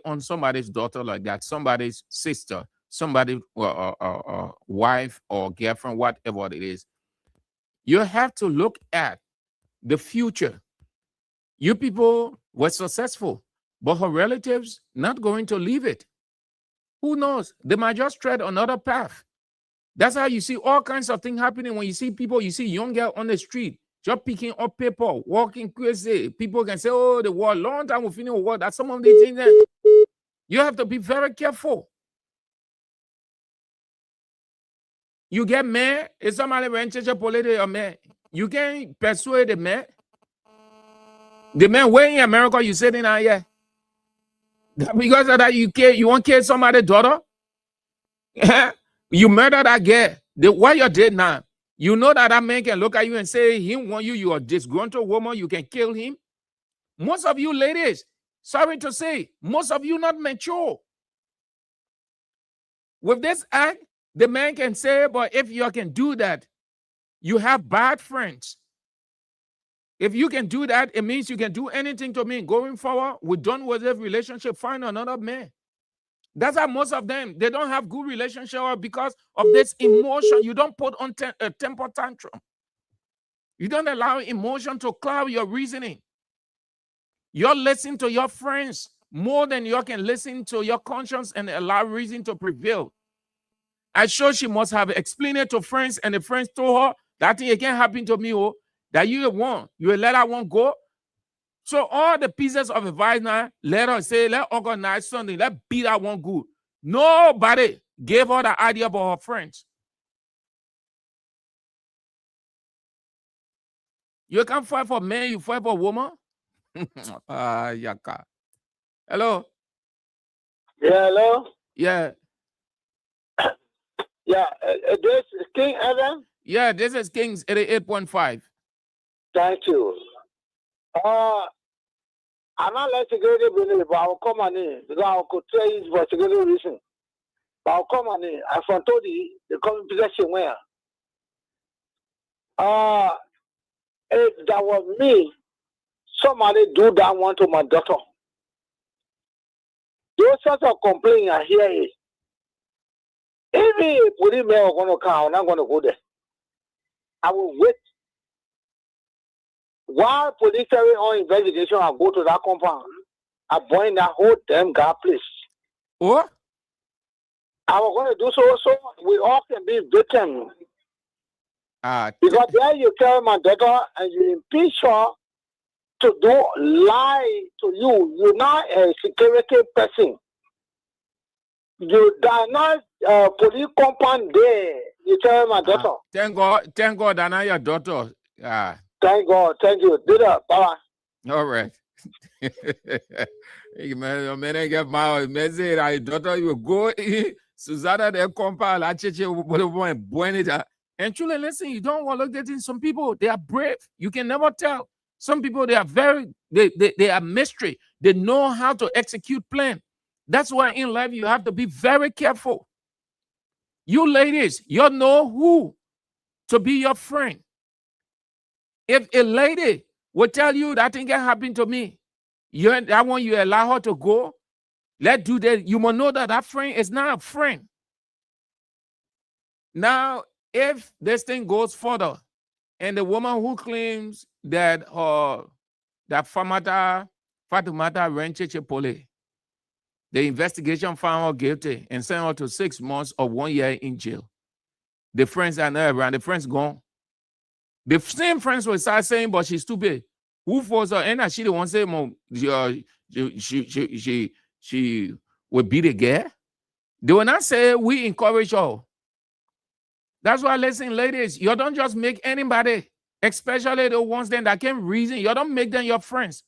on somebody's daughter like that, somebody's sister, somebody's wife or girlfriend, whatever it is. You have to look at the future. You people were successful, but her relatives not going to leave it. Who knows? They might just tread another path. That's how you see all kinds of things happening when you see people, you see young girl on the street, just picking up paper, walking crazy. People can say, oh, the war, long time we finish the war. That's some of the things that you have to be very careful. You get mad, if somebody went to politics or man, you can't persuade the man. The man where in America you sitting out here. Because of that, you want to kill somebody's daughter? You murder that girl. What you did now, you know that man can look at you and say, he want you, you are disgruntled woman, you can kill him. Most of you ladies, sorry to say, most of you not mature. With this act, the man can say, but if you can do that, you have bad friends. If you can do that, it means you can do anything to me. Going forward, we're done with this relationship, find another man. That's how most of them, they don't have good relationship because of this emotion. You don't put on a temper tantrum. You don't allow emotion to cloud your reasoning. You're listening to your friends more than you can listen to your conscience and allow reason to prevail. I'm sure she must have explained it to friends, and the friends told her that thing can't happen to me, oh, that you want, you will let that one go. So all the pieces of advice now, let her say, let's organize something, let's beat that one good. Nobody gave her the idea about her friends. You can't fight for men, you fight for woman. Yaka. Hello. Yeah, hello. Yeah. Yeah, this is King Adam. Yeah, this is King's 88.5. Thank you. I'm not like to go to but I'll come on in because I could tell you for security reason. But I'll come on in. I told you the coming possession where. If that was me, somebody do that one to my daughter. Those sorts of complaints I hear is, if police men are going to come, I'm not going to go there. I will wait. While police carry on investigation, I go to that compound. I burn that whole damn guy place. What? I was going to do so we all can be victims. Because there you carry my daughter and you impeach her to do lie to you. You're not a security person. You are not police compound there. You tell my daughter. Thank God, I'm not your daughter. Thank God, thank you. Do that, bye. All right. Man, I get my message. I daughter, you go. Susanna, they compile. I check you. And truly, listen, you don't want to look at it. Some people, they are brave. You can never tell. Some people, they are they are mystery. They know how to execute plan. That's why in life, you have to be very careful. You ladies, you know who to be your friend. If a lady will tell you that thing can happen to me, that one you allow her to go, let's do that. You must know that that friend is not a friend. Now, if this thing goes further, and the woman who claims that Fatumata Rencheche Pole, the investigation found her guilty and sent her to 6 months or 1 year in jail. The friends are not around. The friends gone. The same friends will start saying, but she's stupid. Who forced her? And she the one say, she will be the girl. They will not say we encourage her. That's why, listen, ladies, you don't just make anybody, especially the ones that can reason. You don't make them your friends.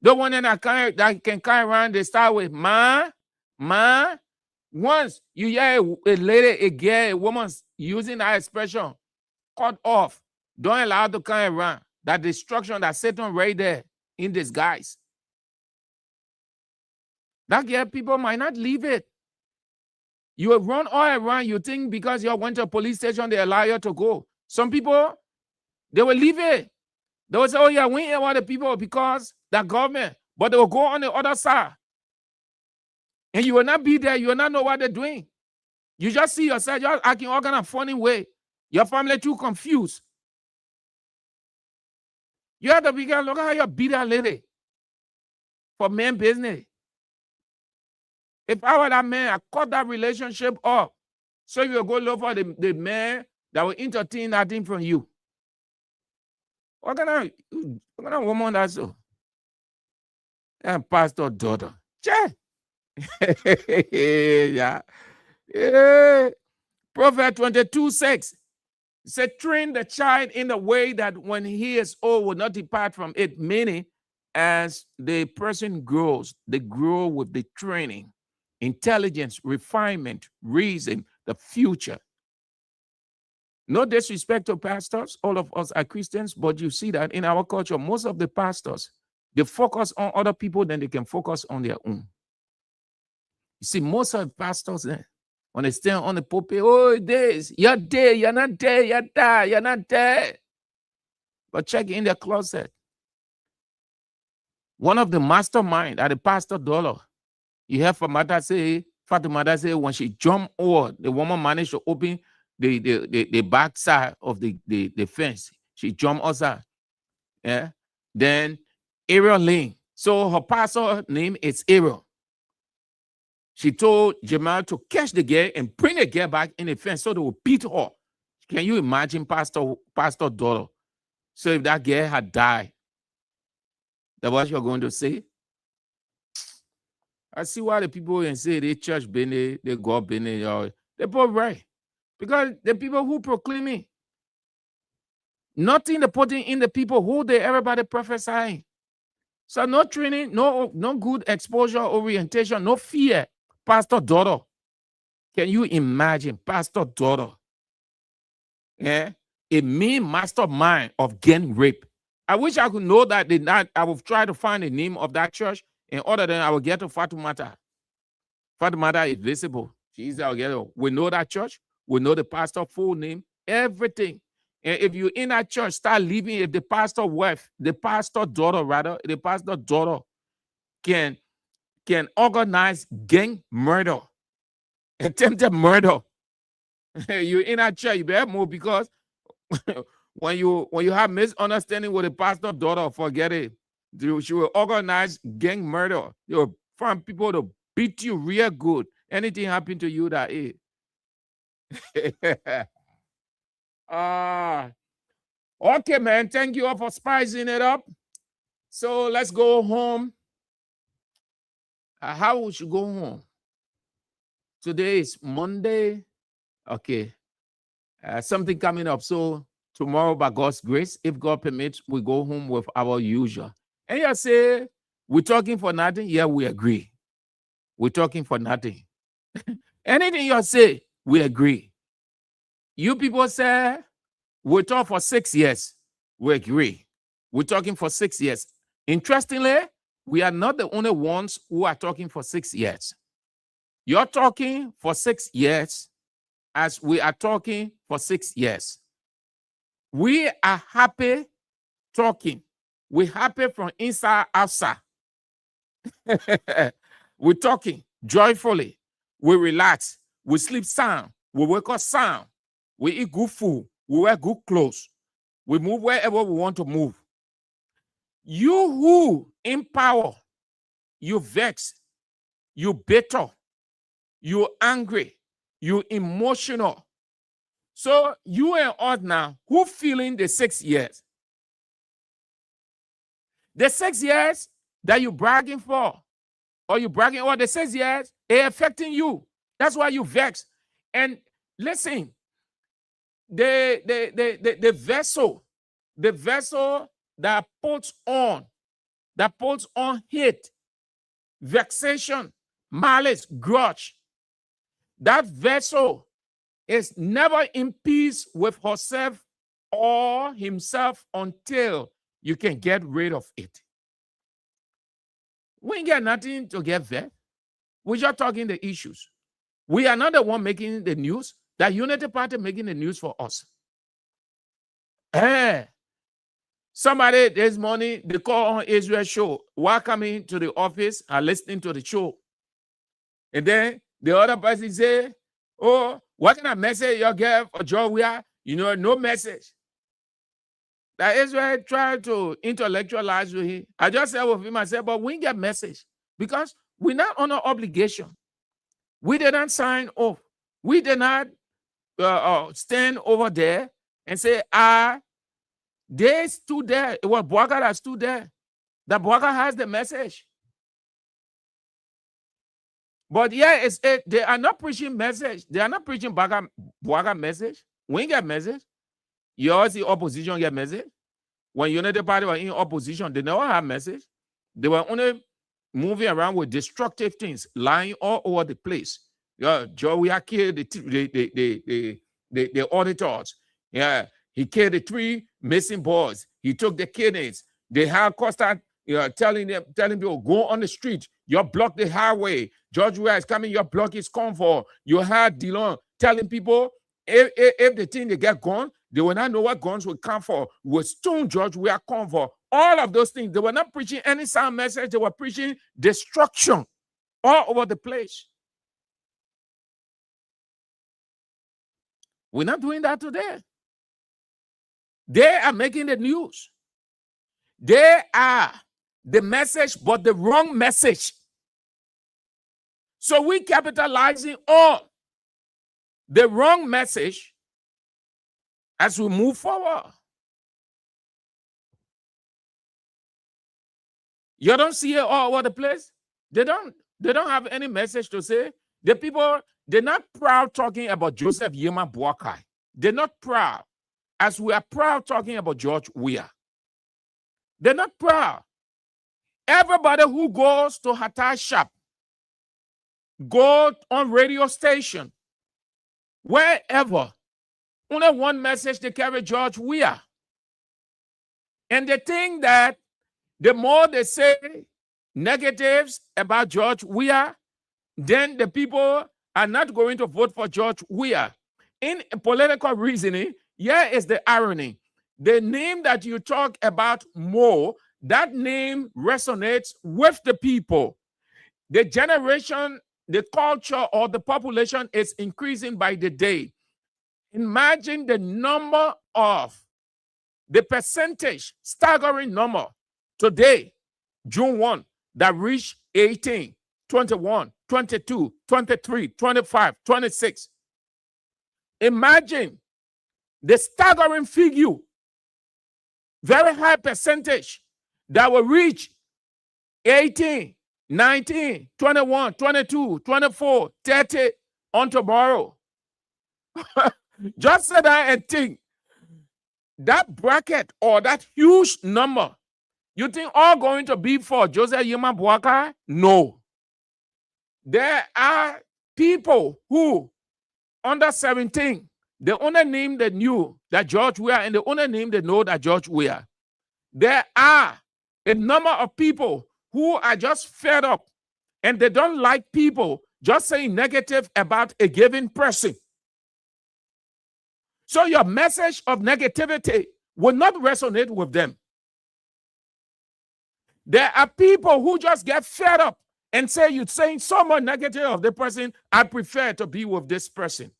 The one that can carry around, they start with ma. Once you hear a lady, a girl, a woman using that expression, cut off. Don't allow it to come around. That destruction that Satan right there in disguise. That girl, people might not leave it. You will run all around. You think because you went to a police station, they allow you to go. Some people, they will leave it. They will say, oh yeah, we ain't want the people because the government. But they will go on the other side. And you will not be there. You will not know what they're doing. You just see yourself, you're acting all kind of funny way. Your family too confused. You have to be careful. Look at how you beat that lady for men business. If I were that man, I cut that relationship up. So you will go look for the man that will entertain that thing from you. What kind of woman that's so? And pastor daughter. Yeah. Yeah. Proverbs 22:6 said, train the child in the way that when he is old will not depart from it. Meaning, as the person grows, they grow with the training, intelligence, refinement, reason, the future. No disrespect to pastors. All of us are Christians, but you see that in our culture, most of the pastors, they focus on other people than they can focus on their own. You see, most of the pastors, when they stand on the pulpit, oh, this, you're there, you're not there, you're there, you're not there. But check in their closet. One of the mastermind at the pastor dollar, you hear Fatumata say when she jumped over, the woman managed to open the back side of the fence. She jumped outside. Yeah. Then Ariel Lane. So her pastor name is Ariel. She told Jamal to catch the girl and bring the girl back in the fence so they will beat her. Can you imagine Pastor Dollar? So if that girl had died, that's what you're going to say? I see why the people can say they church business, they God business, they both right. Because the people who proclaim it, nothing they putting in the people who they everybody prophesying. So no training, no good exposure, orientation, no fear. Pastor daughter. Can you imagine pastor daughter? Yeah, a mean mastermind of gang rape. I wish I could know that. I would try to find the name of that church in order that I will get to Fatoumata. Fatoumata is visible. She's out there. We know that church. We know the pastor full name, everything. And if you're in that church, start leaving. If the pastor wife, the pastor daughter rather, the pastor daughter can organize gang murder, attempted murder. You're in that church, you better move, because when you have misunderstanding with the pastor daughter, forget it. She will organize gang murder. You'll find people to beat you real good. Anything happen to you that is. Okay, man. Thank you all for spicing it up. So let's go home. How we should go home? Today is Monday. Okay. Something coming up. So tomorrow, by God's grace, if God permits, we go home with our usual. And you say, we're talking for nothing? Yeah, we agree. We're talking for nothing. Anything you say, we agree. You people say, we talk for 6 years. We agree. We're talking for 6 years. Interestingly, we are not the only ones who are talking for 6 years. You're talking for 6 years as we are talking for 6 years. We are happy talking. We're happy from inside, outside. We're talking joyfully. We relax. We sleep sound. We wake up sound. We eat good food. We wear good clothes. We move wherever we want to move. You who in power, you vex, you bitter, you angry, you emotional. So you and us now, who feeling the 6 years? The 6 years that you bragging for, or you bragging over the 6 years, it affecting you. That's why you vex. And listen, the vessel that puts on hate, vexation, malice, grudge, that vessel is never in peace with herself or himself until you can get rid of it. We ain't got nothing to get vexed. We're just talking the issues. We are not the one making the news. That Unity Party making the news for us. Somebody this morning, they call on Israel show, while coming to the office and listening to the show. And then the other person say, oh, what kind of message you get for Joe? We are, no message. That Israel tried to intellectualize with him. I just said with him, I said, but we didn't get message because we're not under obligation. We did not sign off. We did not stand over there and say, they stood there. It was Bouaga that stood there. That Bouaga has the message. But yeah, they are not preaching message. They are not preaching Bouaga message. We ain't get message. You always see opposition get message. When Unity Party were in opposition, they never had message. They were only moving around with destructive things, lying all over the place. Yeah, Joey killed the auditors. Yeah, he killed the 3 missing boys. He took the kidneys. They had Costa telling people, go on the street. You block the highway. George Weah is coming. Your block is comfort. You had Dillon telling people if the thing they get gone, they will not know what guns will come for. With stone George Weah comfort. All of those things. They were not preaching any sound message. They were preaching destruction all over the place. We're not doing that today. They are making the news. They are the message, but the wrong message. So we capitalizing on the wrong message as we move forward. You don't see it all over the place? They don't. They don't have any message to say. The people, they're not proud talking about Joseph Yema Boakai. They're not proud, as we are proud talking about George Weah. They're not proud. Everybody who goes to Hatai shop, go on radio station, wherever, only one message they carry: George Weah. And they think that the more they say negatives about George Weah, then the people are not going to vote for George Weah. In political reasoning, here is the irony. The name that you talk about more, that name resonates with the people. The generation, the culture, or the population is increasing by the day. Imagine the number of, the percentage, staggering number today, June 1, that reached 18, 21, 22, 23, 25, 26. Imagine the staggering figure, very high percentage that will reach 18, 19, 21, 22, 24, 30 on tomorrow. Just sit down and think. That bracket or that huge number, you think all going to be for Joseph Yema Boakai? No. There are people who, under 17, the only name they knew that George Weah, and the only name they know that George Weah. There are a number of people who are just fed up and they don't like people just saying negative about a given person. So your message of negativity will not resonate with them. There are people who just get fed up and say, you're saying so much negative of the person, I prefer to be with this person.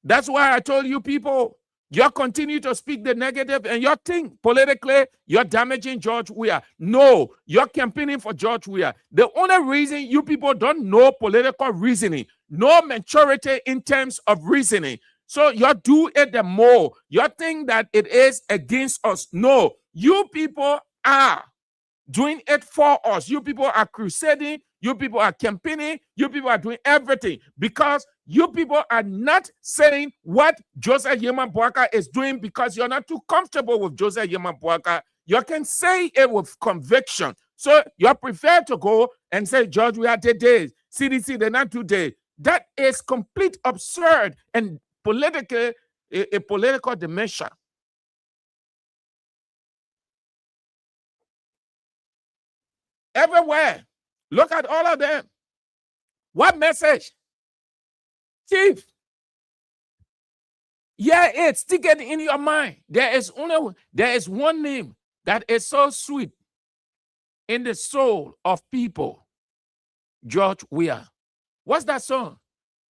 That's why I told you people, you continue to speak the negative and you think politically you're damaging George Weah. No, you're campaigning for George Weah. The only reason you people don't know political reasoning, no maturity in terms of reasoning. So you do it the more. You think that it is against us. No, you people are doing it for us. You people are crusading. You people are campaigning. You people are doing everything because you people are not saying what Joseph Yema Boakai is doing because you're not too comfortable with Joseph Yema Boakai. You can say it with conviction. So you prefer to go and say, George, we are today. CDC, they're not today. That is complete absurd and political, a political dementia. Everywhere. Look at all of them. What message? Chief. Yeah, it's stick it in your mind. There is one name that is so sweet in the soul of people. George Weah. What's that song?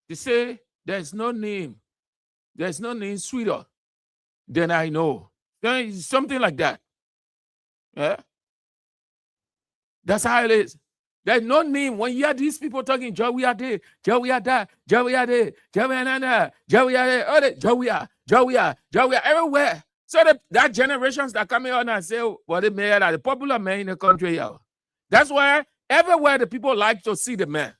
They say there's no name sweeter than I know. Something like that. Yeah. That's how it is. There's no name. When you hear these people talking, Joe, we are there, Joe, we are there, Joe, we are there, Joe, we are there, Joe, we are there, Joe, we are, Joe, we are, Joe, we are everywhere. So that generations that coming on and say, well, the mayor, the popular man in the country, yo. That's why everywhere the people like to see the man.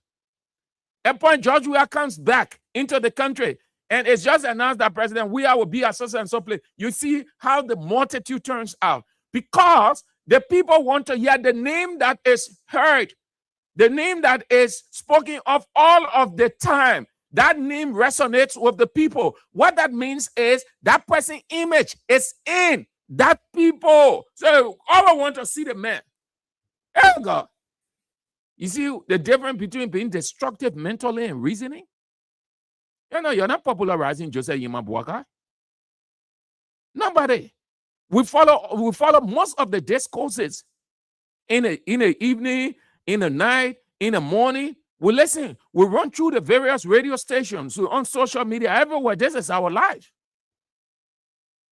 At point George Weah comes back into the country and it's just announced that President Weah will be associated and so place. You see how the multitude turns out because the people want to hear the name that is heard. The name that is spoken of all of the time, that name resonates with the people. What that means is that person's image is in that people. So all I want to see the man. Oh God. You see the difference between being destructive mentally and reasoning? You know, you're not popularizing Joseph Yema Boakai. Nobody. We follow most of the discourses in the evening, in the night, in the morning. We listen. We run through the various radio stations, on social media, everywhere. This is our life.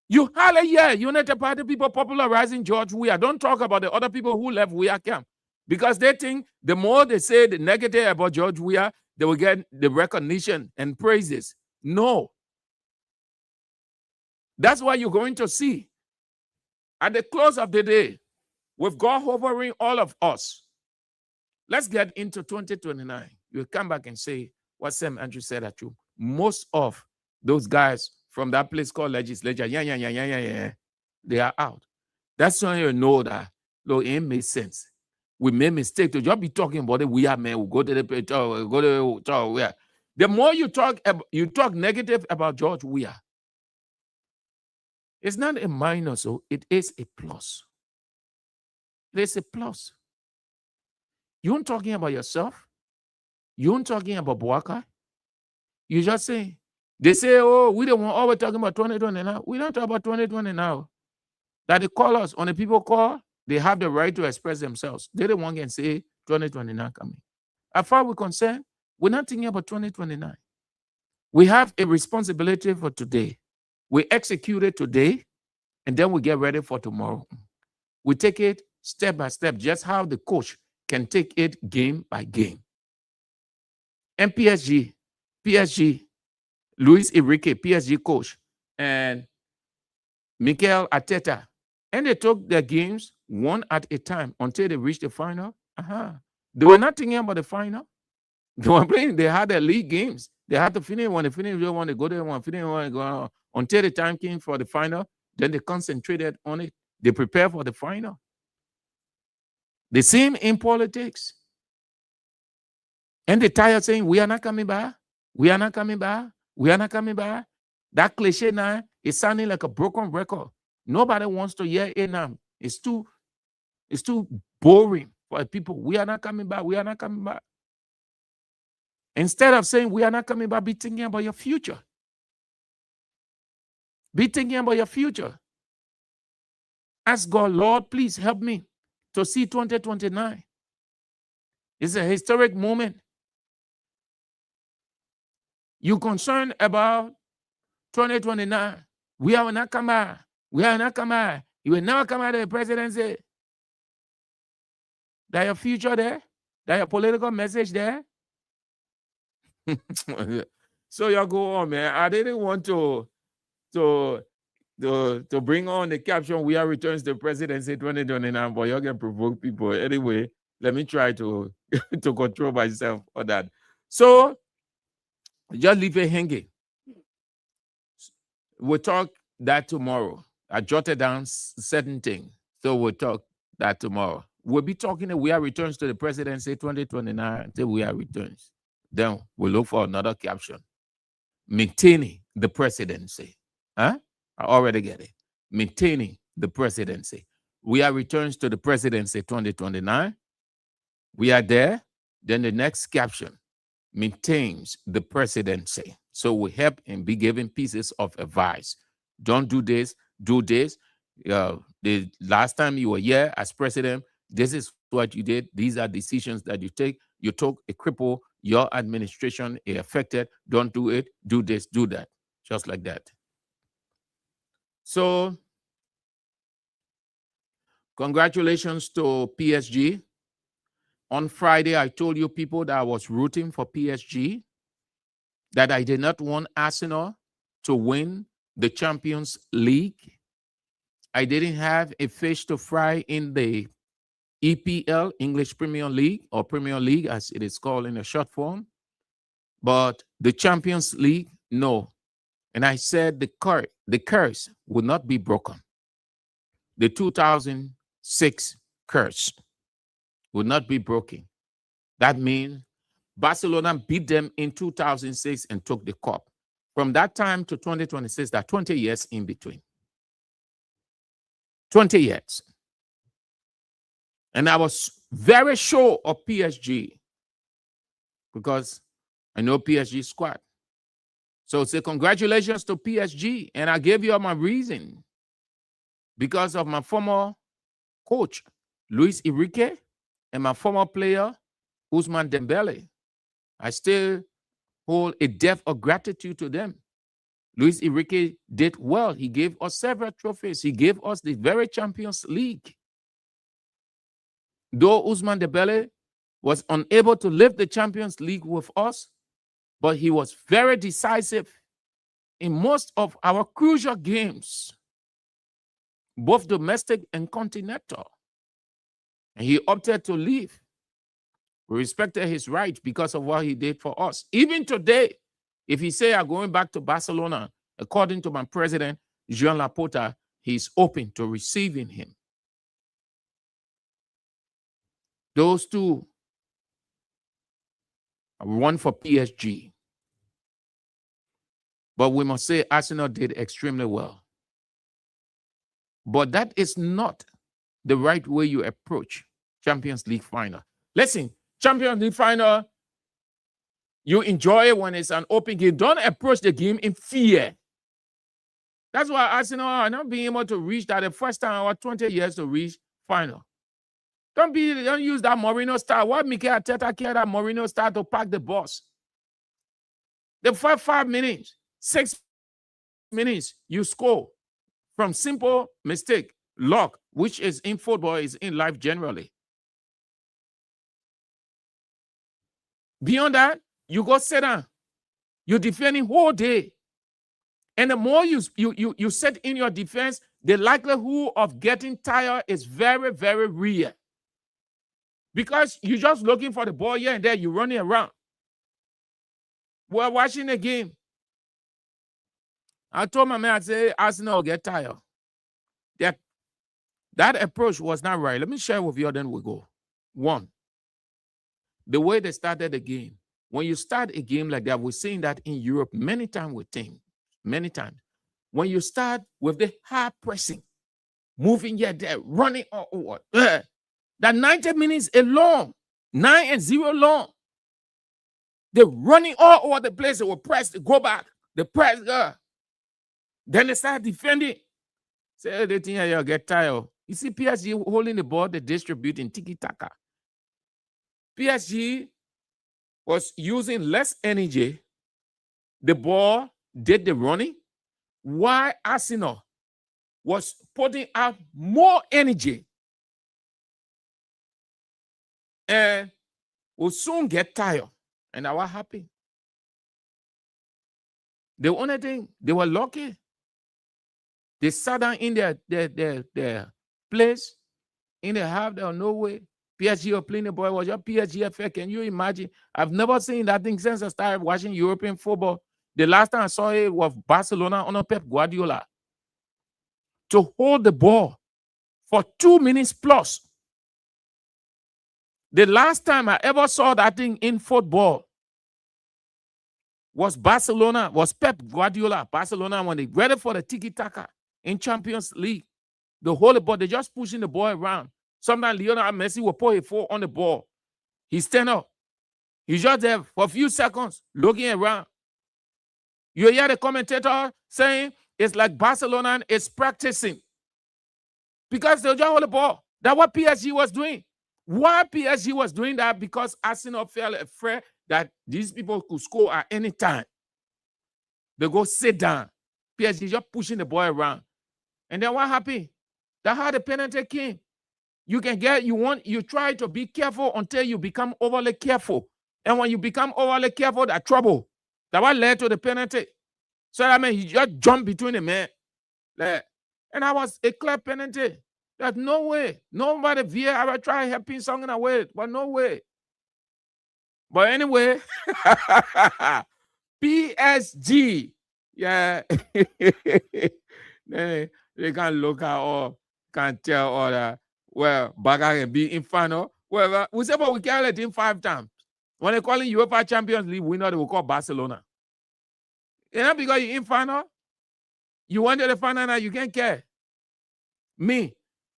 You hardly hear United Party people popularizing George Weah. Don't talk about the other people who left Weah camp because they think the more they say the negative about George Weah, they will get the recognition and praises. No. That's why you're going to see at the close of the day, with God hovering all of us, let's get into 2029. You'll come back and say what Sam Andrew said at you. Most of those guys from that place called legislature, they are out. That's when you know that, look, it makes sense. We made mistake to just be talking about it. We are man. We go to the go to talk. We are. The more you talk negative about George Weah, it's not a minus, so it is a plus. It is a plus. You aren't talking about yourself. You aren't talking about Boakai. You just say, they say, oh, we don't want always talking about 2020 now. We don't talk about 2020 now. That they call us, when the people call, they have the right to express themselves. They don't want to say 2029 coming. As far as we're concerned, we're not thinking about 2029. We have a responsibility for today. We execute it today, and then we get ready for tomorrow. We take it step by step, just how the coach can take it game by game. And PSG, Luis Enrique, PSG coach, and Mikel Arteta, and they took their games one at a time until they reached the final. They were not thinking about the final. They were playing. They had their league games. They had to finish. When they finished, they want to go there. When they finish, they want to go on. Until the time came for the final, then they concentrated on it. They prepared for the final. The same in politics. And they tired saying, we are not coming back. We are not coming back. We are not coming back. That cliche now is sounding like a broken record. Nobody wants to hear it now. It's too boring for people. We are not coming back. We are not coming back. Instead of saying we are not coming back, be thinking about your future. Be thinking about your future. Ask God, Lord, please help me to see 2029. It's a historic moment. You concerned about 2029. We are not coming back. We are not coming back. You will never come out of the presidency. That your future there? That your political message there? So y'all go on, man. I didn't want to bring on the caption, we are returns to presidency 2029, but y'all can provoke people. Anyway, let me try to control myself on that. So just leave it hanging. We'll talk that tomorrow. I jotted down certain things. So we'll talk that tomorrow. We'll be talking we are returns to the presidency 2029 until we are returns. Then we'll look for another caption. Maintaining the presidency. I already get it. Maintaining the presidency. We are returns to the presidency 2029. We are there. Then the next caption maintains the presidency. So we help and be given pieces of advice. Don't do this, do this. The last time you were here as president, this is what you did. These are decisions that you take. You took a cripple, your administration is affected. Don't do it. Do this, do that. Just like that. So, congratulations to PSG. On Friday, I told you people that I was rooting for PSG, that I did not want Arsenal to win the Champions League. I didn't have a fish to fry in the EPL, English Premier League, or Premier League as it is called in a short form. But the Champions League, no. And I said the curse would not be broken. The 2006 curse would not be broken. That means Barcelona beat them in 2006 and took the cup. From that time to 2026, there are 20 years in between. 20 years. And I was very sure of PSG because I know PSG squad. So say congratulations to PSG. And I gave you my reason. Because of my former coach, Luis Enrique, and my former player, Ousmane Dembele. I still hold a debt of gratitude to them. Luis Enrique did well. He gave us several trophies. He gave us the very Champions League. Though Ousmane Dembele was unable to lift the Champions League with us, but he was very decisive in most of our crucial games, both domestic and continental. And he opted to leave We respected his right because of what he did for us. Even today, if he say I'm going back to Barcelona, according to my president, Joan Laporta, he's open to receiving him. Those two are one for PSG. But we must say Arsenal did extremely well. But that is not the right way you approach Champions League final. Listen, Champions League final, you enjoy it when it's an open game. Don't approach the game in fear. That's why Arsenal are not being able to reach that the first time over 20 years to reach final. Don't use that Mourinho style. Why Mikel Arteta care that Mourinho style to pack the bus? The 5 minutes, 6 minutes, you score from simple mistake, luck, which is in football, is in life generally. Beyond that, you go sit down. You're defending whole day. And the more you set in your defense, the likelihood of getting tired is very, very real. Because you're just looking for the ball here and there, you're running around. We're watching the game. I told my man, I said, Arsenal will get tired. That approach was not right. Let me share with you, then we go. One, the way they started the game. When you start a game like that, we're seeing that in Europe many times with teams. Many times. When you start with the hard pressing, moving here, there, running over, that 90 minutes alone, 9-0 long. They're running all over the place. They will press, they go back, they press, then they start defending. Say, they think you'll get tired. You see PSG holding the ball, they distributing tiki-taka. PSG was using less energy. The ball did the running, while Arsenal was putting out more energy. And we'll soon get tired. And I was happy. The only thing, they were lucky. They sat down in their place, in the half, there was no way. PSG were playing the ball. It was just PSG effect. Can you imagine? I've never seen that thing since I started watching European football. The last time I saw it was Barcelona under Pep Guardiola. To hold the ball for 2 minutes plus. The last time I ever saw that thing in football was Barcelona, was Pep Guardiola. Barcelona, when they ready for the tiki-taka in Champions League. The whole ball, they just pushing the ball around. Sometimes Lionel Messi will put a foot on the ball. He stand up. He's just there for a few seconds, looking around. You hear the commentator saying it's like Barcelona is practicing. Because they just hold the ball. That's what PSG was doing. Why PSG was doing that? Because Arsenal felt afraid that these people could score at any time. They go sit down. PSG just pushing the ball around. And then what happened? That's how the penalty came. You can get, you try to be careful until you become overly careful. And when you become overly careful, that's trouble. That's what led to the penalty. So I mean, he just jumped between the men. And that was a clear penalty. There's no way. Nobody via ever try helping something away, but no way. But anyway, PSG. Yeah. They can look at all, can tell all that. Well, Baga can be in final. Well, we say, but we can't let him 5 times. When they call him UEFA Champions League winner, they will call Barcelona. You know, because you're in final, you went to the final now, you can't care. Me,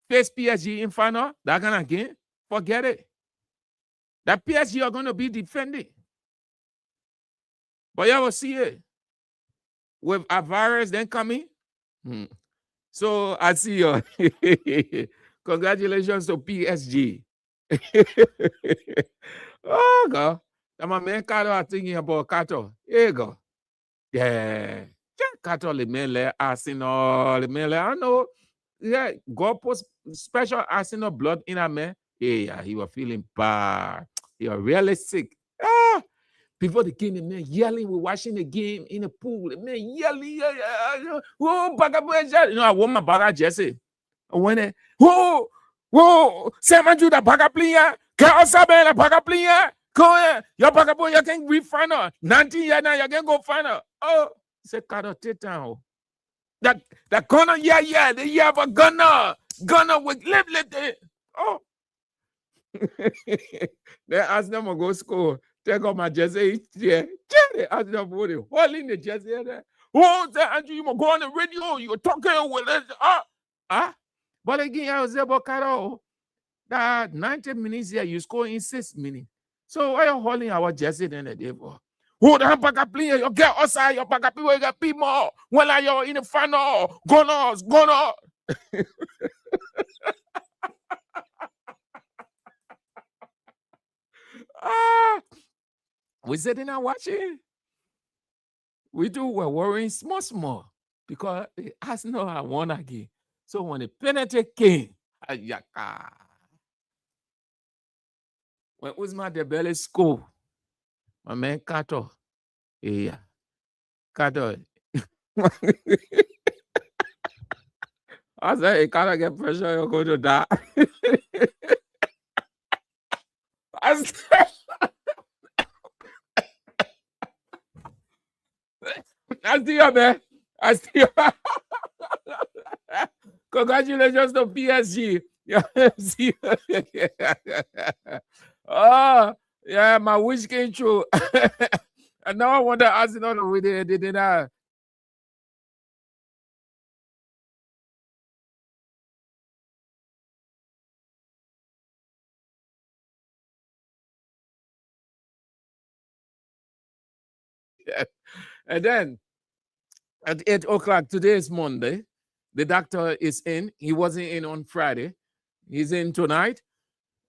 face PSG in final, that kind of game, forget it. That PSG are going to be defending. But you will see it. With Alvarez then coming. So I see you. Congratulations to PSG. Oh, God. That's my man Kato are thinking about Kato. Here you go. Yeah. Kato, the man, Arsenal, the man, I know. Yeah, God put special Arsenal blood in a man. Yeah, he was feeling bad. He was really sick. Before the game, the man yelling, we're watching the game in the pool. The man yelling, whoa, you know, I want my baga Jesse. When whoa, Sam Andrew, the baga player, Get us up in a pacaplia. Go here. Your pacapo, you can be final. 19 years now, you can go final. Oh, c'est carotte town. That gunner, yeah, they have a gunner with live. Oh. They ask them to go school. Take off my jersey. Yeah. They ask them for the hole in the jersey there. Oh, Andrew, you go on the radio. You're talking with us. But again, I was about Carol. That 90 minutes here, you score in 6 minutes. So why are you holding our jersey then the day for? Who the pack a player? You get outside, you pack a people, you get people. When are you in the final? Gunners. We sitting and watching. We're worrying small because the Arsenal have won again. So when the penalty came, when Usman Dembele scored, my man Kato, yeah, Kato. I said, you can't get pressure, you're going to die. I see you, man. I see you. Congratulations to PSG. Oh, yeah, my wish came true. And now I wonder, as you know, we did that. Yeah. And then at 8 o'clock, today is Monday. The doctor is in. He wasn't in on Friday. He's in tonight.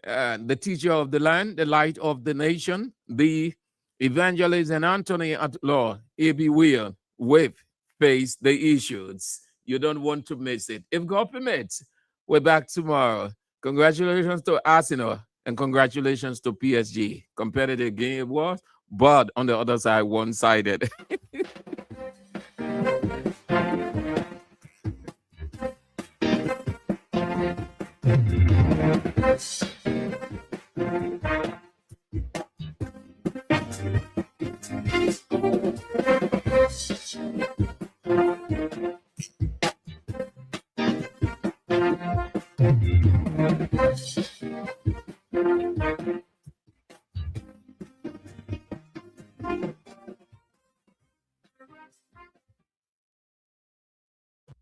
The teacher of the land, the light of the nation, the evangelist and Anthony at law, A.B. Weir, with Face the Issues. You don't want to miss it. If God permits, we're back tomorrow. Congratulations to Arsenal and congratulations to PSG. Competitive game it was, but on the other side, one-sided.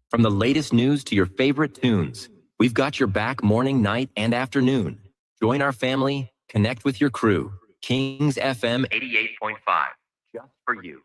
From the latest news to your favorite tunes, we've got your back morning, night, and afternoon. Join our family, connect with your crew. Kings FM 88.5, just for you.